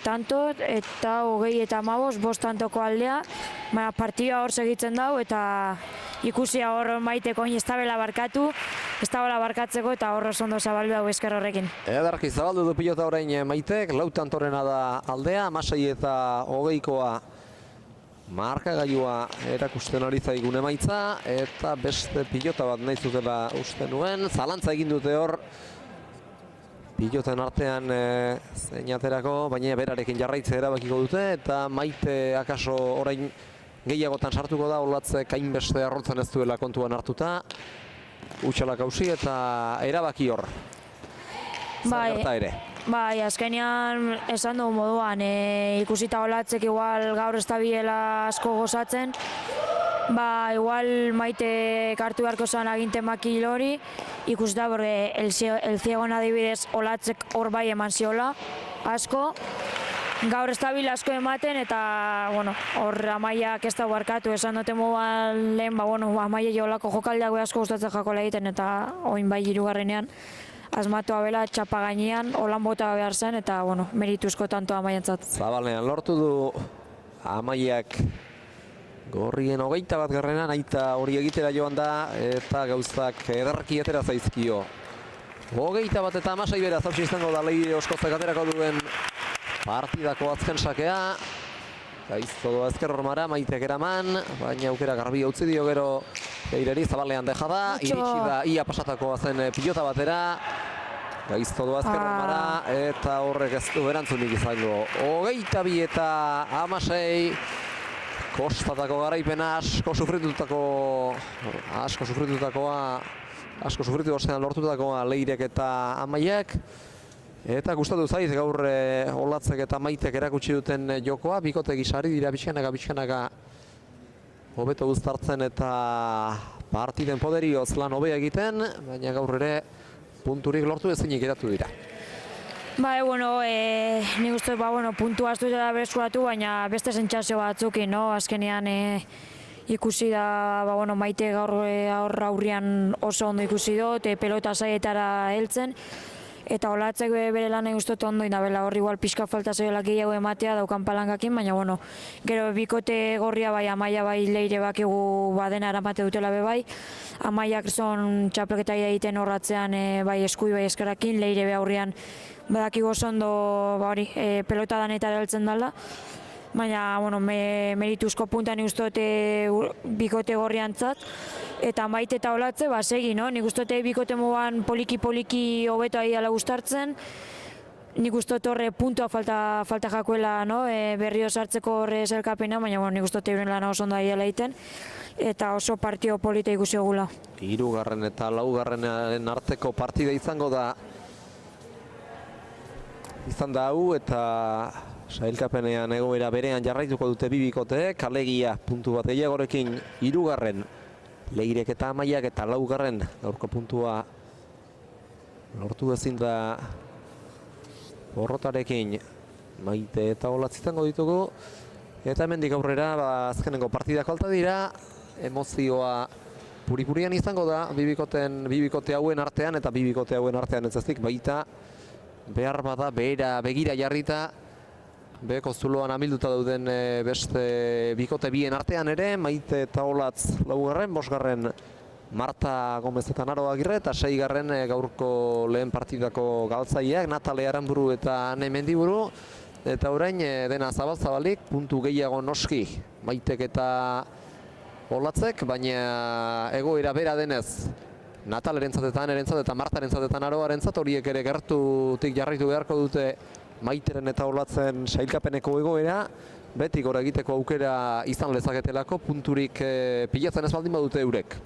Speaker 2: tanto, eta 20 eta 15, 5 tantoko aldea, baina partioa hor segitzen dau, eta ikusia hor Maiteko ez da bela barkatu, ez da bela barkatzeko, eta hor oso ondo zabaldu hau esker horrekin.
Speaker 1: Ederki zabaldu du pilota orain Maitek, 4 tantorena da aldea, 16 eta 20koa markagailua erakusten ari zaigun emaitza, eta beste pilota bat nahi zutela uste nuen, zalantza egin dute hor, piloten artean zeinaterako, baina berarekin jarraitzea erabakiko dute, eta Maite akaso orain gehiagotan sartuko da, Olatzek hainbeste arrotzen ez duela kontuan hartuta, utxalak hausi eta erabaki hor. Zer gerta ere?
Speaker 2: Bai, azkenean esan dugu moduan, ikusita Olatzek igual gaur ez da biela asko gozatzen, igual Maite hartu beharko zen aginten makil hori, ikusita porque el Ciegon adibidez Olatzek hor bai eman ziola, asko. Gaur ez da bil asko ematen eta, bueno, hor Amaiak ez da barkatu, esan dute moduan lehen, Amaia jolako jokaldeak asko gustatzen jakola egiten eta oin bai hirugarrenean asmatua bela txapa gainean, holan bota behar zen eta, bueno, merituzko tanto Amaientzat.
Speaker 1: Zabalean lortu du Amaiak gorrien 21 aita hori egitera joan da eta gauzak ederki atera zaizkio. 21 eta 16 beraz hausi izango da Leire Oskozek aterako duen partidako azken sakea. Gaizto doa ezker hormara, Maitek eraman, baina aukera garbi utzi dio gero Leireri. Zabalean dejada, iritsi da ia pasatakoa zen pilota batera. Gaizto doa ezker hormara eta horrek ez du erantzunik izango. 22 eta 16. Kostatako garaipena asko sufritu ostean lortutakoa Leirek eta Amaiak. Eta gustatu zaiz gaur Olatzek eta Maitek erakutsi duten jokoa, bikote gisari dira pixkanaka hobeto uztartzen eta partiden poderioz lan hobea egiten, baina gaur ere punturik lortu ezinik geratu dira.
Speaker 2: Nik uste, puntua ez dutela berezkuratu, baina beste sentsazio batzukin, azkenean ikusi da, Maite gaur aurrian oso ondo ikusi dut, pelota saietara heltzen, eta Olatzek bere lan uste dut ondo indabela, hor igual pixka falta zaiola gehiago ematea daukan palangakin, baina gero bikote gorria bai, Amaia bai Leire bakigu badena eramate dutela be bai, Amaiak zon txapelketa egiten horratzean bai eskui bai eskerakin, Leire be aurrian badakigu oso ondo pelota danetara heltzen dela, baina merituzko punta nik uste dute bikote gorriantzat, eta Maite eta Olatze segi, nik uste dute bikote mugan poliki hobeto ari dela gustartzen, nik uste dut horre puntua falta jakuela berrio sartzeko horre zelkapena, baina nik uste dut euren lana oso ondo ari dela egiten, eta oso partio polita ikusi egula.
Speaker 1: 3. eta 4. arteko partida izango da hau, eta sailkapenean egoera berean jarraituko dute bi bikoteek, alegia puntu bat gehiagorekin 3. Leirek eta Amaiak eta 4. gaurko puntua lortu ezin da porrotarekin Maite eta Olatz izango ditugu, eta hemendik aurrera azkenengo partidak falta dira, emozioa puri-purian izango da bi bikote hauen artean, eta bi bikote hauen artean ez ezik baita behar bada begira jarrita beheko zuloan amilduta dauden beste bikote bien artean ere, Maite eta Olatz 4., 5. Marta Gomez eta Naro Agirre, eta 6. Gaurko lehen partidako galtzaileak, Natale Aranburu eta Ane Mendiburu. Eta orain dena zabal-zabalik, puntu gehiago noski Maitek eta Olatzek, baina egoera bera denez Natalerentzat eta Anerentzat eta Martarentzat eta Naroarentzat horiek ere gertutik jarraitu beharko dute Maiteren eta Olatzen sailkapeneko egoera, beti gora egiteko aukera izan lezaketelako, punturik pilatzen ez baldin badute eurek.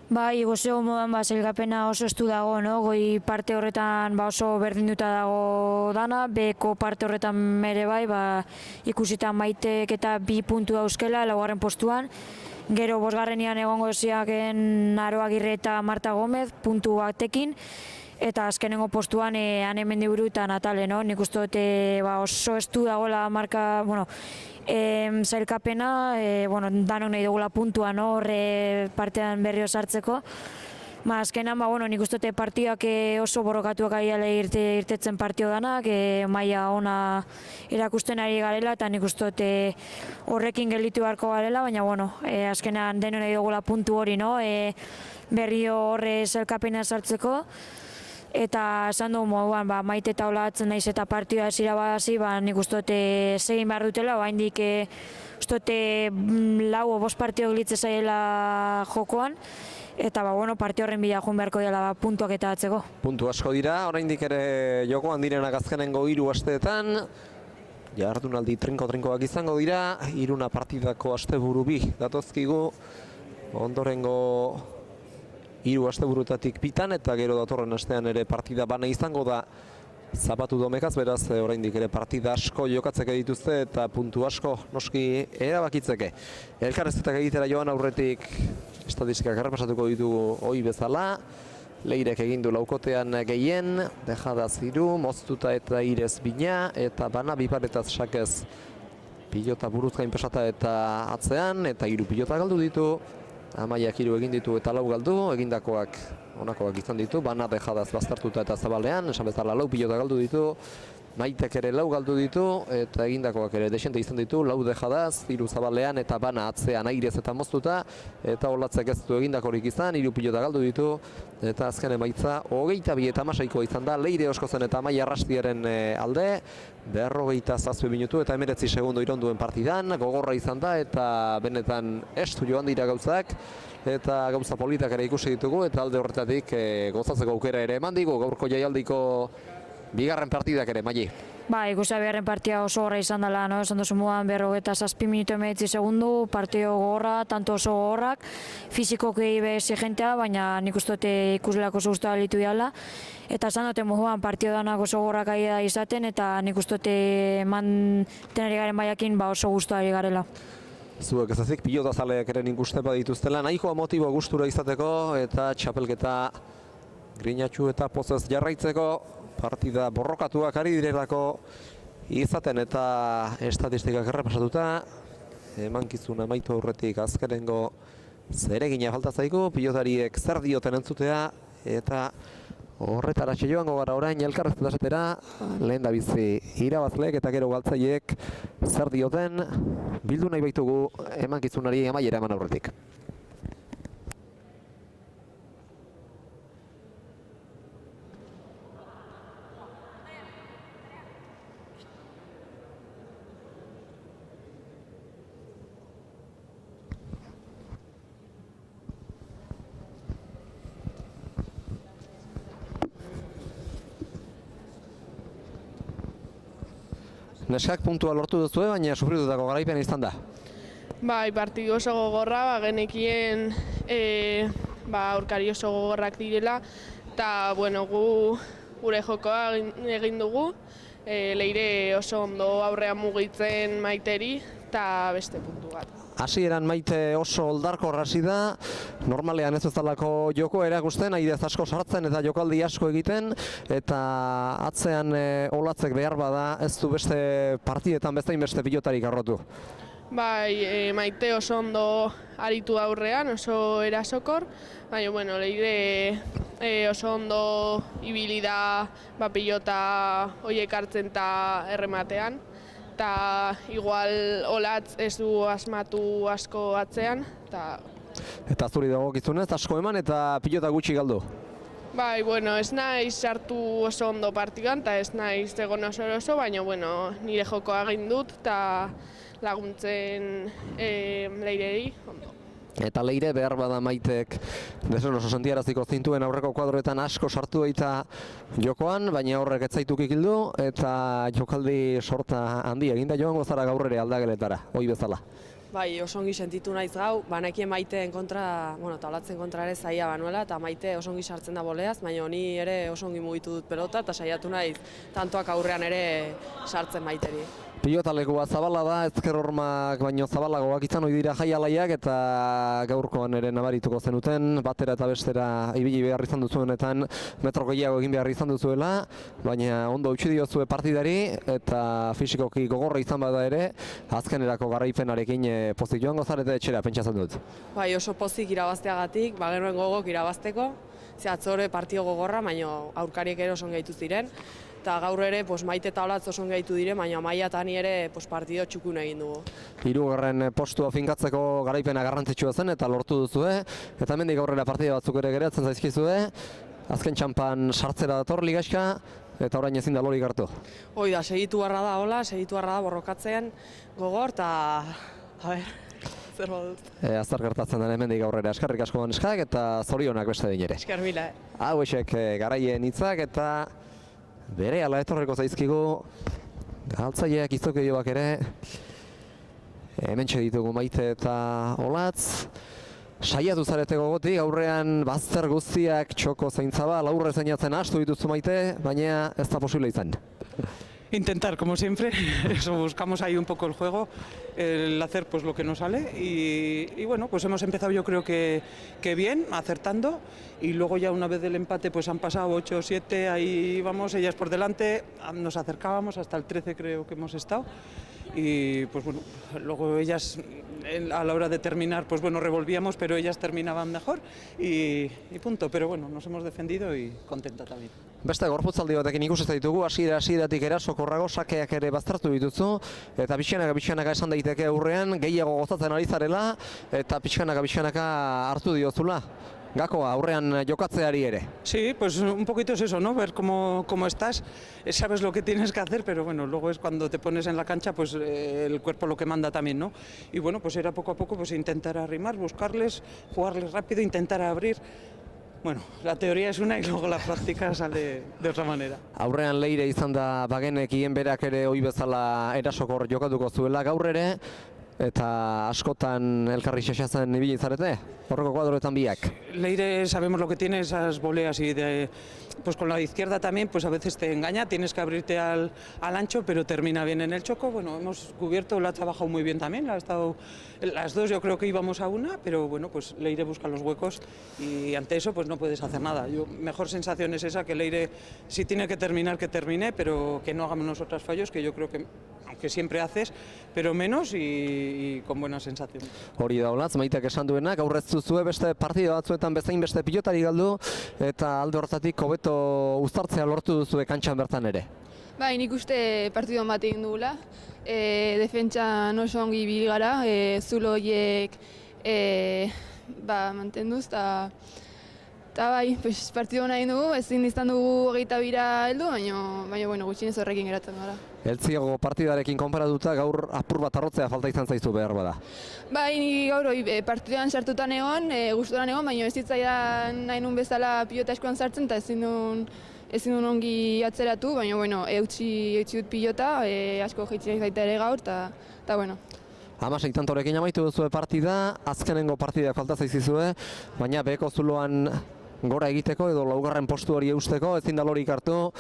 Speaker 2: Bai, gozeo modan sailkapena oso estu dago, no? Goi parte horretan oso berdinduta dago dana, beko parte horretan mere bai, ikusita Maitek eta 2 puntu dauzkela, 4. postuan. Gero 5. egongo ziaken Naro Agirre eta Marta Gomez, puntu batekin. Eta azkenengo postuan Ane Mendiburu eta Natale, no? Nik uste dut oso estu dagoela marka, zailkapena, danok nahi dugula puntua, no? Horre partean berrio sartzeko. Azkenan, nik uste dut partidak oso borrokatuak aiale irtetzen partio danak, maila ona erakusten ari garela, eta nik uste dut horrekin gelditu beharko garela, baina, azkenan denok nahi dugula puntu hori, no? Berrio horre zailkapena sartzeko. Eta esan dugu moduan, Maite eta Olatzen naiz eta partida ez irabazi, nik uste dut segin behar dutela, oraindik uste dut 4 o 5 partio gelitze zaiela jokoan, eta partio horren bila joan beharko dela puntuak eta atzeko.
Speaker 1: Puntu asko dira, oraindik ere jokoan direnak azkenengo 3 asteetan, jardunaldi trinko-trinkoak izango dira, 3 partidako asteburu 2 datozkigu, ondorengo 3 asteburutatik bitan, eta gero datorren astean ere partida bana izango da Zapatu Domekaz, beraz oraindik ere partida asko jokatzeke dituzte eta puntu asko noski erabakitzeke. Elkarrezketak egitera joan aurretik estatistikak errepasatuko ditugu ohi bezala. Leirek egin du laukotean gehien, Dejada 3, Moztuta eta Irez bina, eta Bana biparetaz sakez pilota buruzgain pesata eta atzean, eta 3 pilota galdu ditu. Amaiak 3 egin ditu eta 4 galdu, egindakoak honakoak izan ditu, Bana Dejadaz baztertuta eta zabalean, esan bezala 4 pilota galdu ditu, Maitek ere 4 galdu ditu, eta egindakoak ere desente izan ditu, 4 Dejadaz, 3 zabalean eta Bana atzean Airez eta Moztuta, eta Olatzek ez du egindakorik izan, 3 pilota galdu ditu, eta azken emaitza 22 eta 16 izan da, Leire Oskozen eta Amaia Arrastiaren alde, 57 minutu eta 19 segundo ironduen partidan, gogorra izan da eta benetan estu joan dira gauzak, eta gauza politak ere ikusi ditugu, eta alde horretatik gozatzeko aukera ere eman digu, gaurko jaialdiko 2. partidak ere, Maili.
Speaker 2: Ikusi 2. partia oso gorra izan dela, no? Esan duzu modan 57 minutu 19 segundu, partio gogorra, tanto oso gogorrak, fizikoki exigentea, baina nik uste dut ikuslako oso guztua litu diala. Eta esan dute moduan partio danak oso gogorrak ari da izaten, eta nik uste dut mantenari garen baiakin oso guztua ari garela.
Speaker 1: Zuek ez ezik, pilota zaleak ere nik uste badituztela, nahikoa motibo gustura izateko, eta txapelketa grinatxu eta pozez jarraitzeko, partida borrokatuak ari direlako izaten, eta estatistikak errepasatuta, emankizuna amaitu aurretik azkenengo zeregina falta zaigu, pilotariek zer dioten entzutea, eta horretara joango gara orain elkarrezketasatera, lehen da bizi irabazleek eta gero galtzaileek zer dioten bildu nahi baitugu emankizunari amaiera eman aurretik. Neskak puntua lortu duzue, baina sufritutako garaipen izan da.
Speaker 8: Partidu oso gogorra, genekien aurkari oso gogorrak direla, eta gure jokoa egin dugu, Leire oso ondo aurrean mugitzen Maiteri, eta beste puntu bat.
Speaker 1: Hasieran Maite oso oldarkor hasi da, normalean ez bezalako joko erakusten, Airez asko sartzen eta jokaldi asko egiten, eta atzean Olatzek behar bada ez du beste partidetan bezain beste pilotarik arrotu.
Speaker 8: Maite oso ondo aritu aurrean, oso erasokor, baina Leire oso ondo ibili da pilota horiek hartzen eta errematean. Eta igual Olatz ez du asmatu asko atzean, eta
Speaker 1: Eta zuri dagokizunez, asko eman eta pilota gutxi galdu.
Speaker 8: Bai, bueno, ez naiz sartu oso ondo partidan, eta ez naiz egon oso, baina, bueno, nire jokoa egin dut, eta laguntzen Leireri ondo.
Speaker 1: Eta Leire behar bada Maitek desen oso sentiaraziko zintuen aurreko kuadroetan asko sartu daita jokoan, baina horrek ez zaitu kikildu eta jokaldi sorta handi eginda joango zara gaur ere aldageletara, ohi bezala.
Speaker 9: Bai, oso ongi sentitu naiz gau, banekien Maiteen kontra, bueno, tablatzen kontra ere zaila banuela, eta Maite oso ongi sartzen da boleaz, baina ni ere oso ongi mugitu dut pelota, eta saiatu naiz tantoak aurrean ere sartzen Maiteri.
Speaker 1: Pilota lekua zabala da, ezker hormak baino zabalagoak izan ohi dira jaialaiak eta gaurkoan ere nabarituko zenuten, batera eta bestera ibili behar izan duzuenetan metro gehiago egin behar izan duzuela, baina ondo utzi diozue partidari eta fisikoki gogorra izan bada ere, azkenerako garaipenarekin pozik joango zarete etxera, pentsatzen dut.
Speaker 9: Bai, oso pozik irabazteagatik, bagenuen gogok irabazteko, ze atzore partio gogorra, baina aurkariek ere oso gaitu ziren. Eta gaur ere Maite eta Olatz oso gaitu dire, baina Maia eta ni ere partido txukun egin dugu.
Speaker 1: Hirugarren postua finkatzeko garaipena garrantzitsua zen eta lortu duzue, eta hemendik aurrera partida batzuk ere geratzen zaizkizue, azken txanpan sartzera dator ligaxka, eta orain ezin da lorik hartu.
Speaker 9: Hoi da, segitu barra da hola, segitu barra da borrokatzen gogor, eta a ber, zer badut.
Speaker 1: Azter gertatzen den hemendik aurrera, eskerrik asko neskak eta zorionak beste behin ere.
Speaker 9: Esker mila.
Speaker 1: Hau esek garaien hitzak eta bere ala etorreko zaizkigu galtzaileak izokioak ere. Hementxe ditugu Maite eta Olatz. Saiatu zarete gogotik, aurrean bazter guztiak txoko zeintzabal, aurre zeinatzen hastu dituzu Maite, baina ez da posible izan.
Speaker 10: Intentar, como siempre, eso buscamos ahí un poco el juego, el hacer pues lo que nos sale y bueno, pues hemos empezado yo creo que bien, acertando y luego ya una vez del empate pues han pasado 8 o 7, ahí vamos, ellas por delante, nos acercábamos hasta el 13 creo que hemos estado y pues bueno, luego ellas a la hora de terminar pues bueno, revolvíamos pero ellas terminaban mejor y punto, pero bueno, nos hemos defendido y contenta también.
Speaker 1: Beste gorputzaldi batekin ikusi ditugu, hasieratik erasokorrago sakeak ere baztertu dituzu eta pixkanaka esan daiteke aurrean gehiago gozatzen ari zarela eta pixkanaka hartu diozula. Gako, aurrean jokatzeari ere.
Speaker 10: Sí, pues un poquito es eso, ¿no? Ver cómo estás, sabes lo que tienes que hacer, pero bueno, luego es cuando te pones en la cancha, pues el cuerpo lo que manda también, ¿no? Y bueno, pues era poco a poco pues intentar arrimar, buscarles, jugarles rápido, intentar abrir. Bueno, la teoría es una y luego la práctica sale de otra manera.
Speaker 1: Aurrean Leire izan da bagenekien berak ere ohi bezala erasokor jokatuko zuela gaur ere, eta askotan elkarri xaxatzen ibili zarete, horreko kuadroetan biak.
Speaker 10: Leire sabemos lo que tiene, esas voleas y pues con la izquierda también pues a veces te engaña, tienes que abrirte al ancho pero termina bien en el choco. Bueno, hemos cubierto, la ha trabajado muy bien también, ha estado las dos, yo creo que íbamos a una, pero bueno, pues Leire busca los huecos y ante eso pues no puedes hacer nada. Mejor sensación es esa, que Leire si tiene que terminar que termine, pero que no hagamos nosotras fallos, que yo creo que aunque siempre haces, pero menos y con buena sensación.
Speaker 1: Hori da Olatz, Maitek esan duenak, aurrez duzue beste partida batzuetan bezain beste pilotari galdu eta alde hortatik hobeto uztartzea lortu duzue kantxan bertan ere.
Speaker 11: Bai, nik uste partidon bat egin dugula. Defentsan oso ongi ibili gara, zulo horiek mantenduz eta bai, partidon egin dugu, ezin izan dugu 22 heldu, baina bueno, gutxienez horrekin geratzen gara.
Speaker 1: Eltziago partidarekin konparatuta gaur apur bat arrotzea falta izan zaizu behar bada.
Speaker 11: Bai, ni gaur partidan sartutan egon, gusturan egon, baina ez zitzaidan nahi nun bezala pilota eskuan sartzen eta ezin duen ongi atzeratu, baina bueno, eutxi dut pilota, asko jaitziak zaita ere gaur, eta bueno.
Speaker 1: 16 tantorekin amaitu duzue partida, azkenengo partida falta zaizizue, baina beheko zuloan gora egiteko edo laugarren postu hori eusteko, ezin da lorik hartu,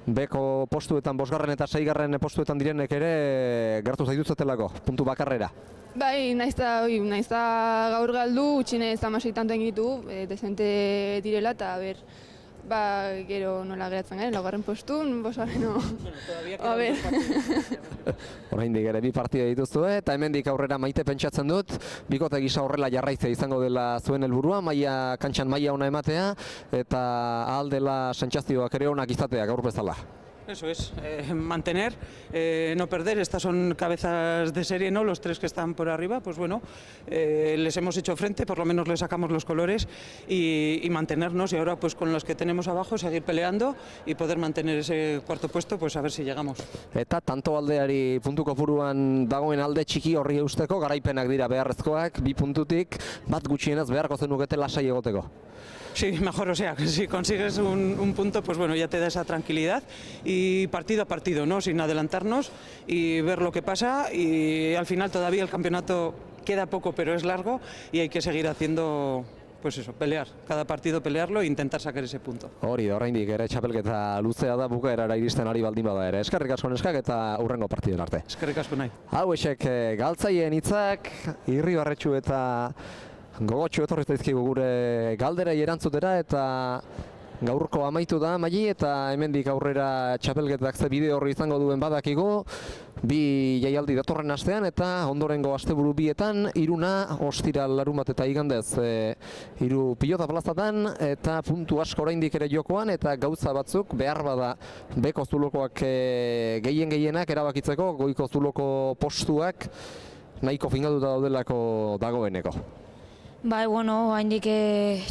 Speaker 1: beko postuetan, 5. eta 6. postuetan direnek ere gertu zaituztetelako, puntu bakarrera.
Speaker 11: Bai, naiz da gaur galdu, utxinez 16 tanto egin ditugu, desente direla eta gero nola geratzen garen, 2. postun, 5.
Speaker 1: Oraindik ere 2 partida dituzue eta hemendik aurrera Maite pentsatzen dut, bikote gisa horrela jarraitzea izango dela zuen helburua, kantxan maila ona ematea eta ahal dela sentsazioak ere onak izatea gaur bezala.
Speaker 10: Eso es, mantener, no perder. Estas son cabezas de serie, ¿no? Los tres que están por arriba, pues bueno, les hemos hecho frente, por lo menos les sacamos los colores y mantenernos. Y ahora, pues con los que tenemos abajo, seguir peleando y poder mantener ese cuarto puesto, pues a ver si llegamos.
Speaker 1: Eta tanto aldeari puntu kopuruan dagoen alde txiki horri eusteko garaipenak dira beharrezkoak, 2 puntutik, bat gutxienez beharko zenukete lasai egoteko.
Speaker 10: Sí, mejor, o sea, si consigues un punto, pues bueno, ya te da esa tranquilidad y partido a partido, ¿no? Sin adelantarnos y ver lo que pasa y al final todavía el campeonato queda poco, pero es largo y hay que seguir haciendo, pues eso, pelear, cada partido pelearlo e intentar sacar ese punto.
Speaker 1: Hori da, oraindik ere txapelketa luzea da, bukaerara iristen ari baldin bada ere. Eskerrik asko neskak eta hurrengo partiden arte.
Speaker 10: Eskerrik asko nahi.
Speaker 1: Hauexek galtzaileen hitzak, Irribarretxu eta gogotxu etorri zaizkigu gure galderei erantzutera eta gaurko amaitu da Maili eta hemendik aurrera txapelketak ze bide horri izango duen badakigu. 2 jaialdi datorren astean eta ondorengo asteburu bietan, iruna, ostiral, larunbat eta igandez 3 pilota plazatan eta puntu asko oraindik ere jokoan eta gauza batzuk behar bada beko zulokoak gehienak erabakitzeko, goiko zuloko postuak nahiko fingatuta daudelako dagoeneko.
Speaker 2: Bai, bueno, haindik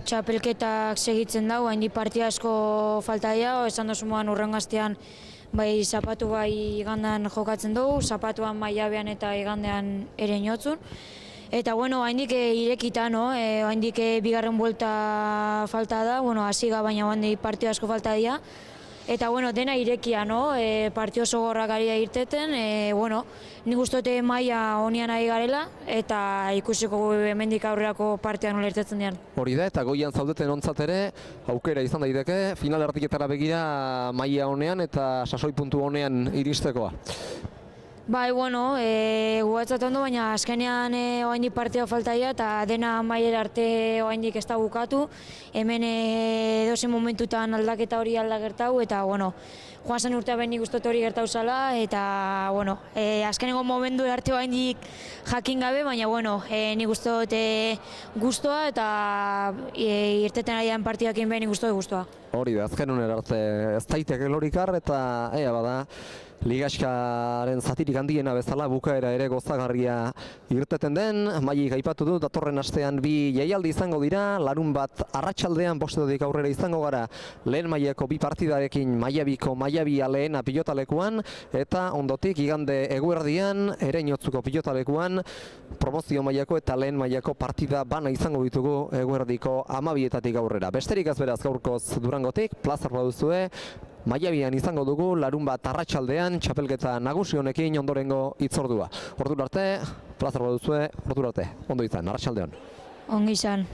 Speaker 2: txapelketak segitzen dago, haindik partia asko falta dira, esan dozu moan urrengo astean bai zapatu bai igandean jokatzen dugu, zapatuan maiabean eta igandean ere inotzun. Eta bueno, haindik irekita, no? Haindik bigarren buelta falta da, bueno, hasiga baina haindik partio asko falta dira. Eta bueno, dena irekia, no? Partio oso gorrak ari da irteten, bueno, nik uste dute maila honian ari garela eta ikusiko hemendik aurrerako partean nola irtetzen dian.
Speaker 1: Hori da, eta goian zaudeten ontzat ere, aukera izan daiteke, final erdietara begira maila honean eta sasoi puntu honean iristekoa.
Speaker 2: Bai, bueno, guatzat ondo, baina azkenean oraindik partida falta dira eta dena mailera arte oraindik ez da bukatu. Hemen edozein momentutan aldaketa hori gertatu eta, bueno, joan zen urtea behin nik uste dut hori gertatu zela eta, bueno, azkenengo momentu arte oraindik jakin gabe, baina, bueno, nik uste dut guztua eta irteten ari den partidakin behin nik uste dut guztua.
Speaker 1: Hori da, azken unera arte ez daiteke lorikar eta ea bada, Ligaskaren zatirik handiena bezala bukaera ere gozagarria irteten den. Maili aipatu du, datorren astean 2 jaialdi izango dira, larunbat arratsaldean 5:00 aurrera izango gara lehen mailako 2 partidarekin Maiabiko Maiabia lehena pilotalekuan eta ondotik igande eguerdian Ereñotzuko pilotalekuan promozio mailako eta lehen mailako partida bana izango ditugu eguerdiko 12:00 aurrera. Besterik ez beraz gaurkoz Durangotik, plazar baduzue, Maiabian izango dugu larunbat arratsaldean txapelketa nagusi honekin ondorengo hitzordua. Ordura arte, plazar baduzue, ordura arte. Ondo izan, arratsaldean.
Speaker 2: Ongi izan.